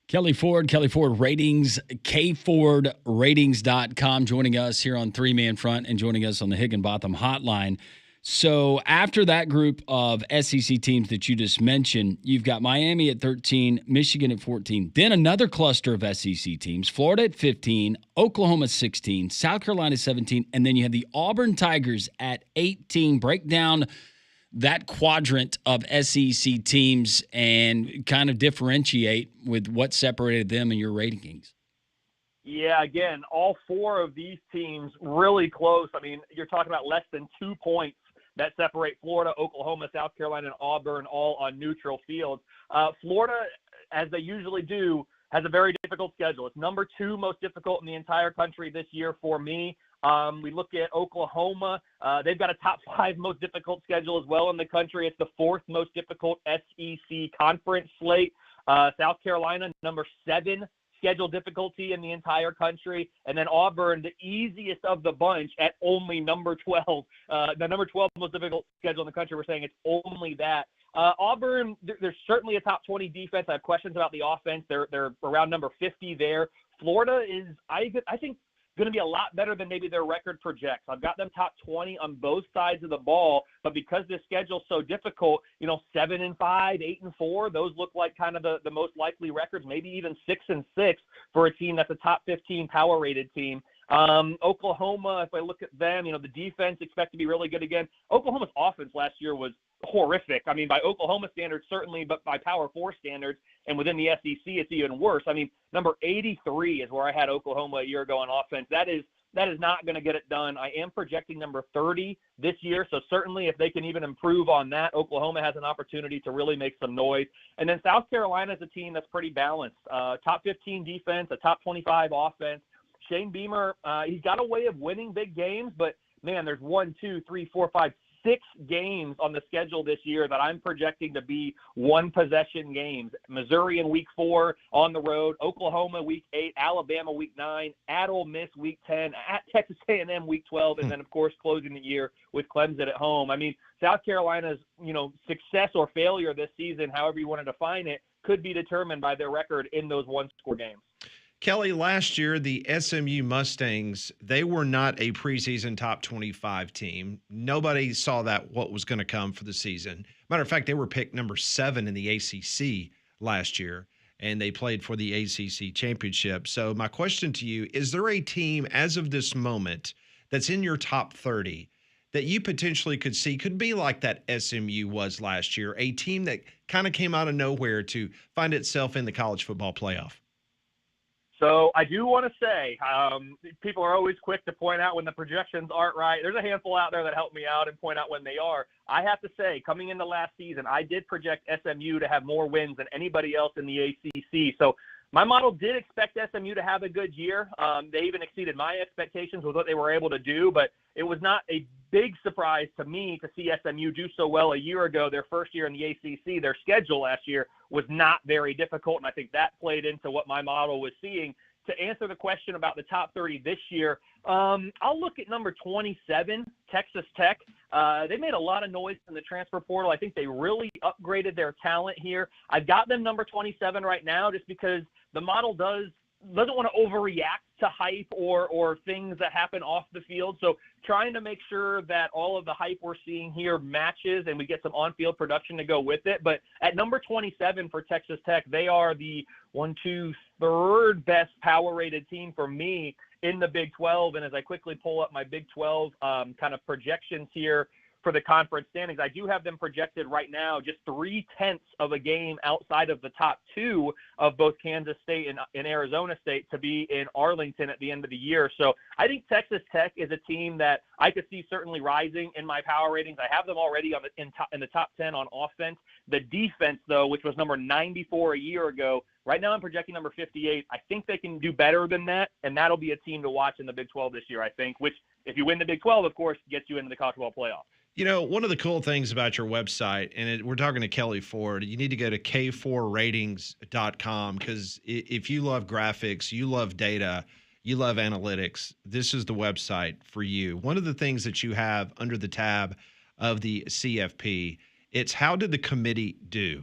Kelly Ford Ratings, kfordratings.com, joining us here on 3-Man Front and joining us on the Higginbotham Hotline. So after that group of SEC teams that you just mentioned, you've got Miami at 13, Michigan at 14, then another cluster of SEC teams, Florida at 15, Oklahoma 16, South Carolina 17, and then you have the Auburn Tigers at 18. Break down that quadrant of SEC teams and kind of differentiate with what separated them in your rankings? Yeah, again, all four of these teams really close. I mean, you're talking about less than 2 points that separate Florida, Oklahoma, South Carolina, and Auburn all on neutral fields. Florida, as they usually do, has a very difficult schedule. It's number 2 most difficult in the entire country this year for me. We look at Oklahoma. They've got a top 5 most difficult schedule as well in the country. It's the 4th most difficult SEC conference slate. South Carolina, number 7 schedule difficulty in the entire country. And then Auburn, the easiest of the bunch at only number 12. The number 12 most difficult schedule in the country. We're saying it's only that. Auburn, there's certainly a top 20 defense. I have questions about the offense. They're around number 50 there. Florida is, I think, going to be a lot better than maybe their record projects. I've got them top 20 on both sides of the ball, but because this schedule's so difficult, 7-5, 8-4, those look like kind of the most likely records, maybe even 6-6 for a team that's a top 15 power rated team. Oklahoma, if I look at them, the defense expect to be really good again. Oklahoma's offense last year was horrific. I mean, by Oklahoma standards, certainly, but by Power 4 standards, and within the SEC, it's even worse. I mean, number 83 is where I had Oklahoma a year ago on offense. That is not going to get it done. I am projecting number 30 this year, so certainly if they can even improve on that, Oklahoma has an opportunity to really make some noise. And then South Carolina is a team that's pretty balanced. Top 15 defense, a top 25 offense. Shane Beamer, he's got a way of winning big games, but, man, there's 6 games on the schedule this year that I'm projecting to be one-possession games. Missouri in Week 4 on the road, Oklahoma Week 8, Alabama Week 9, at Ole Miss Week 10, at Texas A&M Week 12, and then, of course, closing the year with Clemson at home. I mean, South Carolina's, success or failure this season, however you want to define it, could be determined by their record in those one-score games. Kelly, last year, the SMU Mustangs, they were not a preseason top 25 team. Nobody saw what was going to come for the season. Matter of fact, they were picked number 7 in the ACC last year, and they played for the ACC championship. So my question to you, is there a team as of this moment that's in your top 30 that you potentially could see could be like that SMU was last year, a team that kind of came out of nowhere to find itself in the college football playoff? So I do want to say, people are always quick to point out when the projections aren't right. There's a handful out there that help me out and point out when they are. I have to say, coming into last season, I did project SMU to have more wins than anybody else in the ACC. So my model did expect SMU to have a good year. They even exceeded my expectations with what they were able to do, but it was not a big surprise to me to see SMU do so well a year ago, their first year in the ACC. Their schedule last year was not very difficult, and I think that played into what my model was seeing. To answer the question about the top 30 this year, I'll look at number 27, Texas Tech. They made a lot of noise in the transfer portal. I think they really upgraded their talent here. I've got them number 27 right now just because the model doesn't want to overreact to hype or things that happen off the field. So trying to make sure that all of the hype we're seeing here matches and we get some on-field production to go with it. But at number 27 for Texas Tech, they are the 3rd best power-rated team for me in the Big 12. And as I quickly pull up my Big 12 kind of projections here for the conference standings, I do have them projected right now just 0.3 of a game outside of the top 2 of both Kansas State and Arizona State to be in Arlington at the end of the year. So I think Texas Tech is a team that I could see certainly rising in my power ratings. I have them already in the top 10 on offense. The defense, though, which was number 94 a year ago, right now I'm projecting number 58. I think they can do better than that, and that'll be a team to watch in the Big 12 this year, I think, which if you win the Big 12, of course, gets you into the college football playoff. One of the cool things about your website, and we're talking to Kelly Ford, you need to go to k4ratings.com because if you love graphics, you love data, you love analytics, this is the website for you. One of the things that you have under the tab of the CFP, it's how did the committee do?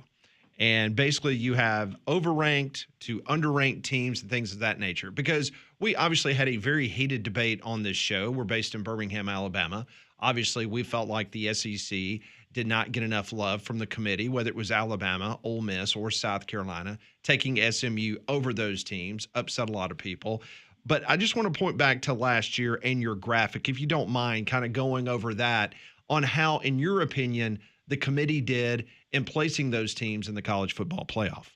And basically you have overranked to underranked teams and things of that nature because we obviously had a very heated debate on this show. We're based in Birmingham, Alabama. Obviously, we felt like the SEC did not get enough love from the committee, whether it was Alabama, Ole Miss, or South Carolina. Taking SMU over those teams upset a lot of people. But I just want to point back to last year and your graphic, if you don't mind, kind of going over that on how, in your opinion, the committee did in placing those teams in the college football playoff.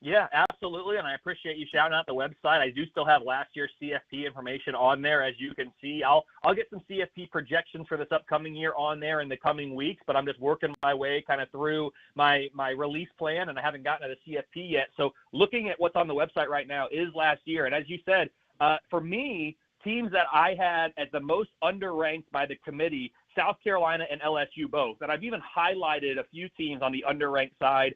Yeah, absolutely, and I appreciate you shouting out the website. I do still have last year's CFP information on there, as you can see. I'll get some CFP projections for this upcoming year on there in the coming weeks, but I'm just working my way kind of through my release plan, and I haven't gotten to the CFP yet. So looking at what's on the website right now is last year, and as you said, for me, teams that I had as the most underranked by the committee, South Carolina and LSU both, and I've even highlighted a few teams on the underranked side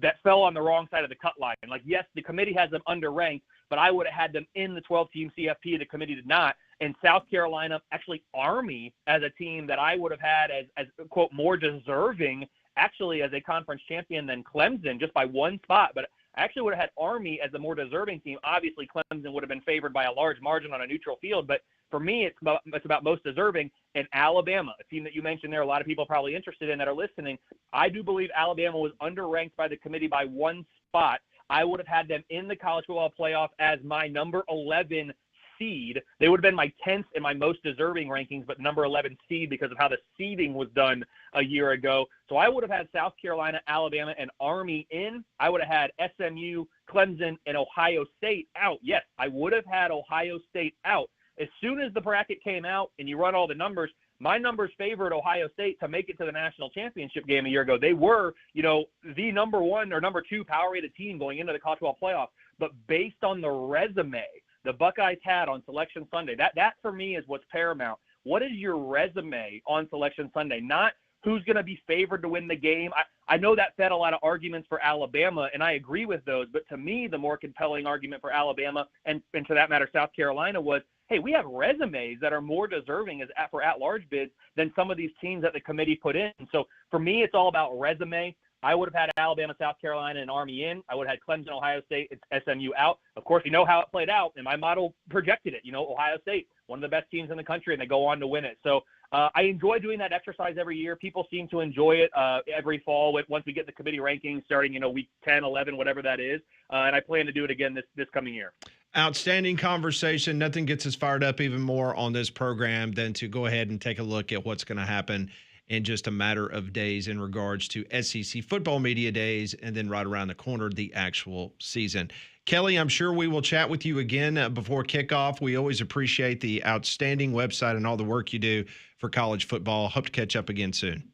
that fell on the wrong side of the cut line. Like, yes, the committee has them underranked, but I would have had them in the 12-team CFP. The committee did not. And South Carolina, actually Army as a team that I would have had as quote, more deserving, actually as a conference champion than Clemson, just by one spot. But I actually would have had Army as the more deserving team. Obviously, Clemson would have been favored by a large margin on a neutral field, but for me, it's about most deserving. And Alabama, a team that you mentioned there, a lot of people probably interested in that are listening. I do believe Alabama was underranked by the committee by one spot. I would have had them in the college football playoff as my number 11 seed. They would have been my 10th in my most deserving rankings, but number 11 seed because of how the seeding was done a year ago. So I would have had South Carolina, Alabama, and Army in. I would have had SMU, Clemson, and Ohio State out. Yes, I would have had Ohio State out. As soon as the bracket came out and you run all the numbers, my numbers favored Ohio State to make it to the national championship game a year ago. They were, the number one or number two power-rated team going into the college football playoff. But based on the resume the Buckeyes had on Selection Sunday, that for me is what's paramount. What is your resume on Selection Sunday? Not who's going to be favored to win the game. I know that fed a lot of arguments for Alabama, and I agree with those. But to me, the more compelling argument for Alabama and to that matter, South Carolina was, hey, we have resumes that are more deserving for at-large bids than some of these teams that the committee put in. So for me, it's all about resume. I would have had Alabama, South Carolina, and Army in. I would have had Clemson, Ohio State, and SMU out. Of course, you know how it played out, and my model projected it. Ohio State, one of the best teams in the country, and they go on to win it. So I enjoy doing that exercise every year. People seem to enjoy it every fall once we get the committee rankings starting, week 10, 11, whatever that is. And I plan to do it again this coming year. Outstanding conversation. Nothing gets us fired up even more on this program than to go ahead and take a look at what's going to happen in just a matter of days in regards to SEC football media days, and then right around the corner, the actual season. Kelly, I'm sure we will chat with you again before kickoff. We always appreciate the outstanding website and all the work you do for college football. Hope to catch up again soon.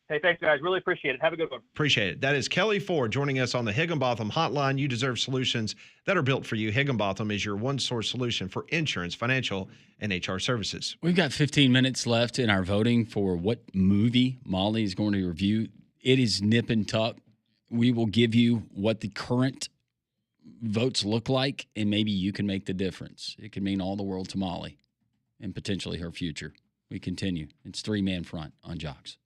Hey, thanks, guys. Really appreciate it. Have a good one. Appreciate it. That is Kelly Ford joining us on the Higginbotham Hotline. You deserve solutions that are built for you. Higginbotham is your one-source solution for insurance, financial, and HR services. We've got 15 minutes left in our voting for what movie Molly is going to review. It is nip and tuck. We will give you what the current votes look like, and maybe you can make the difference. It could mean all the world to Molly and potentially her future. We continue. It's three-man front on Jox.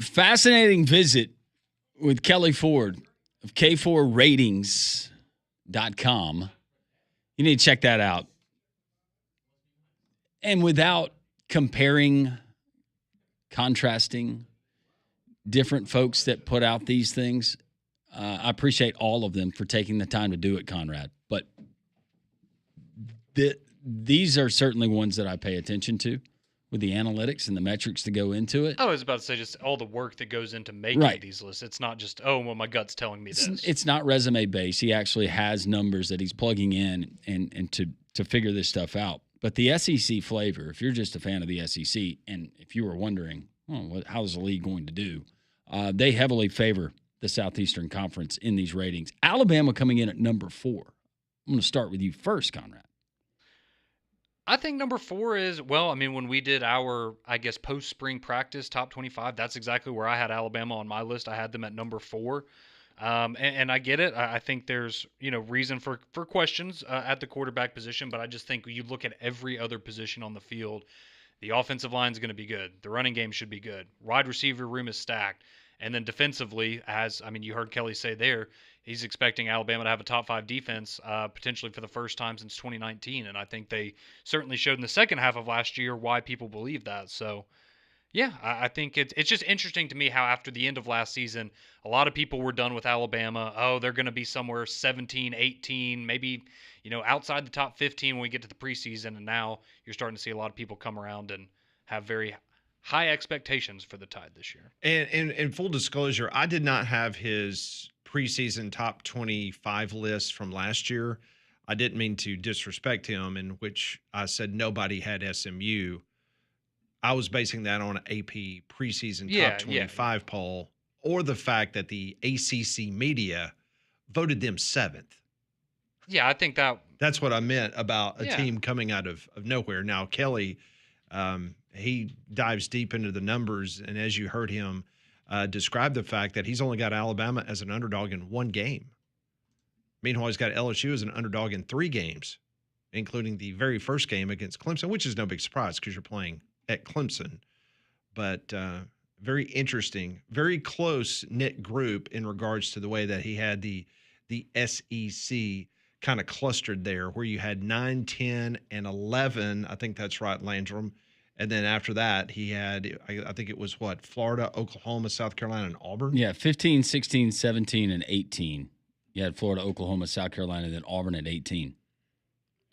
fascinating visit with Kelly Ford of K4ratings.com. You need to check that out. And without comparing, contrasting different folks that put out these things, I appreciate all of them for taking the time to do it, Conrad. But these are certainly ones that I pay attention to with the analytics and the metrics to go into it. I was about to say just all the work that goes into making these lists. It's not just, oh, well, my gut's telling me this. It's not resume based. He actually has numbers that he's plugging in and to figure this stuff out. But the SEC flavor, if you're just a fan of the SEC, and if you were wondering, how's the league going to do, they heavily favor the Southeastern Conference in these ratings. Alabama coming in at number 4. I'm going to start with you first, Conrad. I think number 4 is, well, I mean, when we did our, I guess, post-spring practice top 25, that's exactly where I had Alabama on my list. I had them at number 4. And I get it. I think there's, reason for questions at the quarterback position, but I just think you look at every other position on the field, the offensive line is going to be good. The running game should be good. Wide receiver room is stacked. And then defensively, you heard Kelly say there, he's expecting Alabama to have a top 5 defense potentially for the first time since 2019. And I think they certainly showed in the second half of last year why people believe that. So, yeah, I think it's just interesting to me how after the end of last season, a lot of people were done with Alabama. Oh, they're going to be somewhere 17, 18, maybe, outside the top 15 when we get to the preseason. And now you're starting to see a lot of people come around and have very high expectations for the Tide this year. And in full disclosure, I did not have his preseason top 25 list from last year. I didn't mean to disrespect him, in which I said nobody had SMU. I was basing that on an AP preseason top 25 poll, or the fact that the ACC media voted them 7th. Yeah, I think that's what I meant about a team coming out of nowhere. Now, Kelly, he dives deep into the numbers, and as you heard him describe the fact that he's only got Alabama as an underdog in 1 game. Meanwhile, he's got LSU as an underdog in 3 games, including the very first game against Clemson, which is no big surprise because you're playing at Clemson. But very interesting, very close-knit group in regards to the way that he had the SEC kind of clustered there, where you had 9, 10, and 11. I think that's right, Landrum. And then after that, he had, I think it was Florida, Oklahoma, South Carolina, and Auburn? Yeah, 15, 16, 17, and 18. You had Florida, Oklahoma, South Carolina, and then Auburn at 18,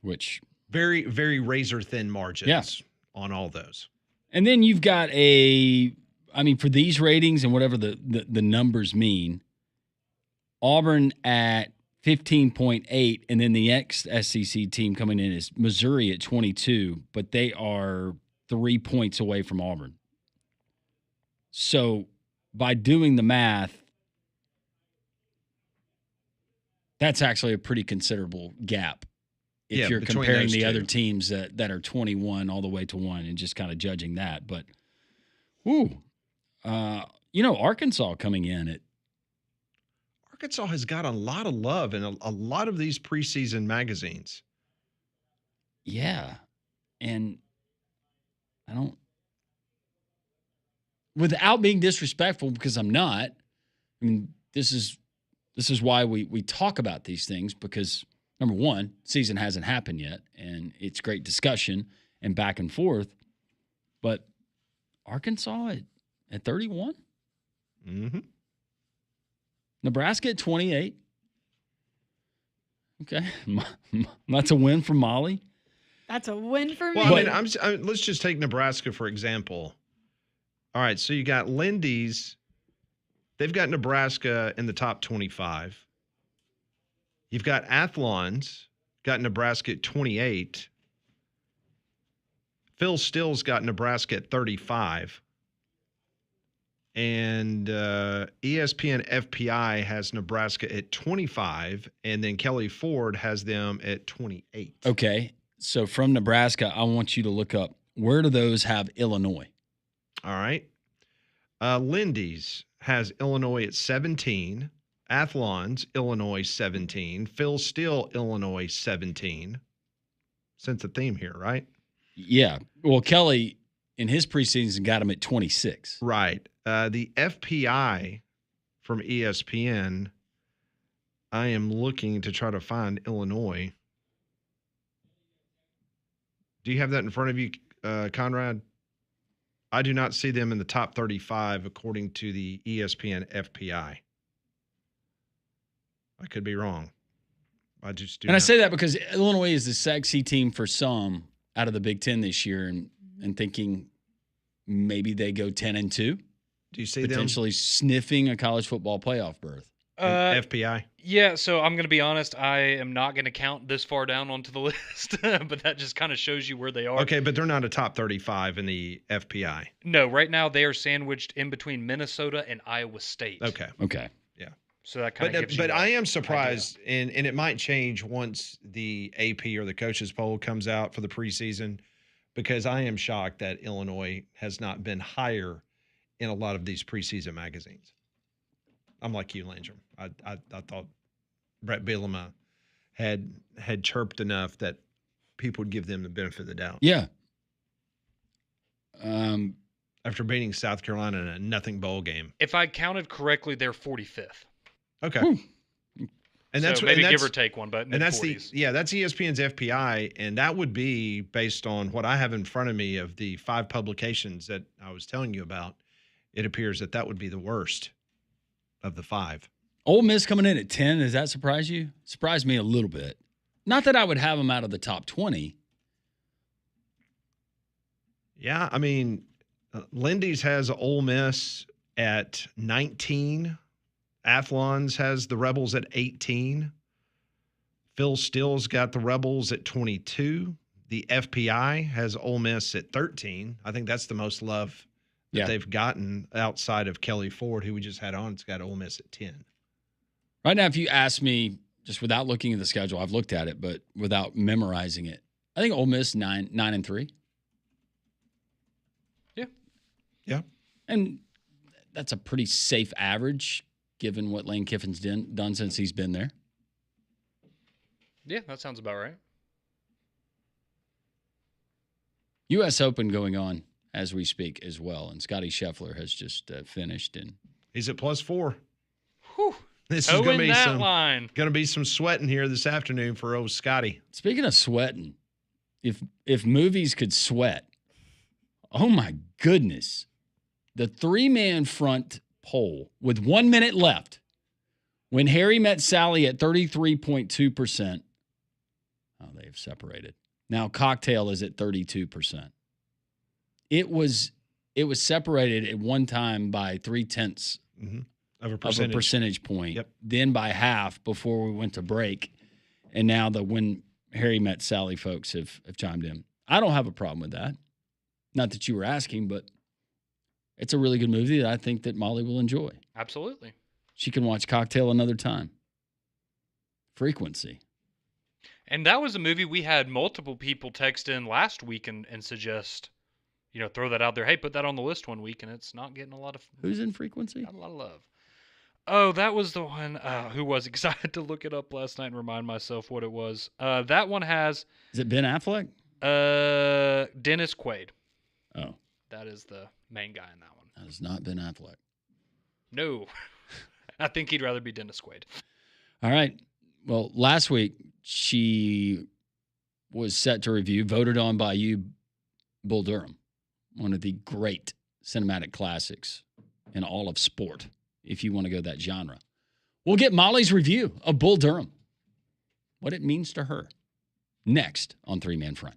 which... Very, very razor-thin margins on all those. And then you've got for these ratings and whatever the numbers mean, Auburn at 15.8, and then the ex-SEC team coming in is Missouri at 22, but they are 3 points away from Auburn. So by doing the math, that's actually a pretty considerable gap if you're comparing the other teams that are 21 all the way to 1 and just kind of judging that. But, Arkansas coming in at. Arkansas has got a lot of love in a lot of these preseason magazines. Yeah. And I don't, without being disrespectful, because I'm not, this is why we talk about these things, because number one, season hasn't happened yet, and it's great discussion and back and forth. But Arkansas at 31? Mm-hmm. Nebraska at 28. Okay. That's a win for Molly. That's a win for me. Well, let's just take Nebraska, for example. All right, so you got Lindy's. They've got Nebraska in the top 25. You've got Athlon's got Nebraska at 28. Phil Still's got Nebraska at 35. And ESPN FPI has Nebraska at 25. And then Kelly Ford has them at 28. Okay. So from Nebraska, I want you to look up, where do those have Illinois? All right. Lindy's has Illinois at 17. Athlon's Illinois 17. Phil Still Illinois 17. Sense a theme here, right? Yeah. Well, Kelly in his preseason got him at 26. Right. The FPI from ESPN, I am looking to try to find Illinois. Do you have that in front of you, Conrad? I do not see them in the top 35 according to the ESPN FPI. I could be wrong. I just do. And I say that because Illinois is the sexy team for some out of the Big Ten this year, and thinking maybe they go 10-2. Do you see them potentially sniffing a college football playoff berth? FPI? Yeah, so I'm going to be honest. I am not going to count this far down onto the list, but that just kind of shows you where they are. Okay, but they're not a top 35 in the FPI. No, right now they are sandwiched in between Minnesota and Iowa State. Okay. Yeah. So that kind of gives you. But I am surprised, and it might change once the AP or the coaches poll comes out for the preseason, because I am shocked that Illinois has not been higher in a lot of these preseason magazines. I'm like you, Landrum. I thought Brett Bielema had chirped enough that people would give them the benefit of the doubt. Yeah. After beating South Carolina in a nothing bowl game. If I counted correctly, they're 45th. Okay. And that's so maybe and give that's, or take one, but and that's mid-40s. that's ESPN's FPI, and that would be based on what I have in front of me of the 5 publications that I was telling you about. It appears that would be the worst of the 5. Ole Miss coming in at 10, does that surprise you? Surprised me a little bit. Not that I would have them out of the top 20. Yeah, I mean, Lindy's has Ole Miss at 19. Athlon's has the Rebels at 18. Phil Still's got the Rebels at 22. The FPI has Ole Miss at 13. I think that's the most love that they've gotten outside of Kelly Ford, who we just had on. It's got Ole Miss at 10. Right now, if you ask me, just without looking at the schedule, I've looked at it, but without memorizing it, I think Ole Miss 9-3. Yeah. Yeah. And that's a pretty safe average given what Lane Kiffin's done since he's been there. Yeah, that sounds about right. U.S. Open going on as we speak as well, and Scotty Scheffler has just finished. And he's at +4. Whew. This is going to be some sweating here this afternoon for old Scotty. Speaking of sweating, if movies could sweat, oh my goodness. The 3-man front poll with 1 minute left, when Harry met Sally at 33.2%. Oh, they've separated. Now Cocktail is at 32%. It was separated at one time by 0.3 of a percentage point. Yep. Then by half before we went to break. And now the When Harry Met Sally folks have chimed in. I don't have a problem with that. Not that you were asking, but it's a really good movie that I think that Molly will enjoy. Absolutely. She can watch Cocktail another time. Frequency. And that was a movie we had multiple people text in last week and suggest, throw that out there. Hey, put that on the list one week, and it's not getting a lot of... Who's in Frequency? Not a lot of love. Oh, that was the one. Who was it? Because I had to look it up last night and remind myself what it was. That one has... Is it Ben Affleck? Dennis Quaid. Oh. That is the main guy in that one. That is not Ben Affleck. No. I think he'd rather be Dennis Quaid. All right. Well, last week, she was set to review, voted on by you, Bull Durham, one of the great cinematic classics in all of sport, if you want to go that genre. We'll get Molly's review of Bull Durham, what it means to her, next on 3-Man Front.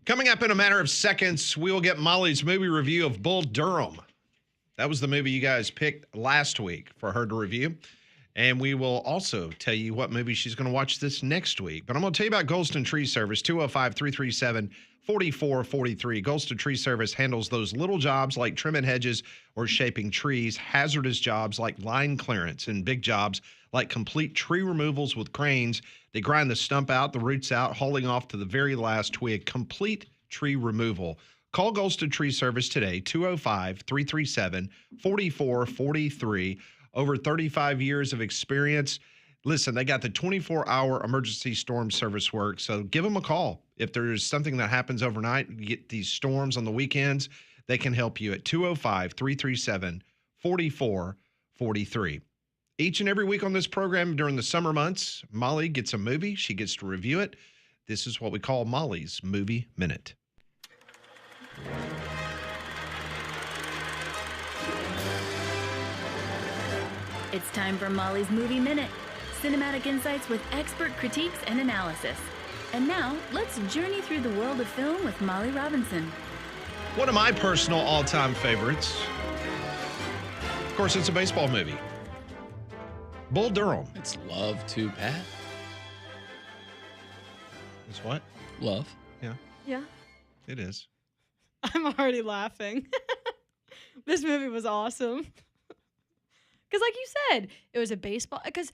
Coming up in a matter of seconds, we will get Molly's movie review of Bull Durham. That was the movie you guys picked last week for her to review. And we will also tell you what movie she's going to watch this next week. But I'm going to tell you about Golston Tree Service, 205-337-4443. Golston Tree Service handles those little jobs like trimming hedges or shaping trees, hazardous jobs like line clearance, and big jobs like complete tree removals with cranes. They grind the stump out, the roots out, hauling off to the very last twig. Complete tree removal. Call Golston Tree Service today, 205-337-4443. Over 35 years of experience. Listen, they got the 24-hour emergency storm service work, so give them a call. If there's something that happens overnight, you get these storms on the weekends, they can help you at 205-337-4443. Each and every week on this program during the summer months, Molly gets a movie. She gets to review it. This is what we call Molly's Movie Minute. It's time for Molly's Movie Minute. Cinematic insights with expert critiques and analysis. And now, let's journey through the world of film with Molly Robinson. One of my personal all-time favorites. Of course, it's a baseball movie. Bull Durham. It's Love to Pat. It's what? Love. Yeah, Yeah. it is. I'm already laughing. This movie was awesome. Because like you said, it was a baseball. Because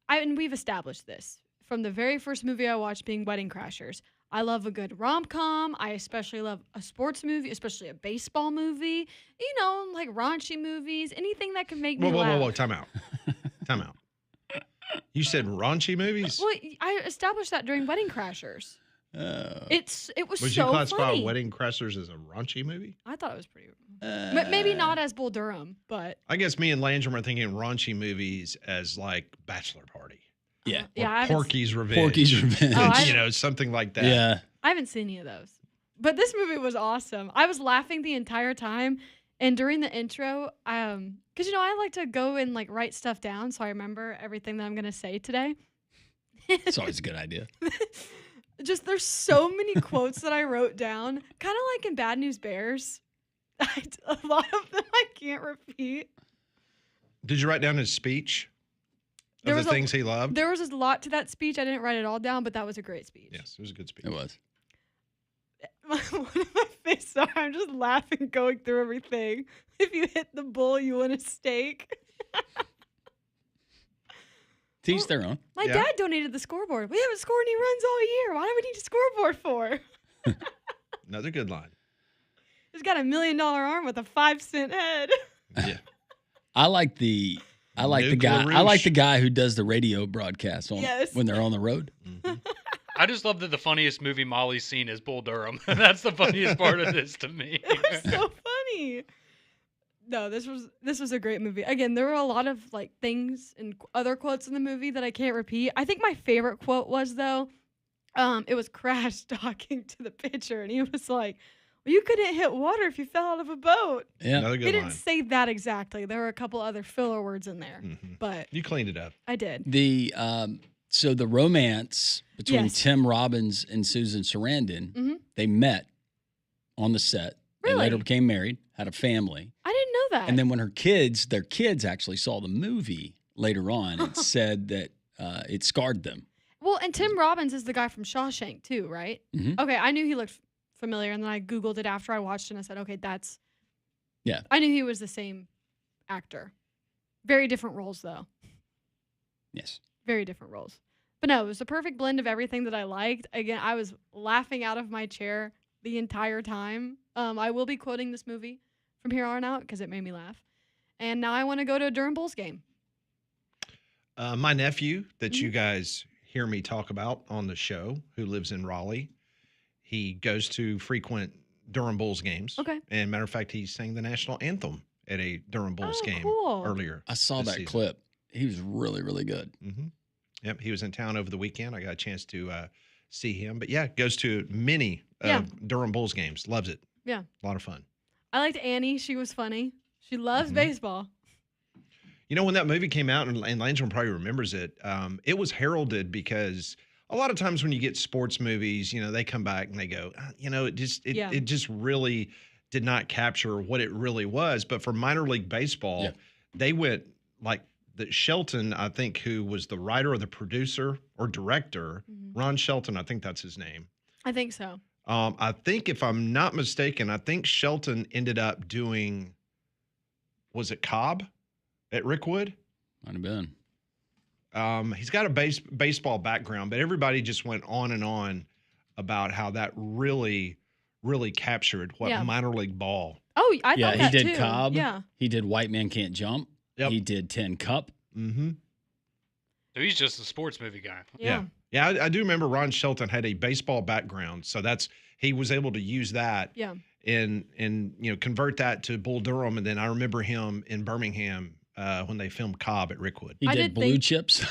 and we've established this from the very first movie I watched being Wedding Crashers. I love a good rom-com. I especially love a sports movie, especially a baseball movie. You know, like raunchy movies, anything that can make me laugh. Whoa, time out. Time out. You said raunchy movies? Well, I established that during Wedding Crashers. It was Would so you classify funny. Wedding Crashers as a raunchy movie? I thought it was pretty. Maybe not as Bull Durham, but I guess me and Landrum are thinking raunchy movies as like Bachelor Party. Yeah. yeah, I Or haven't Porky's Revenge. Porky's Revenge. You know, something like that. Yeah. I haven't seen any of those. But this movie was awesome. I was laughing the entire time. And during the intro, because, you know, I like to go and, like, write stuff down so I remember everything that I'm going to say today. It's always a good idea. Just there's so many quotes that I wrote down, kind of like in Bad News Bears. A lot of them I can't repeat. Did you write down his speech There of was the a- things he loved? There was a lot to that speech. I didn't write it all down, but that was a great speech. Yes, it was a good speech. It was. One of my face, sorry, I'm just laughing going through everything. If you hit the bull, you win a steak. Teach their own. My dad donated the scoreboard. We haven't scored any runs all year. Why do we need a scoreboard for? Another good line. He's got $1 million arm with a 5-cent head. Yeah. I like the New guy. Clarouche. I like the guy who does the radio broadcast Yes. when they're on the road. I just love that the funniest movie Molly's seen is Bull Durham. That's the funniest part of this to me. It was so funny. No, this was a great movie. Again, there were a lot of like things and other quotes in the movie that I can't repeat. I think my favorite quote was though, it was Crash talking to the pitcher, and he was like, "Well, you couldn't hit water if you fell out of a boat." Yeah. Another He good didn't line. say that exactly. There were a couple other filler words in there, but You cleaned it up. I did. The so the romance between Yes. Tim Robbins and Susan Sarandon, Mhm. they met on the set. They Really? later became married, had a family. I didn't know that. And then when their kids actually saw the movie later on, it said that it scarred them. Well, and Tim Robbins is the guy from Shawshank too, right? Mhm. Okay, I knew he looked familiar, and then I Googled it after I watched it, and I said, okay, that's... Yeah. I knew he was the same actor. Very different roles, though. Yes. Very different roles. But no, it was a perfect blend of everything that I liked. Again, I was laughing out of my chair the entire time. I will be quoting this movie from here on out because it made me laugh. And now I want to go to a Durham Bulls game. My nephew that Mm-hmm. you guys hear me talk about on the show, who lives in Raleigh, he goes to frequent Durham Bulls games. Okay. And matter of fact, he sang the national anthem at a Durham Bulls Oh, game cool. earlier. I saw this that season. clip. He was really, really good. Mm-hmm. Yep, he was in town over the weekend. I got a chance to see him. But yeah, goes to many Durham Bulls games. Loves it. Yeah. A lot of fun. I liked Annie. She was funny. She loves baseball. You know, when that movie came out, and Landrum probably remembers it, it was heralded because, a lot of times when you get sports movies, they come back and they go, it just really did not capture what it really was. But for minor league baseball, they went like Shelton, I think, who was the writer or the producer or director, Ron Shelton, I think that's his name. I think so. I think if I'm not mistaken, I think Shelton ended up doing, was it Cobb at Rickwood? Might have been. He's got a baseball background, but everybody just went on and on about how that really, really captured what minor league ball. Oh, I thought that he did too. Cobb. Yeah. He did White Man Can't Jump. Yep. He did 10 Cup. Mm-hmm. So he's just a sports movie guy. Yeah. I do remember Ron Shelton had a baseball background, so he was able to use that. Yeah. And convert that to Bull Durham, and then I remember him in Birmingham when they filmed Cobb at Rickwood. He did Blue Chips.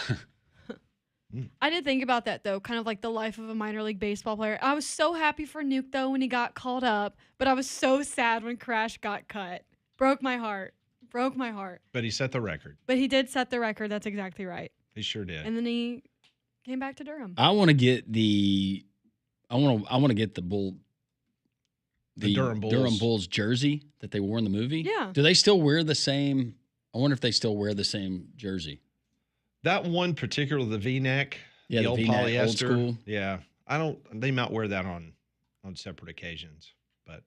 I did think about that, though, kind of like the life of a minor league baseball player. I was so happy for Nuke, though, when he got called up, but I was so sad when Crash got cut. Broke my heart. But he set the record. But he did set the record. That's exactly right. He sure did. And then he came back to Durham. I want to get the Bull. The Durham Bulls jersey that they wore in the movie. Yeah. Do they still wear the same? I wonder if they still wear the same jersey. That one particular, the V-neck, the old V-neck, polyester. old school. Yeah. They might wear that on separate occasions, but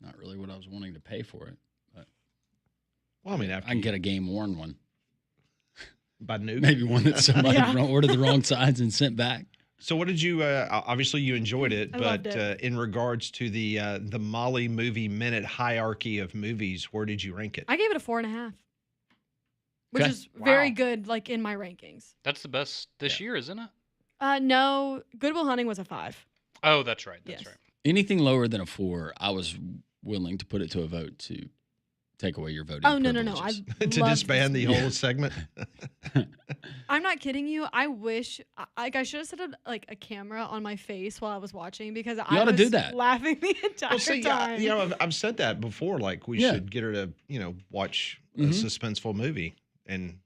not really what I was wanting to pay for it. But well, I mean, I can get a game worn one. By Nuke? Maybe one that somebody ordered the wrong size and sent back. So what did you, obviously you enjoyed it, I but loved it. In regards to the Molly movie minute hierarchy of movies, where did you rank it? I gave it a 4.5, which Okay. is very good, like in my rankings. That's the best this year, isn't it? No, Good Will Hunting was a 5. Oh, that's right. That's Yes. right. Anything lower than a 4, I was willing to put it to a vote to take away your voting. Oh, no. I To loved disband this the movie. whole segment? I'm not kidding you. I wish I should have set a camera on my face while I was watching because I ought to was do that. laughing the entire Well, see, time. I've said that before. Like we Yeah. should get her to, watch a Mhm. suspenseful movie and,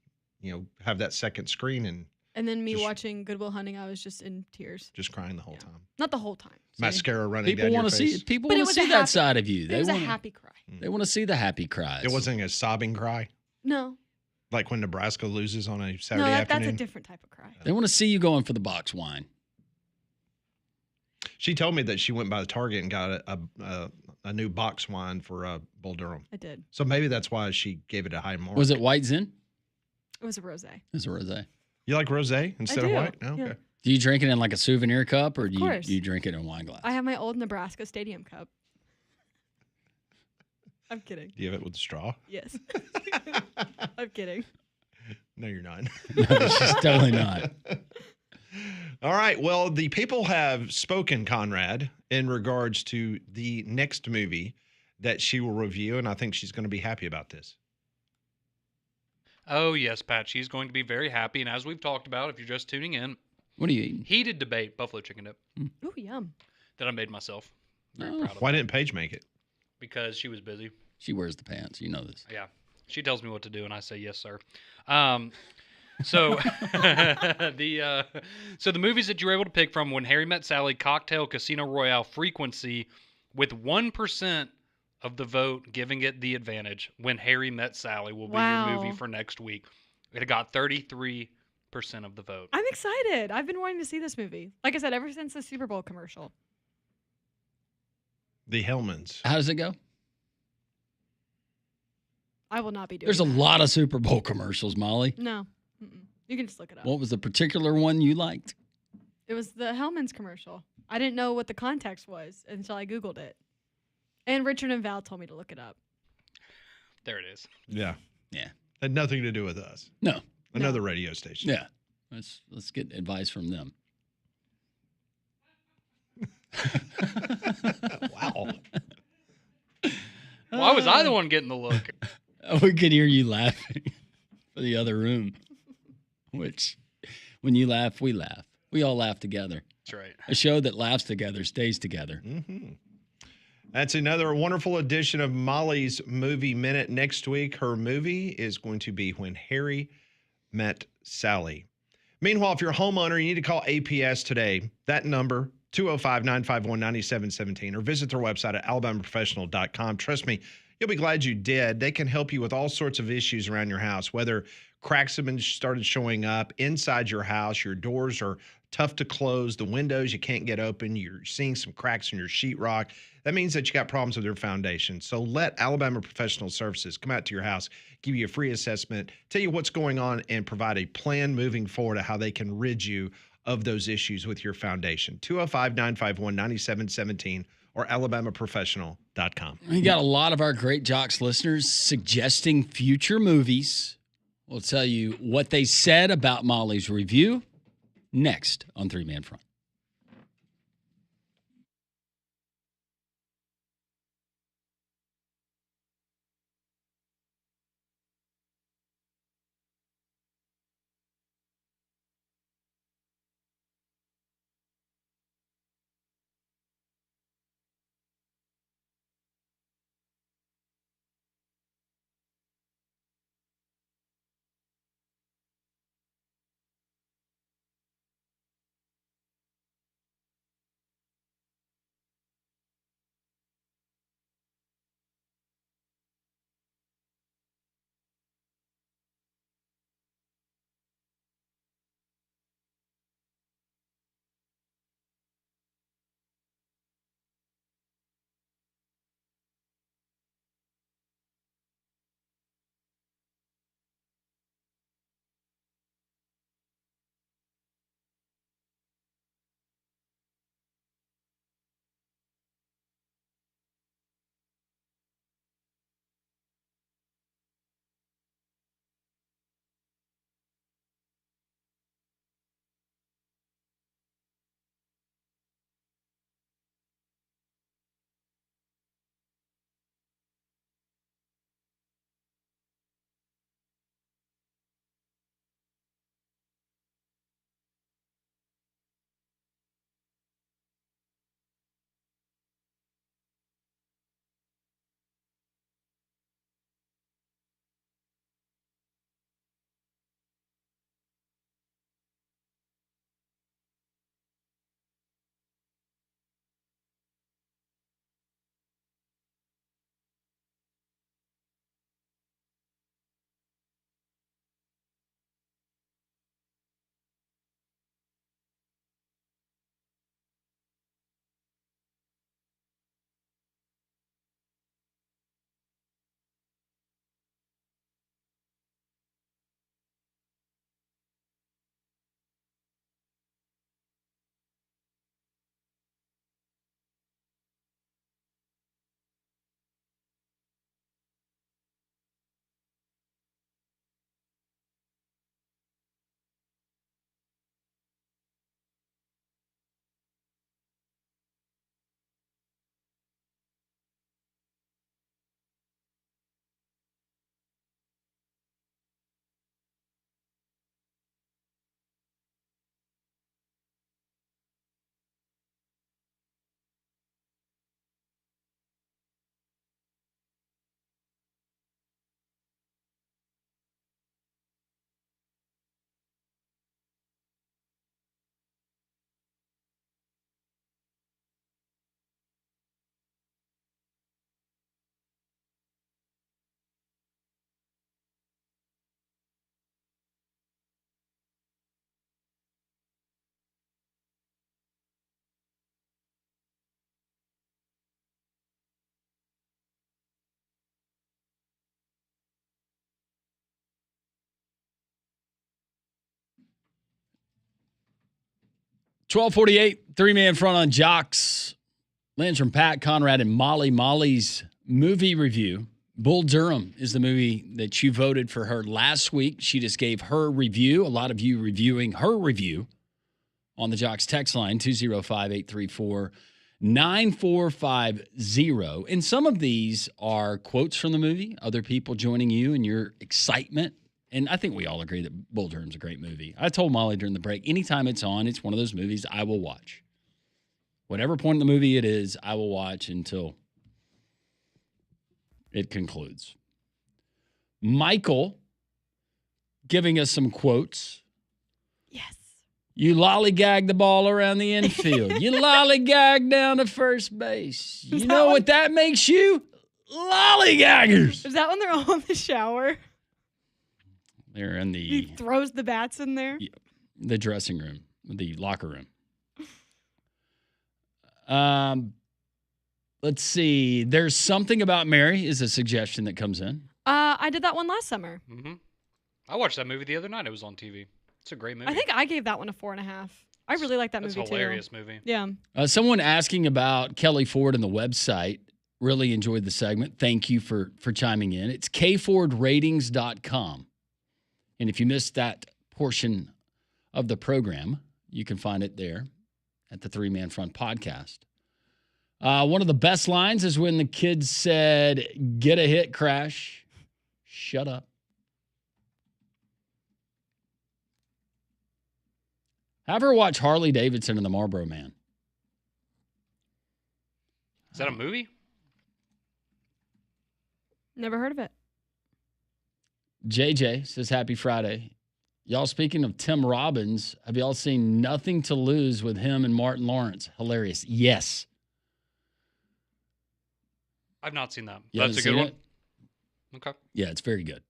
have that second screen and And then me just- watching Good Will Hunting, I was just in tears. just crying the whole time. Not the whole time. Mascara running People down your want to face. see. People But it want to was see a that happy- side of you. It was a happy cry. They want to see the happy cries. It wasn't a sobbing cry, No. like when Nebraska loses on a No, Saturday that's afternoon. a different type of cry. They want to see you going for the box wine. She told me that she went by the Target and got a new box wine for Bull Durham. I did. So maybe that's why she gave it a high mark. Was it White Zin? It was a rosé. It was a rosé. You like rosé instead of do, white? No? yeah. Okay. Do you drink it in like a souvenir cup, or do course. you drink it in a wine glass? I have my old Nebraska Stadium cup. I'm kidding. Do you have it with a straw? Yes. I'm kidding. No, you're not. No, she's totally not. All right. Well, the people have spoken, Conrad, in regards to the next movie that she will review, and I think she's going to be happy about this. Oh, yes, Pat. She's going to be very happy. And as we've talked about, if you're just tuning in, What are you eating? heated debate, buffalo chicken dip, Ooh, yum. that I made myself. Very Oh. proud of Why didn't Paige make it? because she was busy. She wears the pants. You know this. Yeah. She tells me what to do, and I say, yes, sir. So the movies that you were able to pick from: When Harry Met Sally, Cocktail, Casino Royale, Frequency, with 1% of the vote giving it the advantage. When Harry Met Sally will be your movie Wow. for next week. It got 33% of the vote. I'm excited. I've been wanting to see this movie. Like I said, ever since the Super Bowl commercial. The Hellmans. How does it go? I will not be doing There's a that. lot of Super Bowl commercials, Molly. No. Mm-mm. You can just look it up. What was the particular one you liked? It was the Hellman's commercial. I didn't know what the context was until I Googled it. And Richard and Val told me to look it up. There it is. Yeah. Yeah. Had nothing to do with us. No. Another radio station. Yeah. Let's get advice from them. Wow. Why was I the one getting the look? We could hear you laughing for the other room. Which, when you laugh, we laugh. We all laugh together. That's right. A show that laughs together stays together. Mm-hmm. That's another wonderful edition of Molly's Movie Minute. Next week, her movie is going to be When Harry met Sally. Meanwhile, if you're a homeowner, you need to call APS today. That number, 205-951-9717, or visit their website at alabamaprofessional.com. Trust me, you'll be glad you did. They can help you with all sorts of issues around your house, whether cracks have been started showing up inside your house, your doors are tough to close, the windows you can't get open, you're seeing some cracks in your sheetrock. That means that you got problems with your foundation. So let Alabama Professional Services come out to your house, give you a free assessment, tell you what's going on, and provide a plan moving forward of how they can rid you of those issues with your foundation. 205-951-9717 or alabamaprofessional.com. We got a lot of our great Jox listeners suggesting future movies. We'll tell you what they said about Molly's review next on Three Man Front. $12:48, three-man front on Jox. Landrum, Pat, Conrad, and Molly. Molly's movie review. Bull Durham is the movie that you voted for her last week. She just gave her review. A lot of you reviewing her review on the Jox text line, 205-834-9450. And some of these are quotes from the movie, other people joining you in your excitement. And I think we all agree that Bull Durham's a great movie. I told Molly during the break, anytime it's on, it's one of those movies I will watch. Whatever point in the movie it is, I will watch until it concludes. Michael giving us some quotes. Yes. You lollygag the ball around the infield. You lollygag down to first base. You know what that makes you? Lollygaggers. Is that when they're all in the shower? They're in He the throws the bats in there. dressing room, the locker room. Let's see. There's something about Mary is a suggestion that comes in. I did that one last summer. Mm-hmm. I watched that movie the other night. It was on TV. It's a great movie. I think I gave that one a 4.5. I really like that That's movie a hilarious too. movie. Yeah. Someone asking about Kelly Ford and the website. Really enjoyed the segment. Thank you for chiming in. It's kfordratings.com. And if you missed that portion of the program, you can find it there at the Three Man Front podcast. One of the best lines is when the kids said, "Get a hit, Crash. Shut up." Have her watch Harley Davidson and the Marlboro Man. Is that a movie? Never heard of it. JJ says, "Happy Friday. Y'all, speaking of Tim Robbins, have y'all seen Nothing to Lose with him and Martin Lawrence? Hilarious." Yes. I've not seen that. You That's a haven't good seen one. it? Okay. Yeah, it's very good.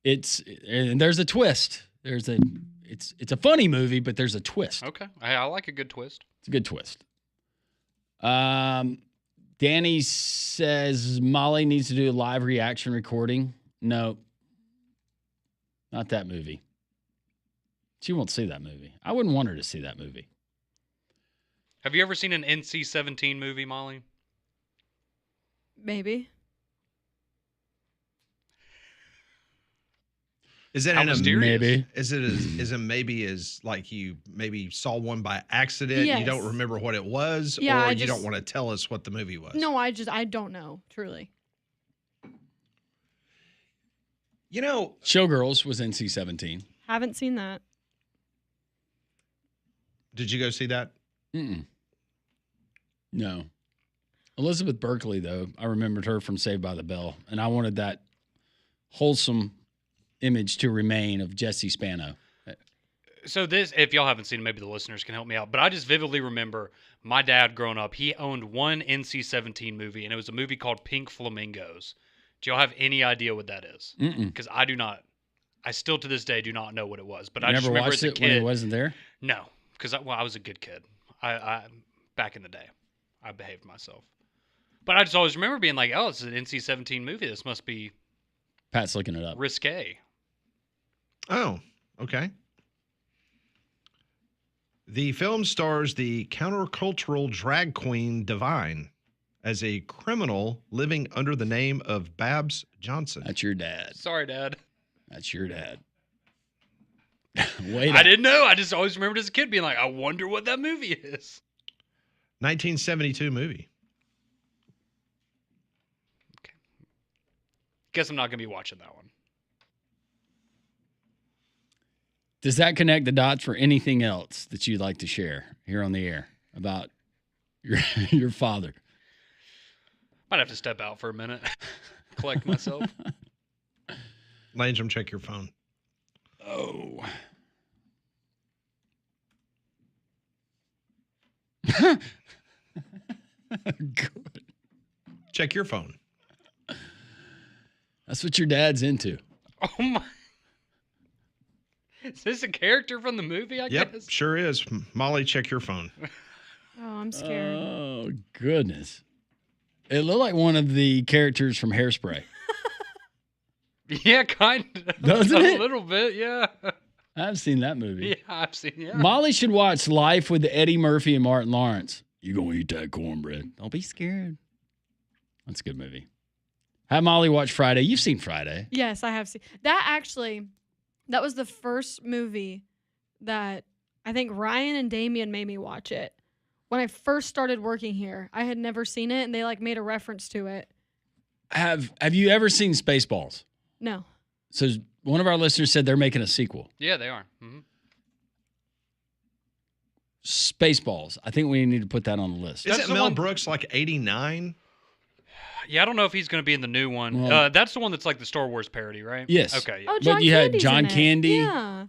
And there's a twist. It's a funny movie, but there's a twist. Okay. I like a good twist. It's a good twist. Danny says Molly needs to do a live reaction recording. No, not that movie. She won't see that movie. I wouldn't want her to see that movie. Have you ever seen an NC-17 movie, Molly? Maybe. Is it How in a mysterious. Maybe? Is it maybe as like you maybe saw one by accident? You don't Yes. remember what it was, Yeah, or I you don't just- want to tell us what the movie was? No, I don't know, truly. You know, Showgirls was NC-17. Haven't seen that. did you go see that? Mm-mm. No. Elizabeth Berkley, though, I remembered her from Saved by the Bell, and I wanted that wholesome image to remain of Jesse Spano. So this, if y'all haven't seen it, maybe the listeners can help me out. But I just vividly remember my dad growing up. He owned one NC-17 movie, and it was a movie called Pink Flamingos. Do y'all have any idea what that is? Because I do not. I still to this day do not know what it was. But You I just never remember watched as a it kid. when it wasn't there? No, because I was a good kid. I back in the day, I behaved myself. But I just always remember being like, "Oh, it's an NC-17 movie. This must be Pat's looking it up. risque." Oh, okay. The film stars the countercultural drag queen Divine as a criminal living under the name of Babs Johnson. That's your dad. Sorry, Dad. That's your dad. Wait. I didn't know. I just always remembered as a kid being like, "I wonder what that movie is." 1972 movie. Guess I'm not gonna be watching that one. Does that connect the dots for anything else that you'd like to share here on the air about your father? Might have to step out for a minute, collect myself. Landrum, check your phone. Oh. Good. Check your phone. That's what your dad's into. Oh my! Is this a character from the movie? I Yep, guess. sure is. Molly, check your phone. Oh, I'm scared. Oh, goodness. It looked like one of the characters from Hairspray. Yeah, kind of. Doesn't a it? little bit, yeah. I've seen that movie. Yeah, I've seen. Yeah. Molly should watch Life with Eddie Murphy and Martin Lawrence. You gonna eat that cornbread. Don't be scared. That's a good movie. Have Molly watch Friday. You've seen Friday. Yes, I have seen that. Actually, that was the first movie that I think Ryan and Damien made me watch it. When I first started working here, I had never seen it, and they like made a reference to it. Have you ever seen Spaceballs? No. So one of our listeners said they're making a sequel. Yeah, they are. Mm-hmm. Spaceballs. I think we need to put that on the list. Isn't Mel Brooks like 89? Yeah, I don't know if he's going to be in the new one. Well- That's the one that's like the Star Wars parody, right? Yes. Okay. Yeah. Oh, But John you had Candy's John in it. Candy. Yeah.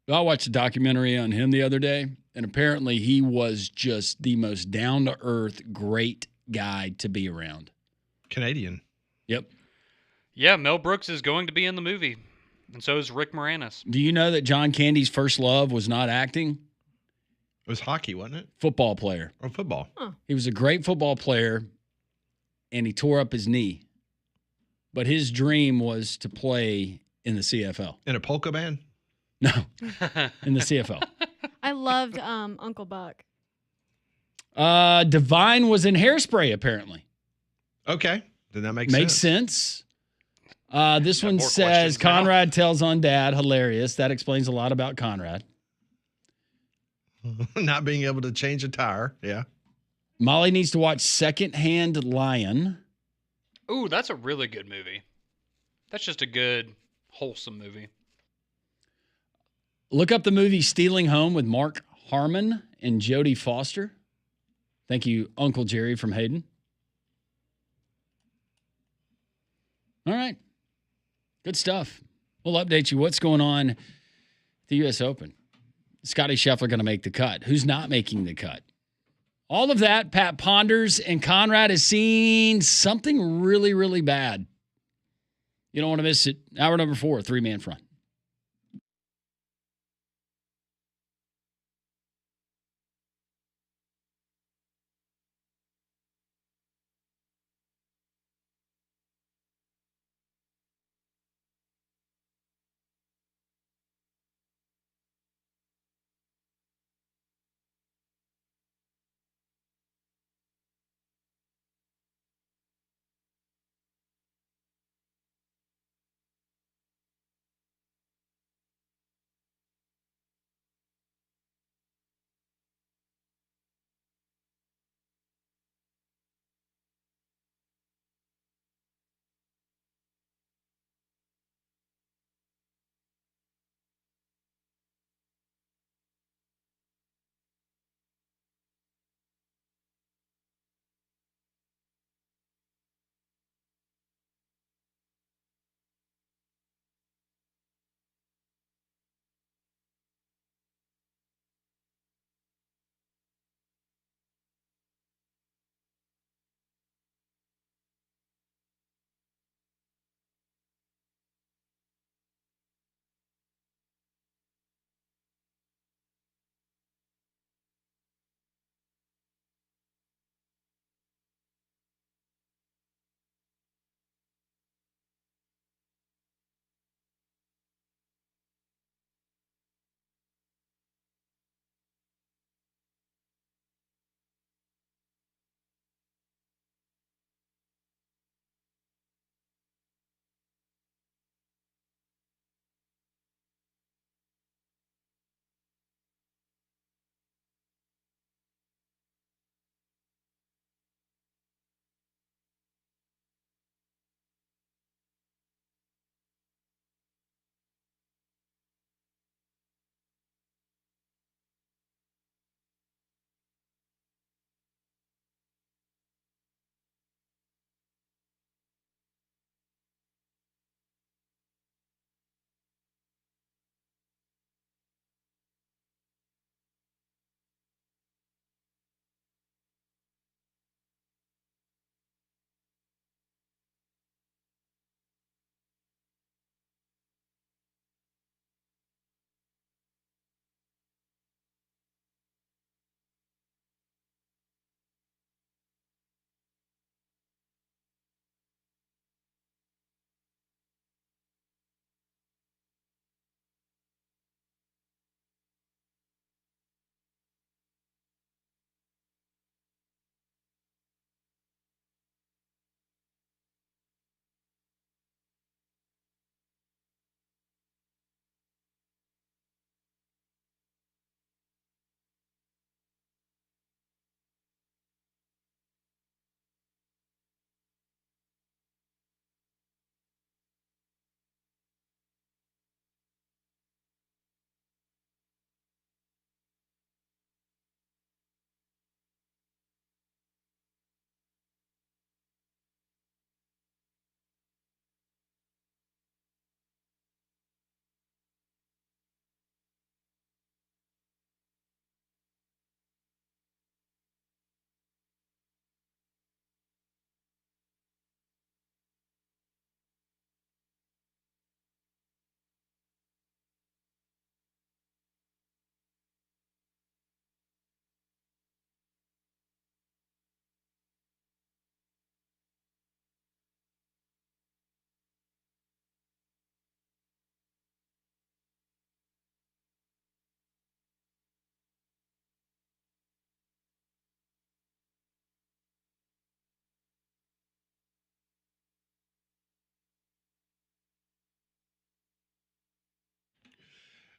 I watched a documentary on him the other day, and apparently he was just the most down-to-earth, great guy to be around. Canadian. Yep. Yeah, Mel Brooks is going to be in the movie, and so is Rick Moranis. Do you know that John Candy's first love was not acting? It was hockey, wasn't it? Football player. Or football. He was a great football player, and he tore up his knee. But his dream was to play in the CFL. In a polka band? No, in the CFL. I loved Uncle Buck. Divine was in Hairspray, apparently. Okay. Then that makes Makes sense. This one more says questions now. Conrad tells on dad. Hilarious. That explains a lot about Conrad. Not being able to change a tire. Yeah. Molly needs to watch Secondhand Lion. Ooh, that's a really good movie. That's just a good, wholesome movie. Look up the movie Stealing Home with Mark Harmon and Jodie Foster. Thank you, Uncle Jerry from Hayden. All right. Good stuff. We'll update you what's going on at the U.S. Open. Scotty Scheffler going to make the cut. Who's not making the cut? All of that, Pat ponders, and Conrad has seen something really, really bad. You don't want to miss it. Hour number 4, 3-man front.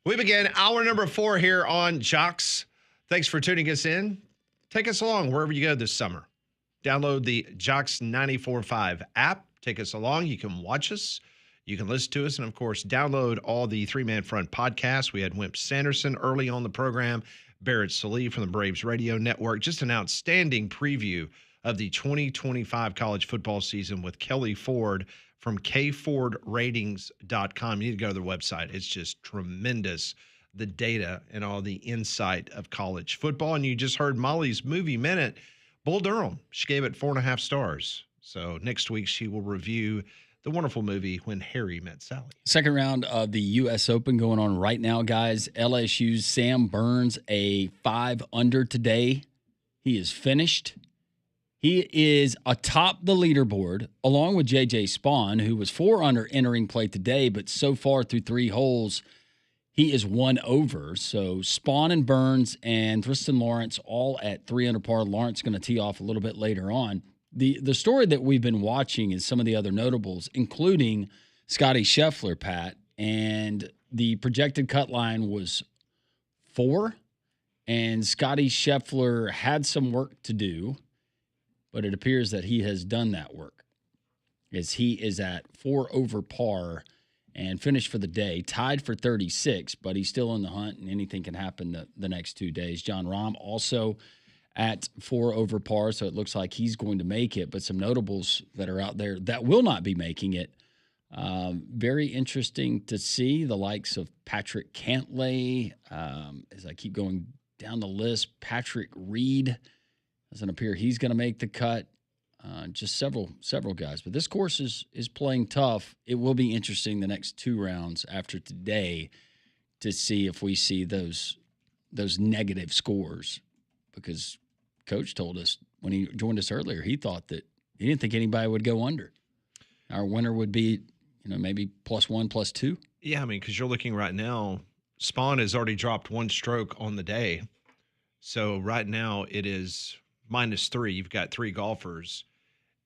We begin hour number 4 here on Jox. Thanks for tuning us in. Take us along wherever you go this summer. Download the Jox 94.5 app. Take us along. You can watch us. You can listen to us. And, of course, download all the Three-Man Front podcasts. We had Wimp Sanderson early on the program. Barrett Sallee from the Braves Radio Network. Just an outstanding preview of the 2025 college football season with Kelly Ford from kfordratings.com. You need to go to their website. It's just tremendous, the data and all the insight of college football. And you just heard Molly's Movie Minute, Bull Durham. She gave it 4.5 stars. So next week she will review the wonderful movie When Harry Met Sally. Second round of the U.S. Open going on right now, guys. LSU's Sam Burns, a 5 under today. He is finished. He is atop the leaderboard, along with J.J. Spawn, who was 4 under entering play today, but so far through 3 holes, he is 1 over. So Spawn and Burns and Tristan Lawrence all at 3 under par. Lawrence going to tee off a little bit later on. The story that we've been watching is some of the other notables, including Scotty Scheffler, Pat, and the projected cut line was 4, and Scotty Scheffler had some work to do, but it appears that he has done that work, as he is at 4 over par and finished for the day, tied for 36, but he's still in the hunt, and anything can happen the next 2 days. John Rahm also at 4 over par, so it looks like he's going to make it, but some notables that are out there that will not be making it. Very interesting to see the likes of Patrick Cantlay. As I keep going down the list, Patrick Reed doesn't appear he's going to make the cut. Just several guys, but this course is playing tough. It will be interesting the next 2 rounds after today to see if we see those negative scores, because Coach told us when he joined us earlier, he thought that he didn't think anybody would go under. Our winner would be, maybe +1, +2. Yeah, I mean, because you're looking right now, Spawn has already dropped 1 stroke on the day. So right now it is -3. You've got 3 golfers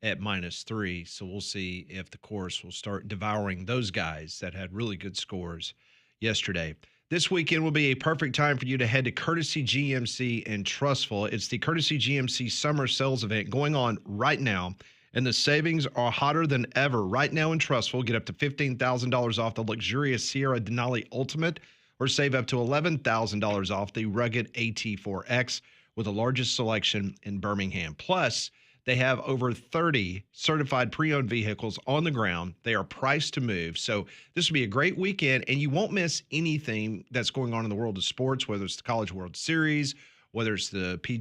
at -3. So we'll see if the course will start devouring those guys that had really good scores yesterday. This weekend will be a perfect time for you to head to Courtesy GMC in Trussville. It's the Courtesy GMC Summer Sales Event going on right now, and the savings are hotter than ever. Right now in Trussville, get up to $15,000 off the luxurious Sierra Denali Ultimate, or save up to $11,000 off the rugged AT4X with the largest selection in Birmingham. Plus, they have over 30 certified pre-owned vehicles on the ground. They are priced to move. So this will be a great weekend, and you won't miss anything that's going on in the world of sports, whether it's the College World Series, whether it's the the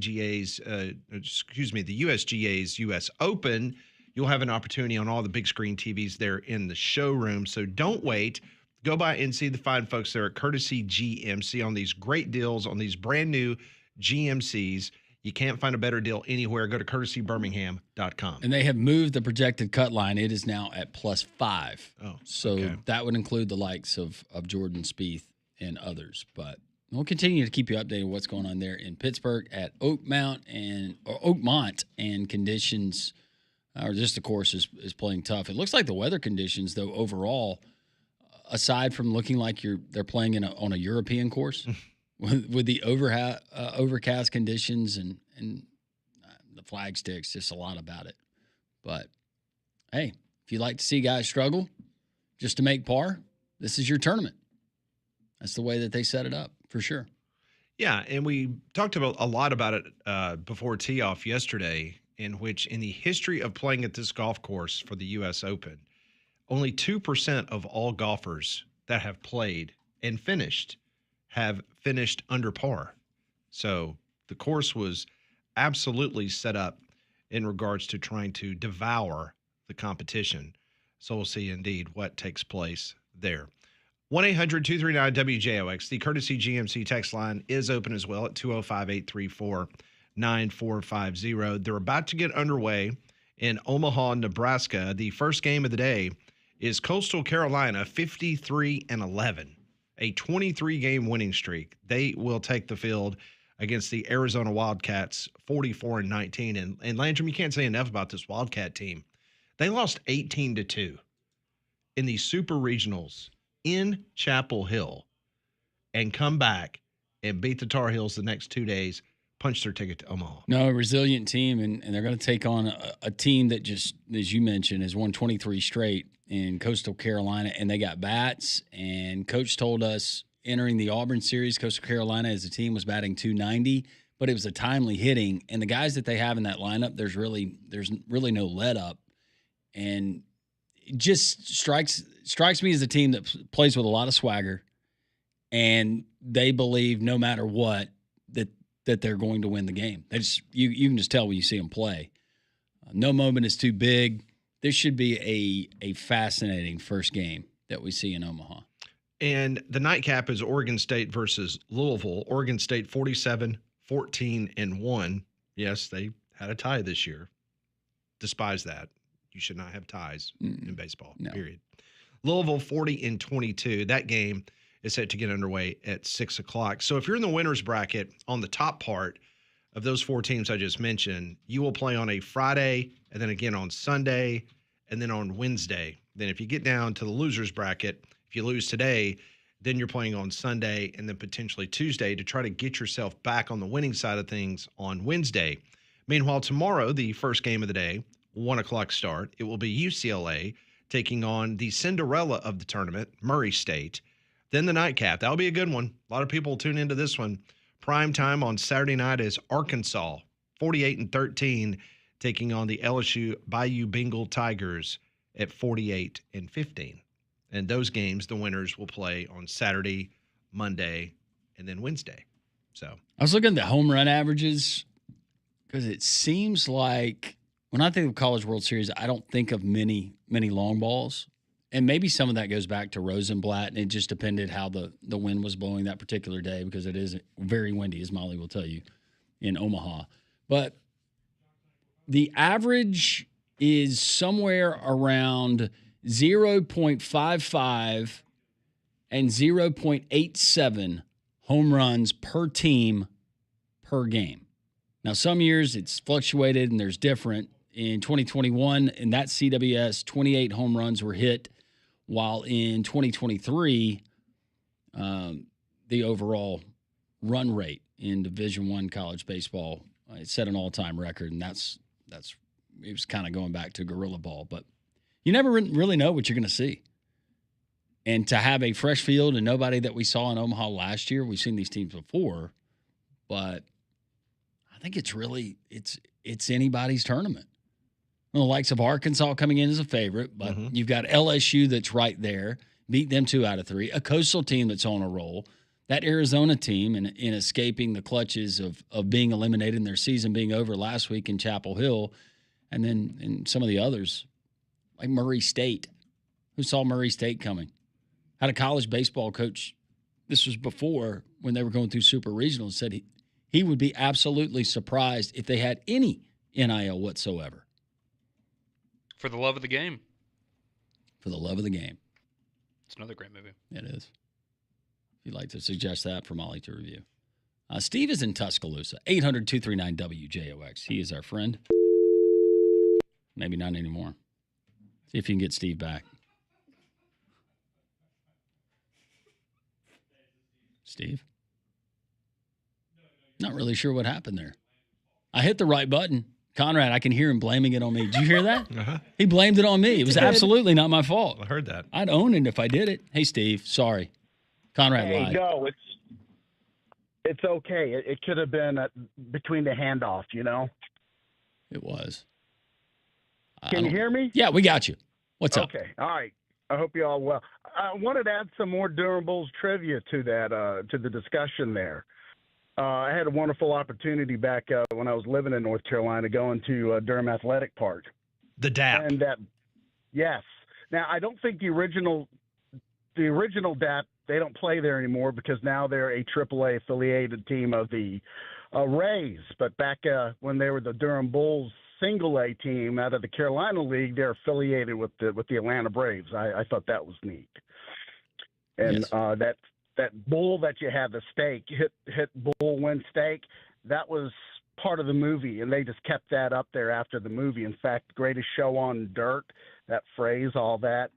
USGA's U.S. Open. You'll have an opportunity on all the big screen TVs there in the showroom. So don't wait. Go by and see the fine folks there at Courtesy GMC on these great deals on these brand new GMCs. You can't find a better deal anywhere. Go to courtesybirmingham.com. And they have moved the projected cut line. It is now at +5. Oh, so okay. That would include the likes of Jordan Spieth and others. But we'll continue to keep you updated on what's going on there in Pittsburgh at Oakmont, and conditions, or just the course is playing tough. It looks like the weather conditions, though, overall, aside from looking like they're playing on a European course. With the overcast conditions and the flag sticks, just a lot about it. But, hey, if you like to see guys struggle just to make par, this is your tournament. That's the way that they set it up, for sure. Yeah, and we talked about a lot about it before tee-off yesterday, in which in the history of playing at this golf course for the U.S. Open, only 2% of all golfers that have played and finished have finished under par. So the course was absolutely set up in regards to trying to devour the competition. So we'll see indeed what takes place there. 1-800-239-WJOX. The Courtesy GMC text line is open as well at 205-834-9450. They're about to get underway in Omaha, Nebraska. The first game of the day is Coastal Carolina 53-11. A 23-game winning streak. They will take the field against the Arizona Wildcats 44-19. And Landrum, you can't say enough about this Wildcat team. They lost 18-2 in the Super Regionals in Chapel Hill. and come back and beat the Tar Heels the next 2 days, punch their ticket to Omaha. No, a resilient team, and they're going to take on a team that just, as you mentioned, has won 23 straight in Coastal Carolina, and they got bats. And Coach told us entering the Auburn series, Coastal Carolina as a team was batting .290, but it was a timely hitting. And the guys that they have in that lineup, there's really no let up, and it just strikes me as a team that plays with a lot of swagger, and they believe no matter what that they're going to win the game. They just, you can just tell when you see them play. No moment is too big. This should be a fascinating first game that we see in Omaha. And the nightcap is Oregon State versus Louisville. Oregon State 47-14-1. Yes, they had a tie this year. Despise that. You should not have ties in baseball, period. Louisville 40-22. That game is set to get underway at 6 o'clock. So if you're in the winner's bracket on the top part of those four teams I just mentioned, you will play on a Friday and then again on Sunday and then on Wednesday. Then if you get down to the loser's bracket, if you lose today, then you're playing on Sunday and then potentially Tuesday to try to get yourself back on the winning side of things on Wednesday. Meanwhile, tomorrow, the first game of the day, 1 o'clock start, it will be UCLA taking on the Cinderella of the tournament, Murray State. Then the nightcap. That'll be a good one. A lot of people will tune into this one. Prime time on Saturday night is Arkansas, 48-13, taking on the LSU Bayou Bengal Tigers at 48-15. And those games, the winners will play on Saturday, Monday, and then Wednesday. So I was looking at the home run averages because it seems like when I think of College World Series, I don't think of many long balls. And maybe some of that goes back to Rosenblatt, and it just depended how the wind was blowing that particular day because it is very windy, as Molly will tell you, in Omaha. But the average is somewhere around 0.55 and 0.87 home runs per team per game. Now, some years it's fluctuated and there's different. In 2021, in that CWS, 28 home runs were hit, while in 2023, the overall run rate in Division I college baseball it set an all-time record, and that's it was kind of going back to gorilla ball, but you never really know what you're going to see. And to have a fresh field and nobody that we saw in Omaha last year, we've seen these teams before, but I think it's anybody's tournament. Well, the likes of Arkansas coming in as a favorite, but you've got LSU that's right there, beat them 2 out of 3, a Coastal team that's on a roll, that Arizona team in escaping the clutches of being eliminated and their season being over last week in Chapel Hill, and then in some of the others, like Murray State. Who saw Murray State coming? Had a college baseball coach, this was before when they were going through super regionals, said he would be absolutely surprised if they had any NIL whatsoever. For the love of the game. For the love of the game. It's another great movie. It is. If you'd like to suggest that for Molly to review. Steve is in Tuscaloosa, 800-239-WJOX. He is our friend. Maybe not anymore. See if you can get Steve back. Steve? Not really sure what happened there. I hit the right button. Conrad, I can hear him blaming it on me. Did you hear that? He blamed it on me. It was absolutely not my fault. I heard that. I'd own it if I did it. Hey, Steve, sorry. Conrad lied. No, it's okay. It could have been between the handoff, you know? It was. Can you hear me? Yeah, we got you. What's up? Okay. All right. I hope you all well. I wanted to add some more Durham Bulls trivia to that, to the discussion there. I had a wonderful opportunity back when I was living in North Carolina going to Durham Athletic Park. The DAP. And yes. Now, I don't think the original DAP, they don't play there anymore because now they're a AAA affiliated team of the Rays. But back when they were the Durham Bulls single A team out of the Carolina League, they're affiliated with the Atlanta Braves. I thought that was neat. And yes. That bull that you have, the stake, hit bull, win stake, that was part of the movie, and they just kept that up there after the movie. In fact, greatest show on dirt, that phrase, all that,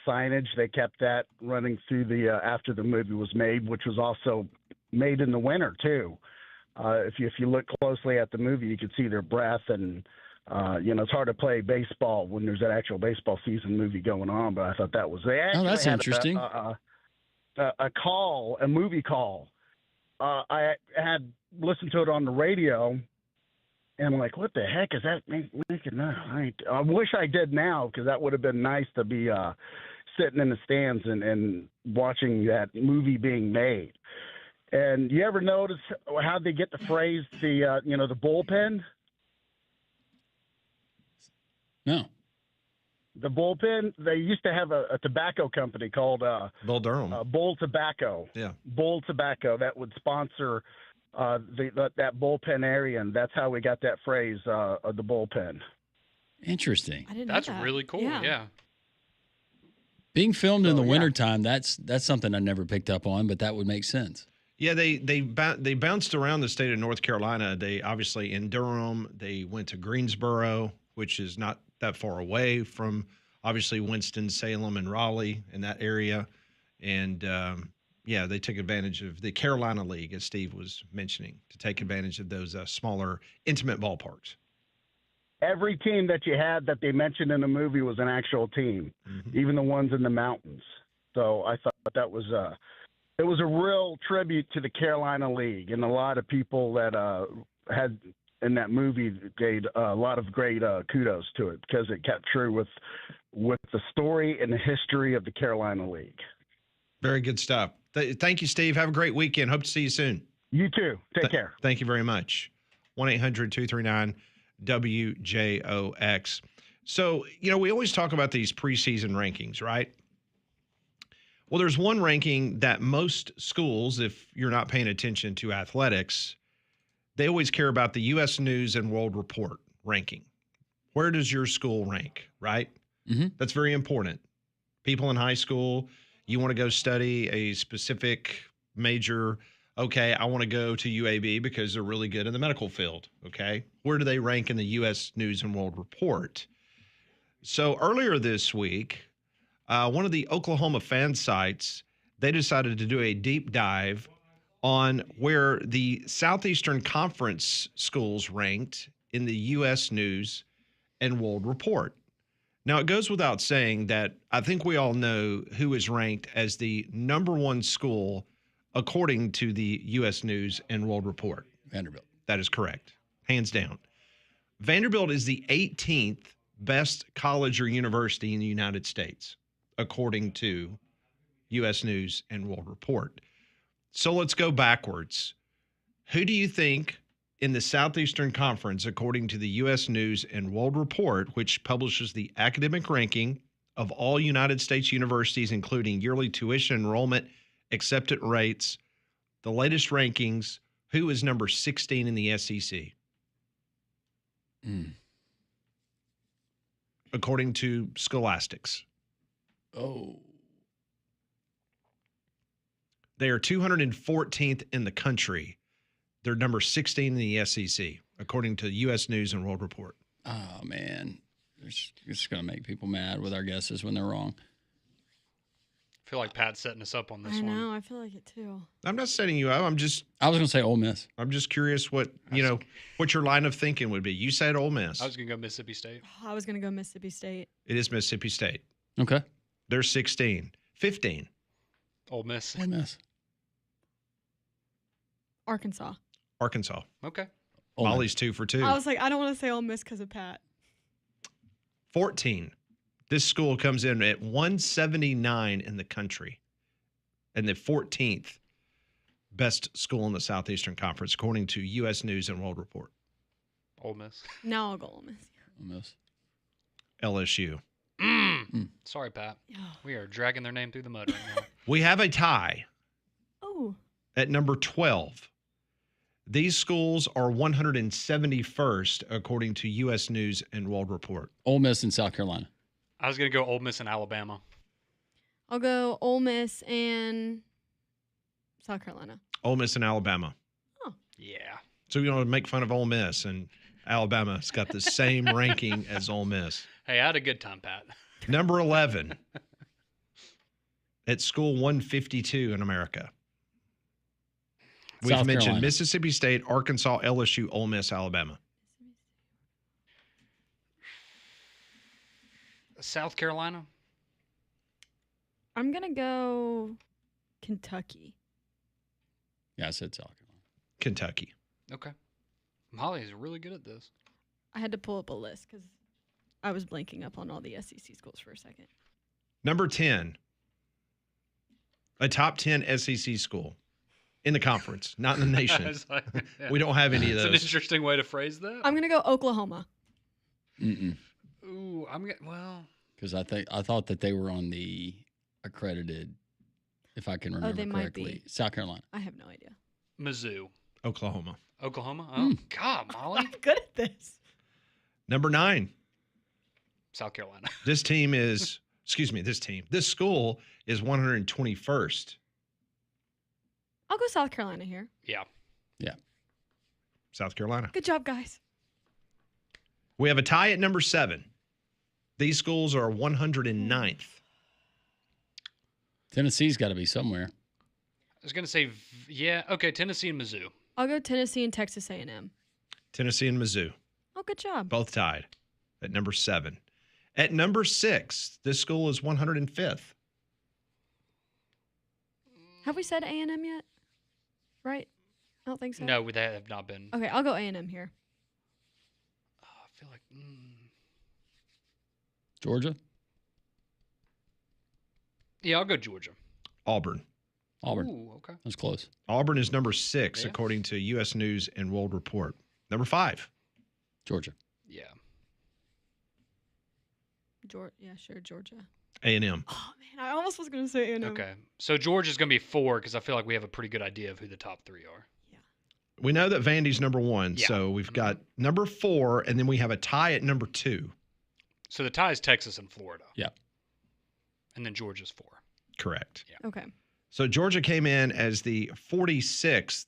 signage. They kept that running through the after the movie was made, which was also made in the winter too. If you look closely at the movie, you can see their breath, and it's hard to play baseball when there's an actual baseball season movie going on. But I thought that was that's interesting. A movie call. I had listened to it on the radio, and I'm like, what the heck is that making? I wish I did now, because that would have been nice to be sitting in the stands and watching that movie being made. And you ever notice how they get the phrase, the bullpen? No. The bullpen, they used to have a tobacco company called Bull Durham. Bull Tobacco. Yeah. Bull Tobacco that would sponsor that bullpen area, and that's how we got that phrase, the bullpen. Interesting. I didn't know That's that. really cool. Yeah. Yeah. Being filmed in the wintertime, that's something I never picked up on, but that would make sense. Yeah, they bounced around the state of North Carolina. They obviously in Durham. They went to Greensboro, which is not that far away from obviously Winston-Salem and Raleigh in that area. And they took advantage of the Carolina League, as Steve was mentioning, to take advantage of those smaller, intimate ballparks. Every team that you had that they mentioned in the movie was an actual team, even the ones in the mountains. So I thought that was it was a real tribute to the Carolina League, and a lot of people that had in that movie gave a lot of great kudos to it, because it kept true with the story and the history of the Carolina League. Very good stuff. Thank you, Steve. Have a great weekend. Hope to see you soon. You too. Take care. Thank you very much. 1-800-239-WJOX. So, we always talk about these preseason rankings, right? Well, there's one ranking that most schools, if you're not paying attention to athletics, they always care about, the U.S. News and World Report ranking. Where does your school rank, right? Mm-hmm. That's very important. People in high school, you want to go study a specific major. Okay, I want to go to UAB because they're really good in the medical field. Okay, where do they rank in the U.S. News and World Report? So earlier this week, one of the Oklahoma fan sites, they decided to do a deep dive on where the Southeastern Conference schools ranked in the U.S. News and World Report. Now, it goes without saying that I think we all know who is ranked as the number one school according to the U.S. News and World Report. Vanderbilt. That is correct. Hands down. Vanderbilt is the 18th best college or university in the United States, according to U.S. News and World Report. So let's go backwards. Who do you think in the Southeastern Conference, according to the U.S. News and World Report, which publishes the academic ranking of all United States universities, including yearly tuition enrollment, acceptance rates, the latest rankings, who is number 16 in the SEC? According to Scholastics. Oh. They are 214th in the country. They're number 16 in the SEC, according to U.S. News and World Report. Oh, man. It's just going to make people mad with our guesses when they're wrong. I feel like Pat's setting us up on this I one. know. I feel like it too. I'm not setting you up. I was going to say Ole Miss. I'm just curious what your line of thinking would be. You said Ole Miss. I was going to go Mississippi State. Oh, I was going to go Mississippi State. It is Mississippi State. Okay. They're 16. 15. Ole Miss. Ole Miss. Arkansas. Okay. Molly's 2 for 2. I was like, I don't want to say Ole Miss because of Pat. 14. This school comes in at 179 in the country, and the 14th best school in the Southeastern Conference, according to U.S. News and World Report. Ole Miss. Now I'll go Ole Miss. Ole Miss. LSU. Sorry, Pat. We are dragging their name through the mud right now. We have a tie. Oh. At number 12. These schools are 171st, according to U.S. News and World Report. Ole Miss in South Carolina. I was going to go Ole Miss in Alabama. I'll go Ole Miss and South Carolina. Ole Miss and Alabama. Oh. Yeah. So we want to make fun of Ole Miss, and Alabama's got the same ranking as Ole Miss. Hey, I had a good time, Pat. Number 11. at school 152 in America? We've South mentioned Carolina. Mississippi State, Arkansas, LSU, Ole Miss, Alabama. South Carolina. I'm going to go Kentucky. Yeah, I said South Carolina. Kentucky. Okay. Molly is really good at this. I had to pull up a list because I was blanking up on all the SEC schools for a second. Number 10, a top 10 SEC school in the conference, not in the nation. It's like, yeah. We don't have any of It's an those. interesting way to phrase that. I'm going to go Oklahoma. Mm-mm. Ooh, well. Because I thought that they were on the accredited, if I can remember they might correctly. be. South Carolina. I have no idea. Mizzou. Oklahoma. Oklahoma? Oh, God, Molly. I'm good at this. Number 9, South Carolina. this school is 121st. I'll go South Carolina here. Yeah. Yeah. South Carolina. Good job, guys. We have a tie at number 7. These schools are 109th. Tennessee's got to be somewhere. I was going to say, yeah, okay, Tennessee and Mizzou. I'll go Tennessee and Texas A&M. Tennessee and Mizzou, Oh, good job. both tied at number 7. At number 6, this school is 105th. Have we said A&M yet? Right? I don't think so. No, they have not been. Okay, I'll go A&M here. I feel like, Georgia? yeah, I'll go Georgia. Auburn. Ooh, okay. That's close. Auburn is number 6, Yeah. according to U.S. News and World Report. Number 5. Georgia. Yeah. Yeah, sure, Georgia. A&M. Oh, man, I almost was going to say A&M. Okay. So Georgia's going to be 4 because I feel like we have a pretty good idea of who the top 3 are. We know that Vandy's number 1, Yeah. so we've got number 4, and then we have a tie at number 2. So the tie is Texas and Florida. Yeah. And then Georgia's 4. Correct. Yeah. Okay. So Georgia came in as the 46th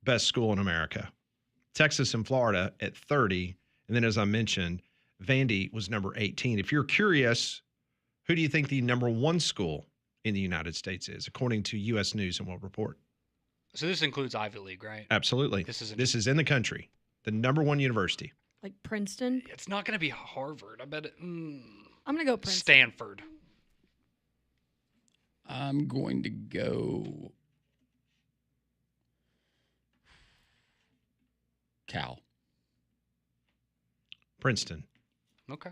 best school in America. Texas and Florida at 30. And then, as I mentioned, Vandy was number 18. If you're curious, who do you think the number 1 school in the United States is, according to U.S. News and World Report? So this includes Ivy League, right? Absolutely. This is in the country, the number 1 university. Like Princeton? It's not going to be Harvard. I bet it. I'm going to go Princeton. Stanford. I'm going to go Cal. Princeton. Okay.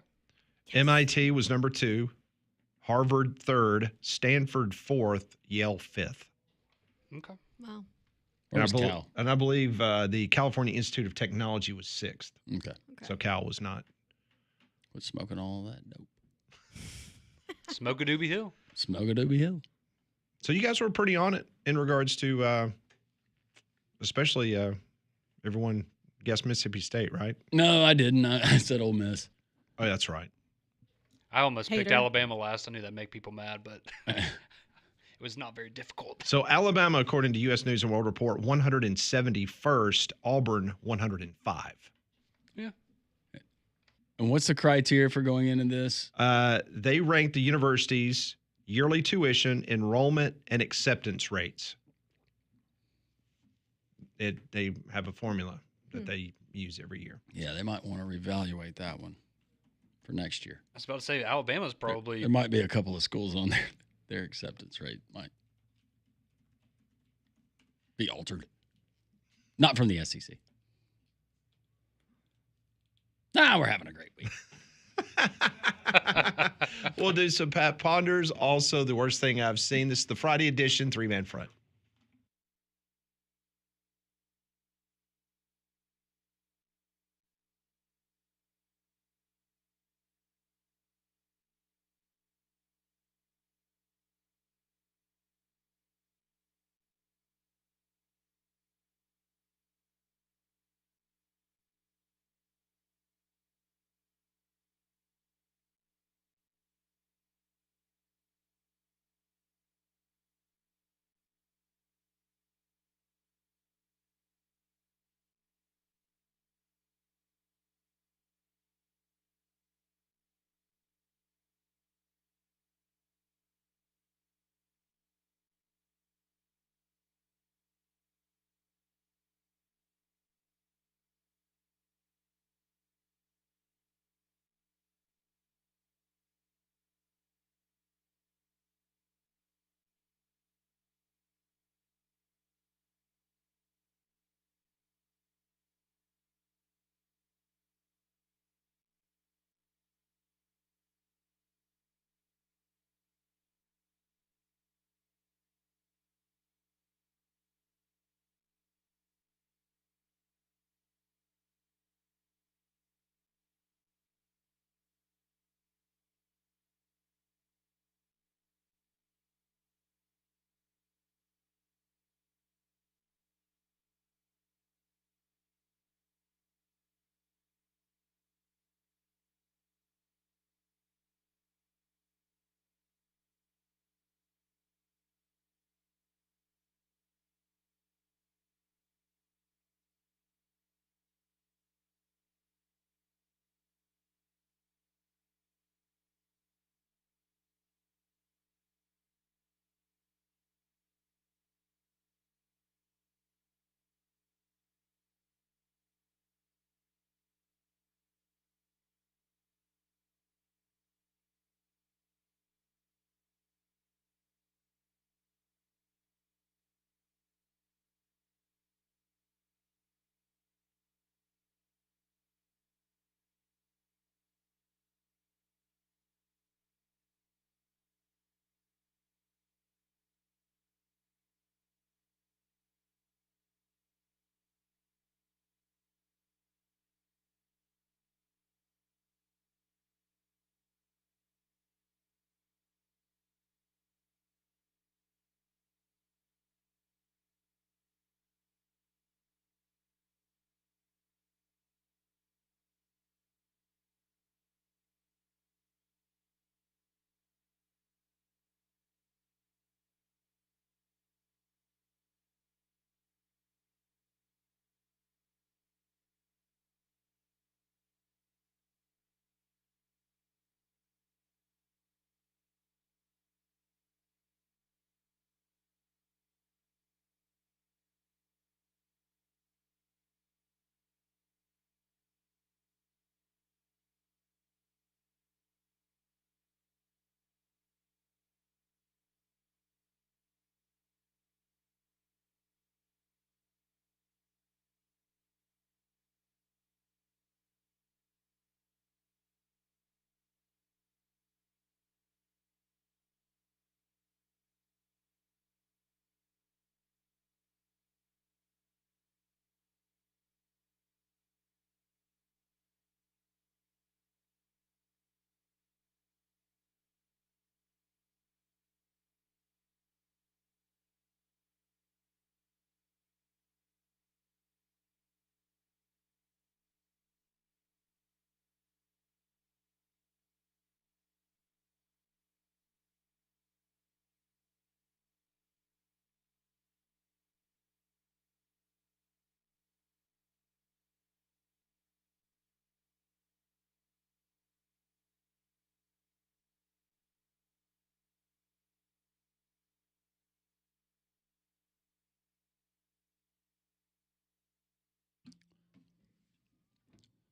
MIT was number 2, Harvard 3rd, Stanford 4th, Yale 5th. Okay. Wow. Where was Cal? And I believe the California Institute of Technology was 6th. Okay. So Cal was not. Quit smoking all that dope. Smoke-a-doobie Hill. Smoke-a-doobie Hill. So you guys were pretty on it in regards to, especially everyone guessed Mississippi State, right? No, I didn't. I said Ole Miss. Oh, that's right. I almost picked Hater. Alabama last. I knew that'd make people mad, but it was not very difficult. So Alabama, according to U.S. News and World Report, 171st, Auburn 105. Yeah. And what's the criteria for going into this? They rank the university's yearly tuition, enrollment, and acceptance rates. They have a formula that they use every year. Yeah, they might want to reevaluate that one for next year. I was about to say Alabama's probably. There might be a couple of schools on there. Their acceptance rate might be altered. Not from the SEC. We're having a great week. We'll do some Pat Ponders. Also, the worst thing I've seen. This is the Friday edition, 3-Man Front.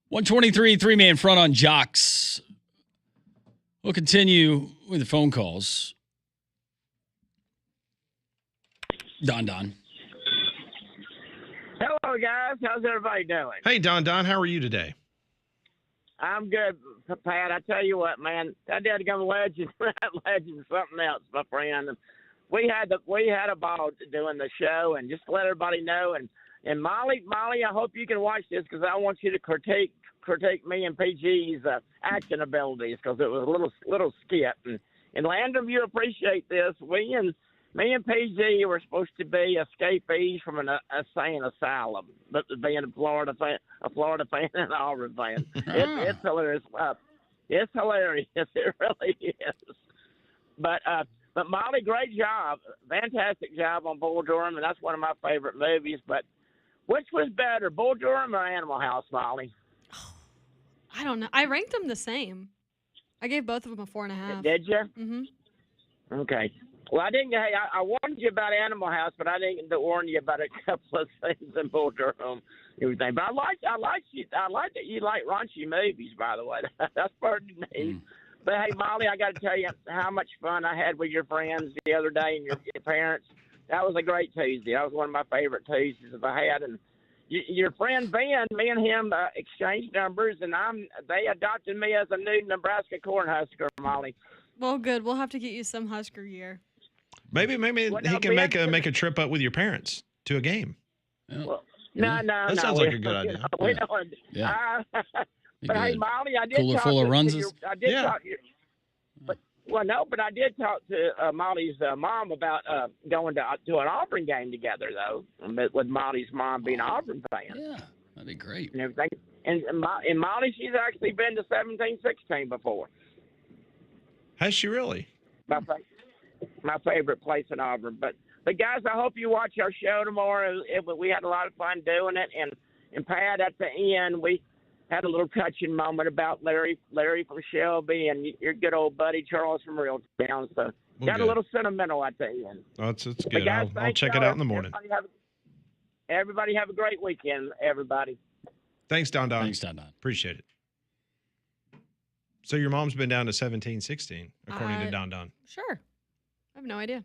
123, three-man front on Jox. We'll continue with the phone calls. Don. Hello, guys. How's everybody doing? Hey, Don, how are you today? I'm good, Pat. I tell you what, man, that dadgum legend, legend, something else, my friend. We had a ball doing the show, and just to let everybody know. And Molly, I hope you can watch this because I want you to critique me and PG's acting abilities because it was a little skit. And Landon, you appreciate this. Me and PG were supposed to be escapees from an insane asylum, but being a Florida fan and an Auburn fan, it's hilarious. It's hilarious. It really is. But Molly, great job, fantastic job on Bull Durham, and that's one of my favorite movies. But which was better, Bull Durham or Animal House, Molly? I don't know. I ranked them the same. I gave both of them a 4.5. Did you? Mm-hmm. Okay. Well, I didn't. Hey, I warned you about Animal House, but I didn't warn you about a couple of things in Bull Durham, everything. But I like that you like raunchy movies. By the way, that's part of me. But hey, Molly, I got to tell you how much fun I had with your friends the other day and your parents. That was a great Tuesday. That was one of my favorite Tuesdays I had. And your friend Ben, me and him exchanged numbers, and they adopted me as a new Nebraska Cornhusker, Molly. Well, good. We'll have to get you some Husker gear. Maybe he can make a trip up with your parents to a game. Well, no. That sounds like a good idea. We don't. Yeah. But hey, Molly, I did Cooler talk full of to runs. you. I did talk to you. But I did talk to Molly's mom about going to an Auburn game together, though, with Molly's mom being an Auburn fan. Yeah, that'd be great. And everything. And Molly, she's actually been to 17-16 before. Has she really? My favorite place in Auburn. But guys, I hope you watch our show tomorrow. We had a lot of fun doing it. And Pat, at the end, we had a little touching moment about Larry from Shelby and your good old buddy Charles from Reeltown. So got a little sentimental at the end. Oh, it's But good. guys, I'll check it out in the morning. Everybody have a great weekend, everybody. Thanks, Don. Thanks, Don. Appreciate it. So your mom's been down to 17-16, according to Don. Sure. I have no idea.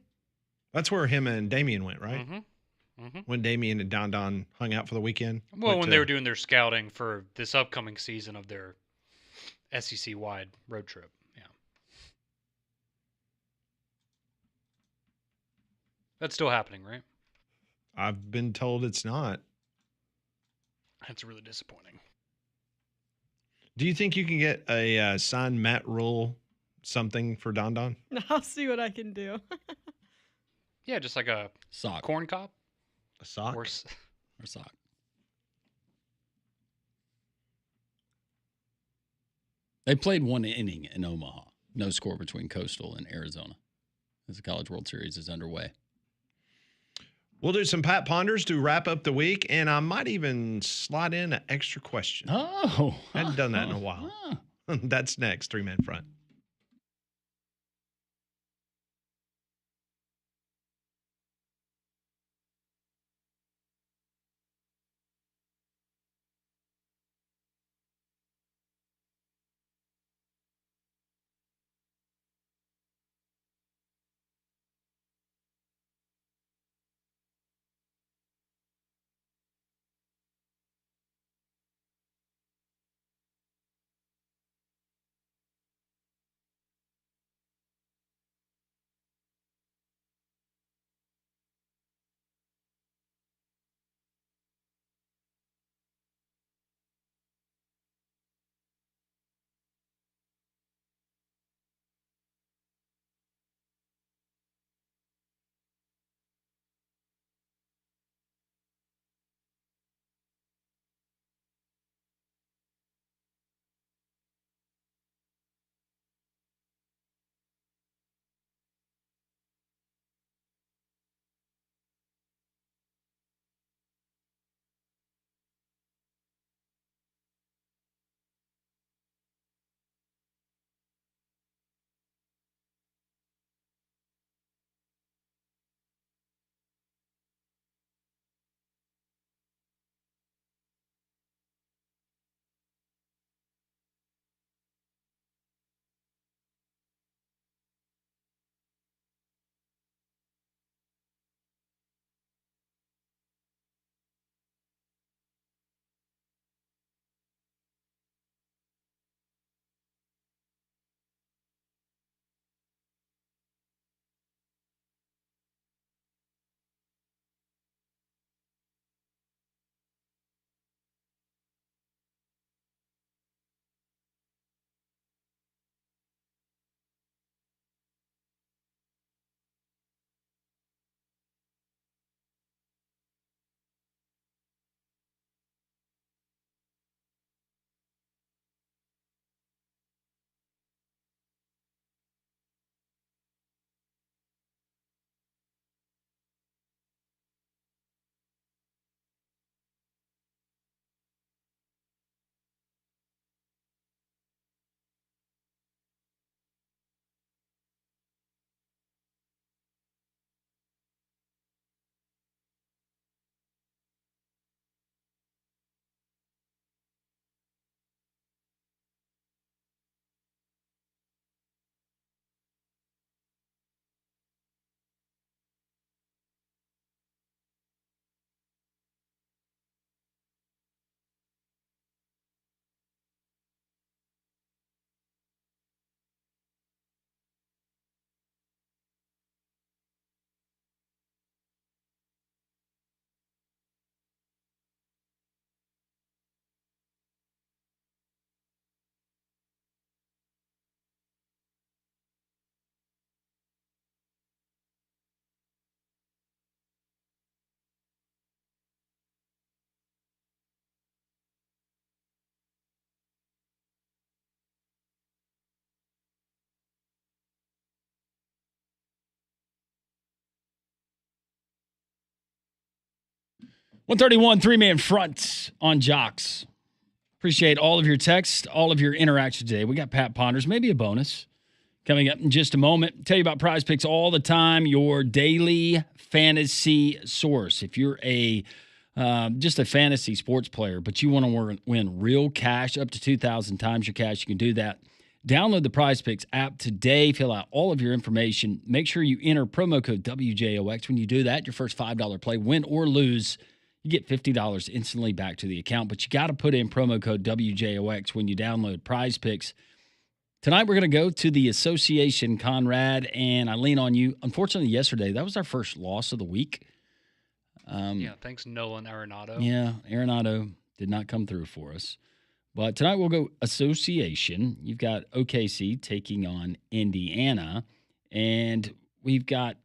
That's where him and Damien went, right? Mm-hmm. When Damien and Don hung out for the weekend. Well, when they were doing their scouting for this upcoming season of their SEC-wide road trip. Yeah. That's still happening, right? I've been told it's not. That's really disappointing. Do you think you can get a signed Matt Rule something for Don? I'll see what I can do. Yeah, just like a sock, corn cob, a sock, or sock. They played one inning in Omaha. No score between Coastal and Arizona as the College World Series is underway. We'll do some Pat Ponders to wrap up the week, and I might even slide in an extra question. Oh. I hadn't done that in a while. That's next, Three Man Front. 131, three-man front on Jox. Appreciate all of your texts, all of your interaction today. We got Pat Ponders, maybe a bonus, coming up in just a moment. Tell you about Prize Picks all the time, your daily fantasy source. If you're just a fantasy sports player, but you want to win real cash, up to 2,000 times your cash, you can do that. Download the Prize Picks app today. Fill out all of your information. Make sure you enter promo code WJOX. When you do that, your first $5 play, win or lose, you get $50 instantly back to the account. But you got to put in promo code WJOX when you download Prize Picks. Tonight, we're going to go to the Association, Conrad, and I lean on you. Unfortunately, yesterday, that was our first loss of the week. Thanks, Nolan Arenado. Yeah, Arenado did not come through for us. But tonight, we'll go Association. You've got OKC taking on Indiana, and we've got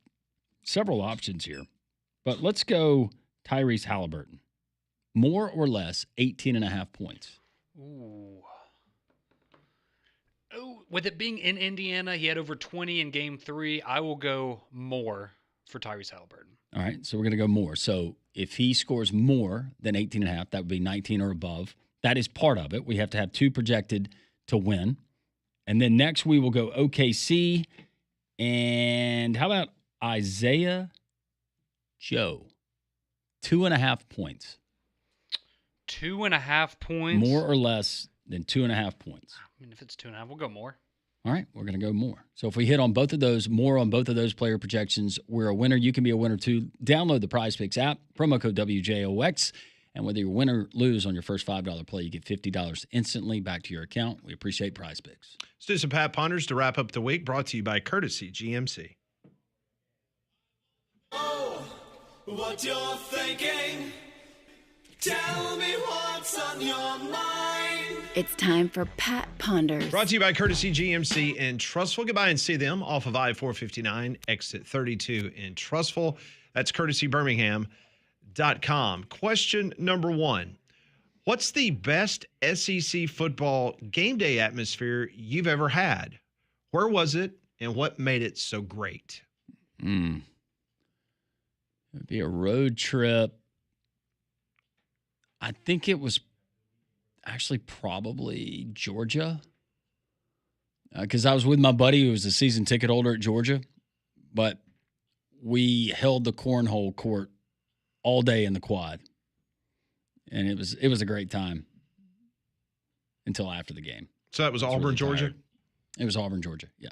several options here. But let's go Tyrese Halliburton. More or less, 18.5 points. Ooh. Oh, with it being in Indiana, he had over 20 in Game 3. I will go more for Tyrese Halliburton. All right, so we're going to go more. So if he scores more than 18.5, that would be 19 or above. That is part of it. We have to have 2 projected to win. And then next we will go OKC. And how about Isaiah Joe? 2.5 points. 2.5 points? More or less than 2.5 points. I mean, if it's 2.5, we'll go more. All right, we're going to go more. So if we hit on both of those, more on both of those player projections, we're a winner. You can be a winner too. Download the Prize Picks app, promo code WJOX, and whether you win or lose on your first $5 play, you get $50 instantly back to your account. We appreciate Prize Picks. Let's do some Pat Ponders to wrap up the week, brought to you by Courtesy GMC. Oh, what you're thinking? Tell me what's on your mind. It's time for Pat Ponders. Brought to you by Courtesy GMC in Trussville. Goodbye and see them off of I-459, exit 32 in Trussville. That's courtesybirmingham.com. Question number 1. What's the best SEC football game day atmosphere you've ever had? Where was it, and what made it so great? It would be a road trip. I think it was actually probably Georgia, because I was with my buddy who was a season ticket holder at Georgia, but we held the cornhole court all day in the quad, and it was a great time until after the game. So that was Auburn, really Georgia? tired. It was Auburn, Georgia, yeah.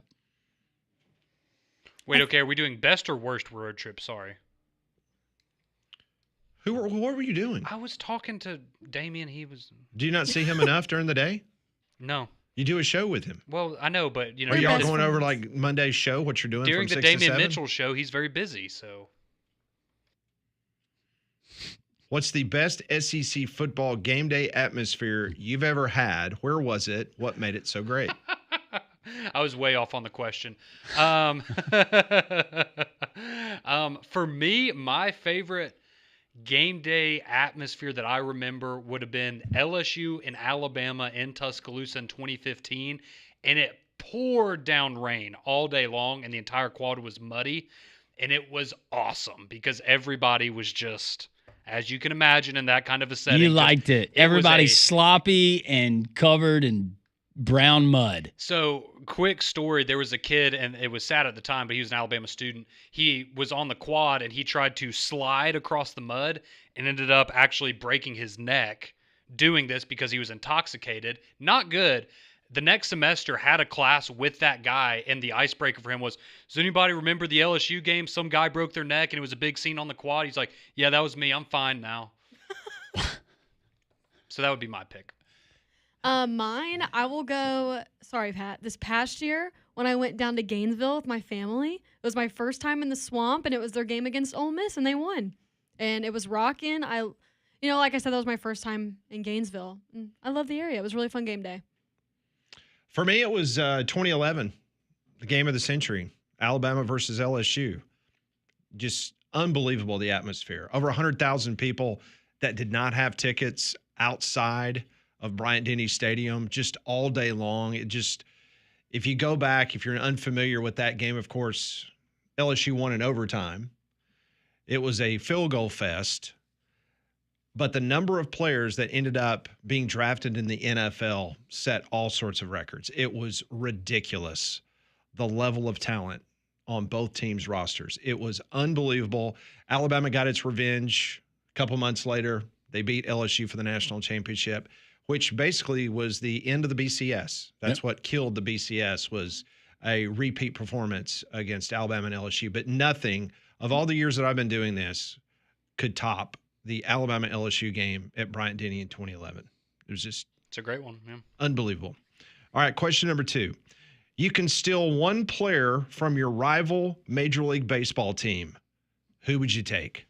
Wait, okay, are we doing best or worst road trip? Sorry. What were you doing? I was talking to Damien. He was... Do you not see him enough during the day? No. You do a show with him. Well, I know, but, you know... Are y'all going over, like, Monday's show, what you're doing during from the 6 to Damian 7? Mitchell show, he's very busy, so... What's the best SEC football game day atmosphere you've ever had? Where was it? What made it so great? I was way off on the question. For me, my favorite game day atmosphere that I remember would have been LSU in Alabama in Tuscaloosa in 2015, and it poured down rain all day long, and the entire quad was muddy, and it was awesome because everybody was just, as you can imagine, in that kind of a setting. You liked it. Everybody's sloppy and covered in brown mud. So, quick story, there was a kid, and it was sad at the time, but he was an Alabama student. He was on the quad, and he tried to slide across the mud and ended up actually breaking his neck doing this because he was intoxicated. Not good. The next semester had a class with that guy, and the icebreaker for him was, does anybody remember the LSU game? Some guy broke their neck, and it was a big scene on the quad. He's like, yeah, that was me. I'm fine now. So that would be my pick. Mine, I will go, sorry, Pat, this past year when I went down to Gainesville with my family, it was my first time in the swamp, and it was their game against Ole Miss, and they won. And it was rocking. Like I said, that was my first time in Gainesville. And I love the area. It was a really fun game day. For me, it was 2011, the game of the century, Alabama versus LSU. Just unbelievable, the atmosphere. Over 100,000 people that did not have tickets outside of Bryant-Denny Stadium just all day long. If you go back, if you're unfamiliar with that game, of course, LSU won in overtime. It was a field goal fest. But the number of players that ended up being drafted in the NFL set all sorts of records. It was ridiculous, the level of talent on both teams' rosters. It was unbelievable. Alabama got its revenge a couple months later. They beat LSU for the national championship, which basically was the end of the BCS. That's what killed the BCS, was a repeat performance against Alabama and LSU. But nothing of all the years that I've been doing this could top the Alabama LSU game at Bryant-Denny in 2011. It was just It's a great one. Yeah. unbelievable. All right, question number 2. You can steal one player from your rival Major League Baseball team. Who would you take?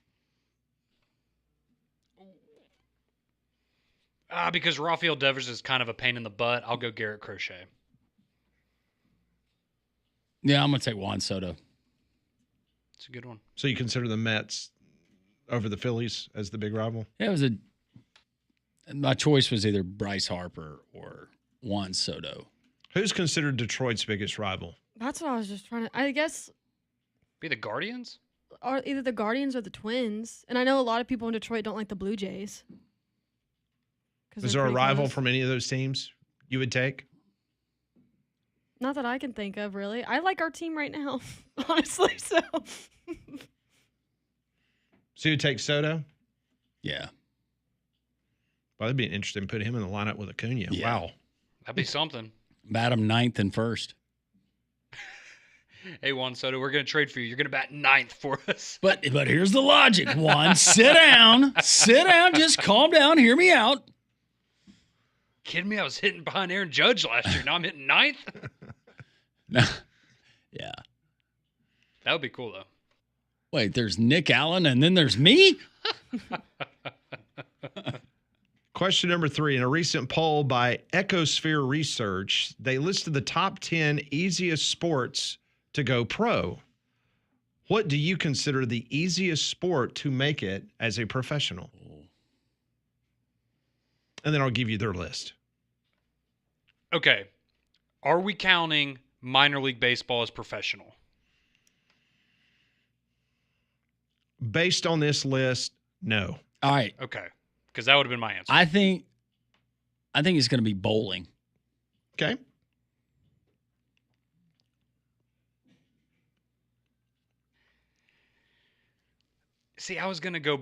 Because Rafael Devers is kind of a pain in the butt, I'll go Garrett Crochet. Yeah, I'm going to take Juan Soto. It's a good one. So you consider the Mets over the Phillies as the big rival? Yeah, my choice was either Bryce Harper or Juan Soto. Who's considered Detroit's biggest rival? That's what I was just trying to. I guess Be the Guardians? or either the Guardians or the Twins. And I know a lot of people in Detroit don't like the Blue Jays. Is there a rival from any of those teams you would take? Not that I can think of, really. I like our team right now, honestly. So you'd take Soto? Yeah. Well, that'd be interesting. Put him in the lineup with Acuna. Yeah. Wow. That'd be something. Bat him 9th and 1st. Hey, Juan Soto, we're going to trade for you. You're going to bat 9th for us. But here's the logic, Juan. Sit down. Sit down. Just calm down. Hear me out. Kidding me? I was hitting behind Aaron Judge last year. Now I'm hitting 9th? Yeah. That would be cool, though. Wait, there's Nick Allen and then there's me? Question number 3. In a recent poll by Ecosphere Research, they listed the top 10 easiest sports to go pro. What do you consider the easiest sport to make it as a professional? And then I'll give you their list. Okay. Are we counting minor league baseball as professional? Based on this list, no. All right. Okay. Because that would have been my answer. I think it's going to be bowling. Okay. See, I was going to go,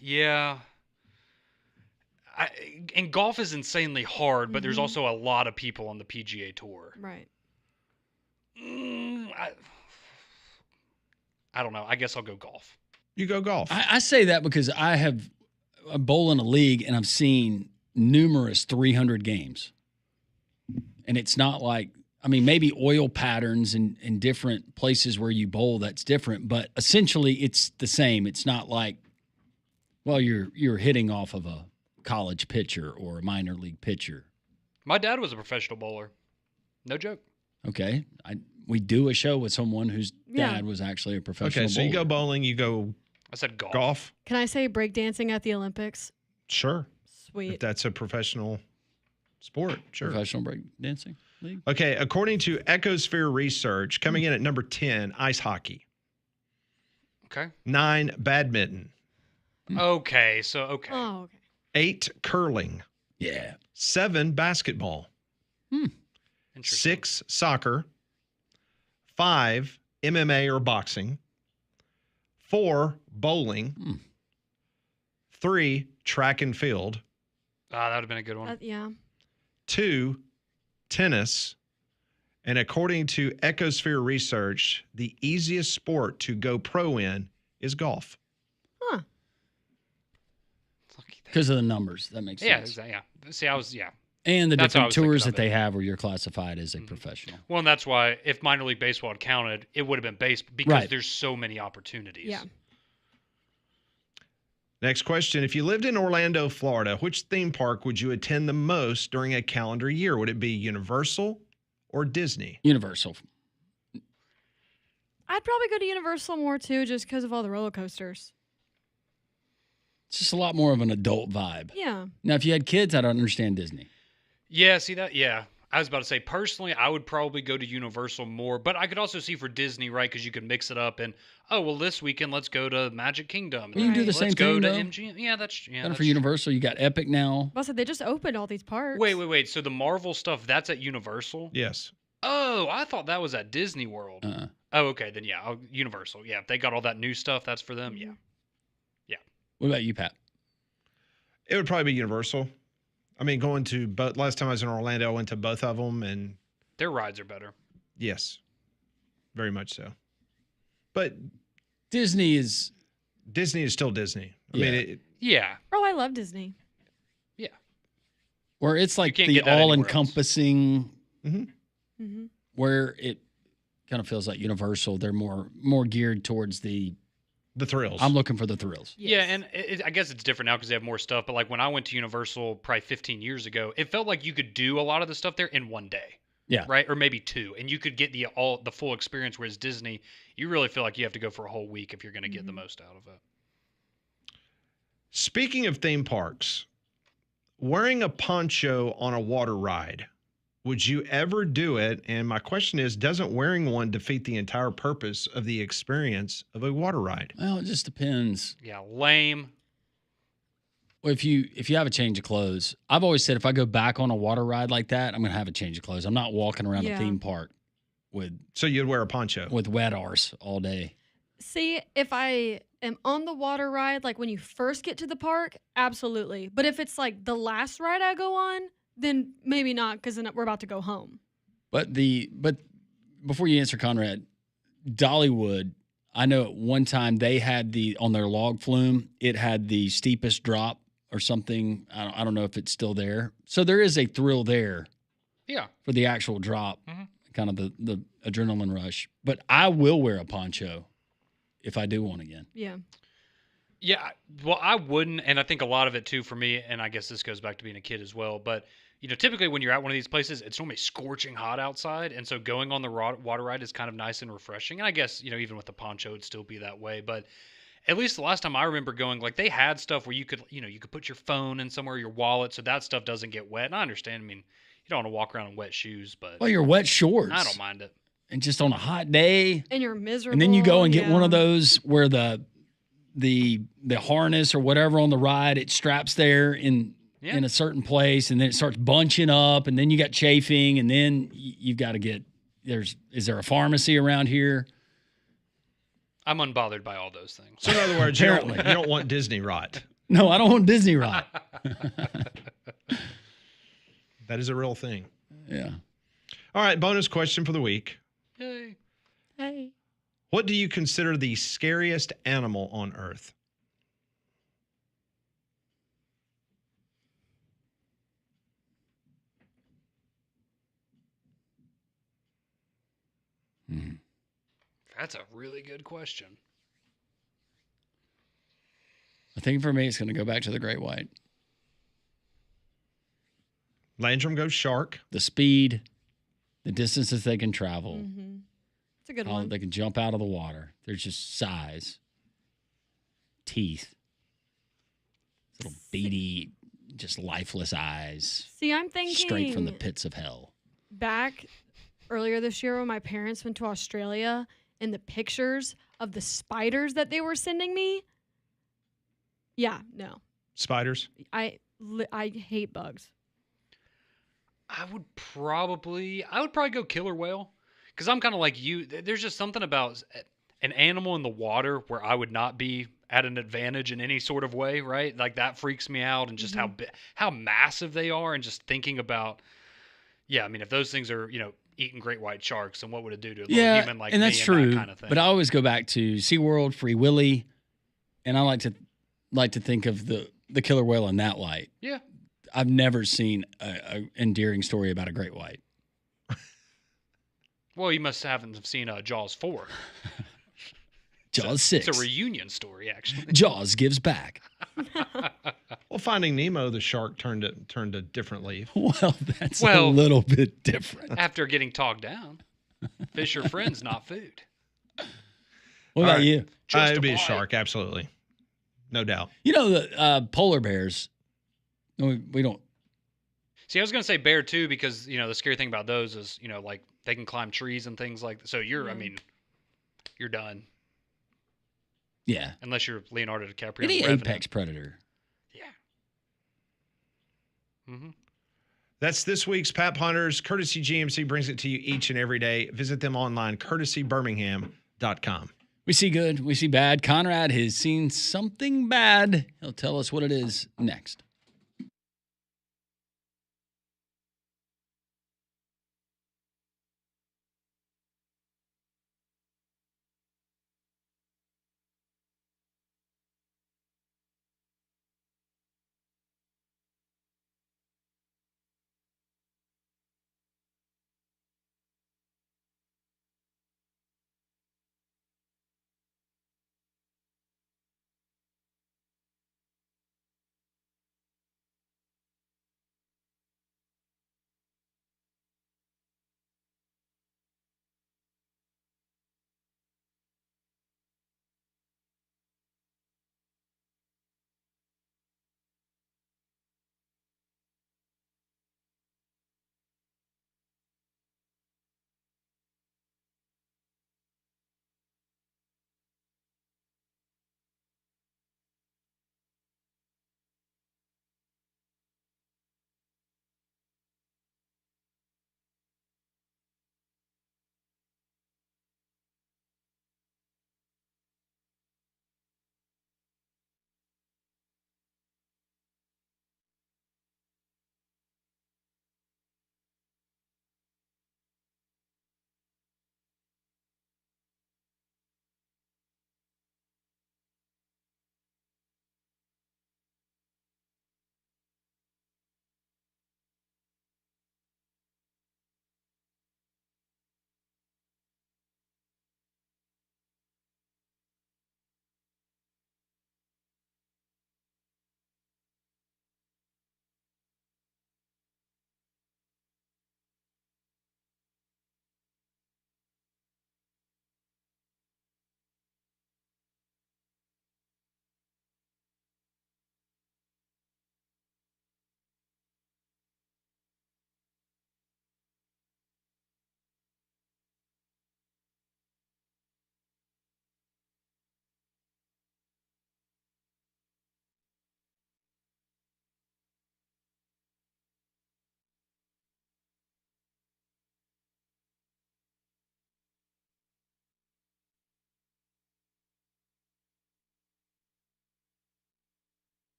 yeah. And golf is insanely hard, but there's also a lot of people on the PGA Tour. Right. I don't know. I guess I'll go golf. You go golf. I say that because I bowl in a league and I've seen numerous 300 games. And it's not like, I mean, maybe oil patterns in different places where you bowl, that's different. But essentially, it's the same. It's not like, well, you're hitting off of a college pitcher or a minor league pitcher. My dad was a professional bowler. No joke. Okay. We do a show with someone whose dad was actually a professional Okay, so you go bowling, you go I said golf. golf. Can I say breakdancing at the Olympics? Sure. Sweet. If that's a professional sport, sure. Professional breakdancing league. Okay, according to Ecosphere Research, coming in at number 10, ice hockey. Okay. 9, badminton. Okay, so okay. Oh, okay. 8, curling. Yeah. 7, basketball. 6, soccer. 5, MMA or boxing. 4, bowling. 3, track and field. That would have been a good one. Yeah. 2, tennis. And according to Ecosphere Research, the easiest sport to go pro in is golf. Huh. Because of the numbers. That makes sense. Yeah. See, And the That's how I different was thinking tours of that it. they have where you're classified as a professional. Well, and that's why if minor league baseball had counted, it would have been based because Right. there's so many opportunities. Yeah. Next question. If you lived in Orlando, Florida, which theme park would you attend the most during a calendar year? Would it be Universal or Disney? Universal. I'd probably go to Universal more too, just because of all the roller coasters. It's just a lot more of an adult vibe. Yeah. Now, if you had kids, I'd understand Disney. Yeah, see that? Yeah. I was about to say, personally, I would probably go to Universal more, but I could also see for Disney, right? Because you could mix it up and, oh, well, this weekend, let's go to Magic Kingdom. Well, you can do the Let's same go thing, to though. MGM. Yeah, that's Kind of for Universal, you got Epic now. Also, they just opened all these parks. Wait. So the Marvel stuff, that's at Universal? Yes. Oh, I thought that was at Disney World. Oh, okay. Then, yeah, Universal. Yeah, if they got all that new stuff, that's for them. Yeah. Yeah. What about you, Pat? It would probably be Universal. I mean, going to both. Last time I was in Orlando, I went to both of them, and their rides are better. Yes, very much so. But Disney is still Disney. I mean, yeah. Oh, I love Disney. Yeah. Where it's like can't the get that anywhere all-encompassing, Mm-hmm. where it kind of feels like Universal. They're more geared towards the thrills. I'm looking for the thrills. Yeah, and I guess it's different now because they have more stuff. But like when I went to Universal probably 15 years ago, it felt like you could do a lot of the stuff there in one day. Yeah. Right, or maybe two, and you could get the full experience. Whereas Disney, you really feel like you have to go for a whole week if you're going to get the most out of it. Speaking of theme parks, wearing a poncho on a water ride, would you ever do it? And my question is, doesn't wearing one defeat the entire purpose of the experience of a water ride? Well, it just depends. Yeah, lame. Well, if you have a change of clothes, I've always said if I go back on a water ride like that, I'm going to have a change of clothes. I'm not walking around a theme park with. So you'd wear a poncho with wet arse all day. See, if I am on the water ride, like when you first get to the park, absolutely. But if it's like the last ride I go on, then maybe not, because then we're about to go home. But before you answer, Conrad, Dollywood, I know at one time they had on their log flume, it had the steepest drop or something. I don't know if it's still there. So there is a thrill there. Yeah. For the actual drop, kind of the adrenaline rush. But I will wear a poncho if I do one again. Yeah. Yeah, well, I wouldn't, and I think a lot of it too for me, and I guess this goes back to being a kid as well, but typically when you're at one of these places, it's normally scorching hot outside, and so going on the water ride is kind of nice and refreshing. And I guess, even with the poncho, it'd still be that way, but at least the last time I remember going, like they had stuff where you could, you could put your phone in somewhere, your wallet, so that stuff doesn't get wet. And I understand, you don't want to walk around in wet shoes, but well, your wet shorts. I don't mind it. And just on a hot day. And you're miserable. And then you go and get one of those where the harness or whatever on the ride, it straps there in a certain place, and then it starts bunching up, and then you got chafing, and then you've got to get is there a pharmacy around here? I'm unbothered by all those things. So in other words, you don't want Disney rot. No, I don't want Disney rot. That is a real thing. Yeah. All right, bonus question for the week. Yay. Hey. What do you consider the scariest animal on Earth? That's a really good question. I think for me, it's going to go back to the great white. Landrum goes shark. The speed, the distances they can travel. Mm-hmm. It's a good one. They can jump out of the water. There's just size, teeth, little beady, just lifeless eyes. See, I'm thinking straight from the pits of hell. Back earlier this year when my parents went to Australia, and the pictures of the spiders that they were sending me. Yeah, no. Spiders? I hate bugs. I would probably go killer whale, because I'm kind of like you. There's just something about an animal in the water where I would not be at an advantage in any sort of way, right? Like that freaks me out, and just how massive they are, and just thinking about, if those things are eating great white sharks, and what would it do to a little human like and me? That's true. That kind of thing. But I always go back to SeaWorld, Free Willy, and I like to think of the killer whale in that light. Yeah. I've never seen an endearing story about a great white. Well, you must haven't seen Jaws 4. Jaws 6. It's a reunion story, actually. Jaws gives back. Well, Finding Nemo, the shark turned a different leaf. Well, that's a little bit different. After getting talked down, fish are friends, not food. What about you? It would be a shark, absolutely. No doubt. The polar bears, we don't. See, I was going to say bear too because, the scary thing about those is, like they can climb trees and things like that. So you're done. Yeah. Unless you're Leonardo DiCaprio. Any Revenant. apex predator. Yeah. Mm-hmm. That's this week's Pat Punters. Courtesy GMC brings it to you each and every day. Visit them online, courtesybirmingham.com. We see good, we see bad. Conrad has seen something bad. He'll tell us what it is next.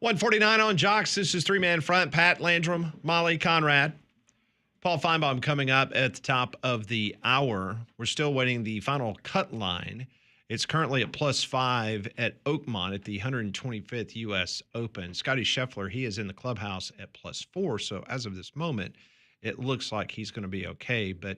$149 on Jox. This is three-man front. Pat Landrum, Molly, Conrad. Paul Feinbaum coming up at the top of the hour. We're still waiting the final cut line. It's currently at +5 at Oakmont at the 125th U.S. Open. Scotty Scheffler, he is in the clubhouse at +4. So as of this moment, it looks like he's going to be okay. But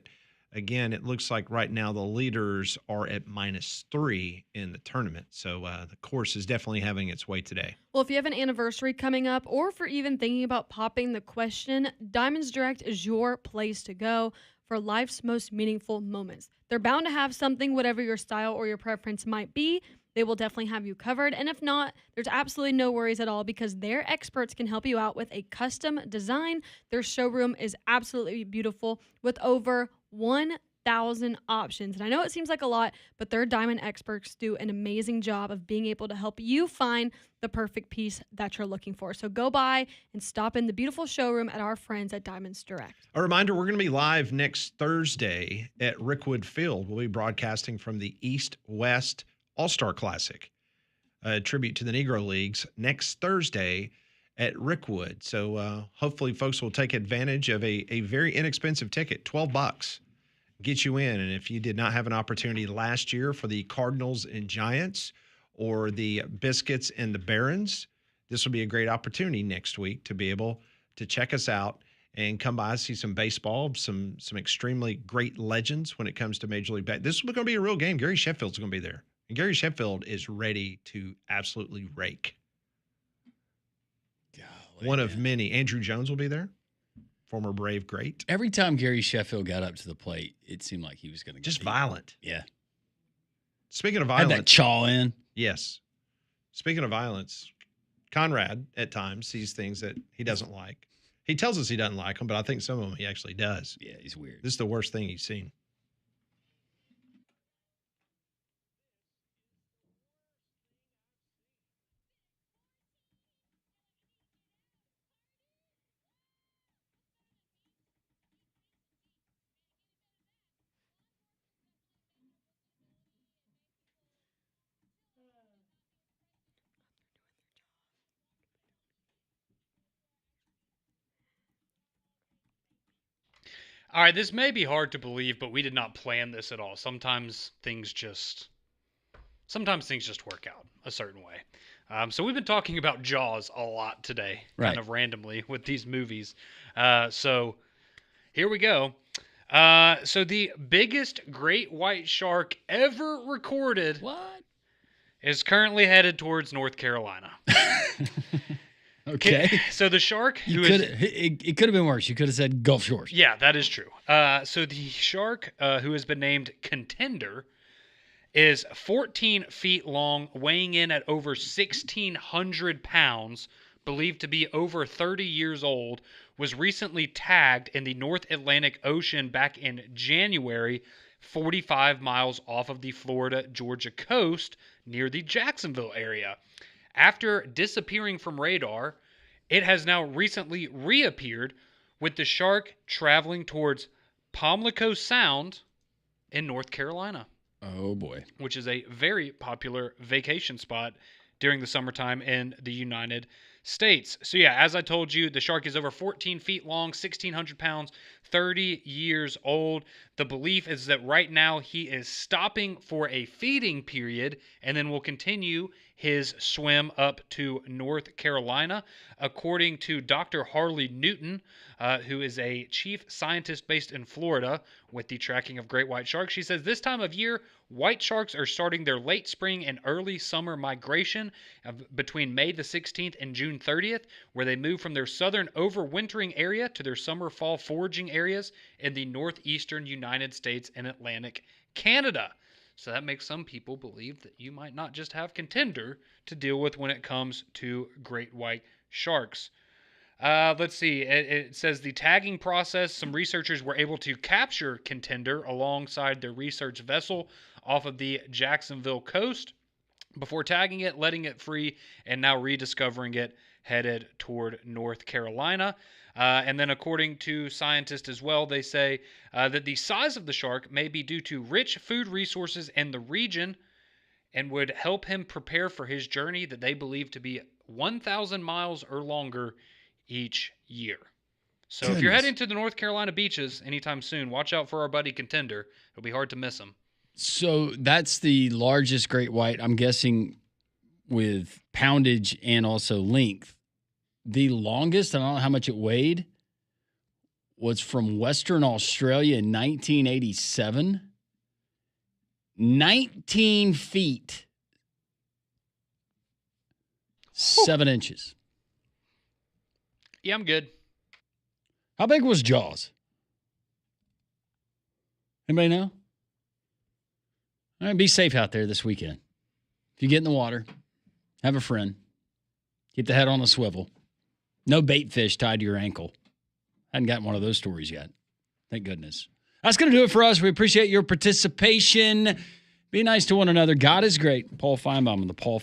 again, it looks like right now the leaders are at -3 in the tournament. So the course is definitely having its way today. Well, if you have an anniversary coming up, or if you're even thinking about popping the question, Diamonds Direct is your place to go for life's most meaningful moments. They're bound to have something, whatever your style or your preference might be. They will definitely have you covered. And if not, there's absolutely no worries at all because their experts can help you out with a custom design. Their showroom is absolutely beautiful with over 1 1,000 options. And I know it seems like a lot, but their diamond experts do an amazing job of being able to help you find the perfect piece that you're looking for. So go by and stop in the beautiful showroom at our friends at Diamonds Direct. A reminder, we're going to be live next Thursday at Rickwood Field. We'll be broadcasting from the East-West All-Star Classic, a tribute to the Negro Leagues, next Thursday at Rickwood. So hopefully folks will take advantage of a very inexpensive ticket, $12. Get you in. And if you did not have an opportunity last year for the Cardinals and Giants or the Biscuits and the Barons, this will be a great opportunity next week to be able to check us out and come by, see some baseball, some extremely great legends when it comes to Major League Baseball. This is going to be a real game. Gary Sheffield's going to be there. And Gary Sheffield is ready to absolutely rake. Golly, one of many. Andrew Jones will be there, former Brave great. Every time Gary Sheffield got up to the plate, it seemed like he was going to just violent. Yeah. Speaking of Had violence, that chaw in. Yes. Speaking of violence, Conrad at times sees things that he doesn't like. He tells us he doesn't like them, but I think some of them he actually does. Yeah, he's weird. This is the worst thing he's seen. All right, this may be hard to believe, but we did not plan this at all. Sometimes things just work out a certain way. So we've been talking about Jaws a lot today, kind of randomly with these movies. So here we go. So the biggest great white shark ever recorded is currently headed towards North Carolina. Okay. So the shark it could have been worse. You could have said Gulf Shores. Yeah, that is true. So the shark who has been named Contender is 14 feet long, weighing in at over 1,600 pounds, believed to be over 30 years old, was recently tagged in the North Atlantic Ocean back in January, 45 miles off of the Florida-Georgia coast near the Jacksonville area. After disappearing from radar, it has now recently reappeared, with the shark traveling towards Pamlico Sound in North Carolina. Oh, boy. Which is a very popular vacation spot during the summertime in the United States. So, yeah, as I told you, the shark is over 14 feet long, 1,600 pounds, 30 years old. The belief is that right now he is stopping for a feeding period and then will continue his swim up to North Carolina. According to Dr. Harley Newton, who is a chief scientist based in Florida with the tracking of great white sharks, she says this time of year, white sharks are starting their late spring and early summer migration between May the 16th and June 30th, where they move from their southern overwintering area to their summer-fall foraging areas in the northeastern United States and Atlantic Canada. So that makes some people believe that you might not just have Contender to deal with when it comes to great white sharks. Let's see. It says the tagging process, some researchers were able to capture Contender alongside their research vessel off of the Jacksonville coast before tagging it, letting it free, and now rediscovering it headed toward North Carolina. And then according to scientists as well, they say that the size of the shark may be due to rich food resources in the region and would help him prepare for his journey that they believe to be 1,000 miles or longer each year. So if you're heading to the North Carolina beaches anytime soon, watch out for our buddy Contender. It'll be hard to miss him. So that's the largest great white, I'm guessing, with poundage and also length. The longest, I don't know how much it weighed, was from Western Australia in 1987. 19 feet, 7 inches. Yeah, I'm good. How big was Jaws? Anybody know? All right, be safe out there this weekend. If you get in the water, have a friend. Keep the head on a swivel. No bait fish tied to your ankle. Hadn't gotten one of those stories yet. Thank goodness. That's going to do it for us. We appreciate your participation. Be nice to one another. God is great. Paul Feinbaum of the Paul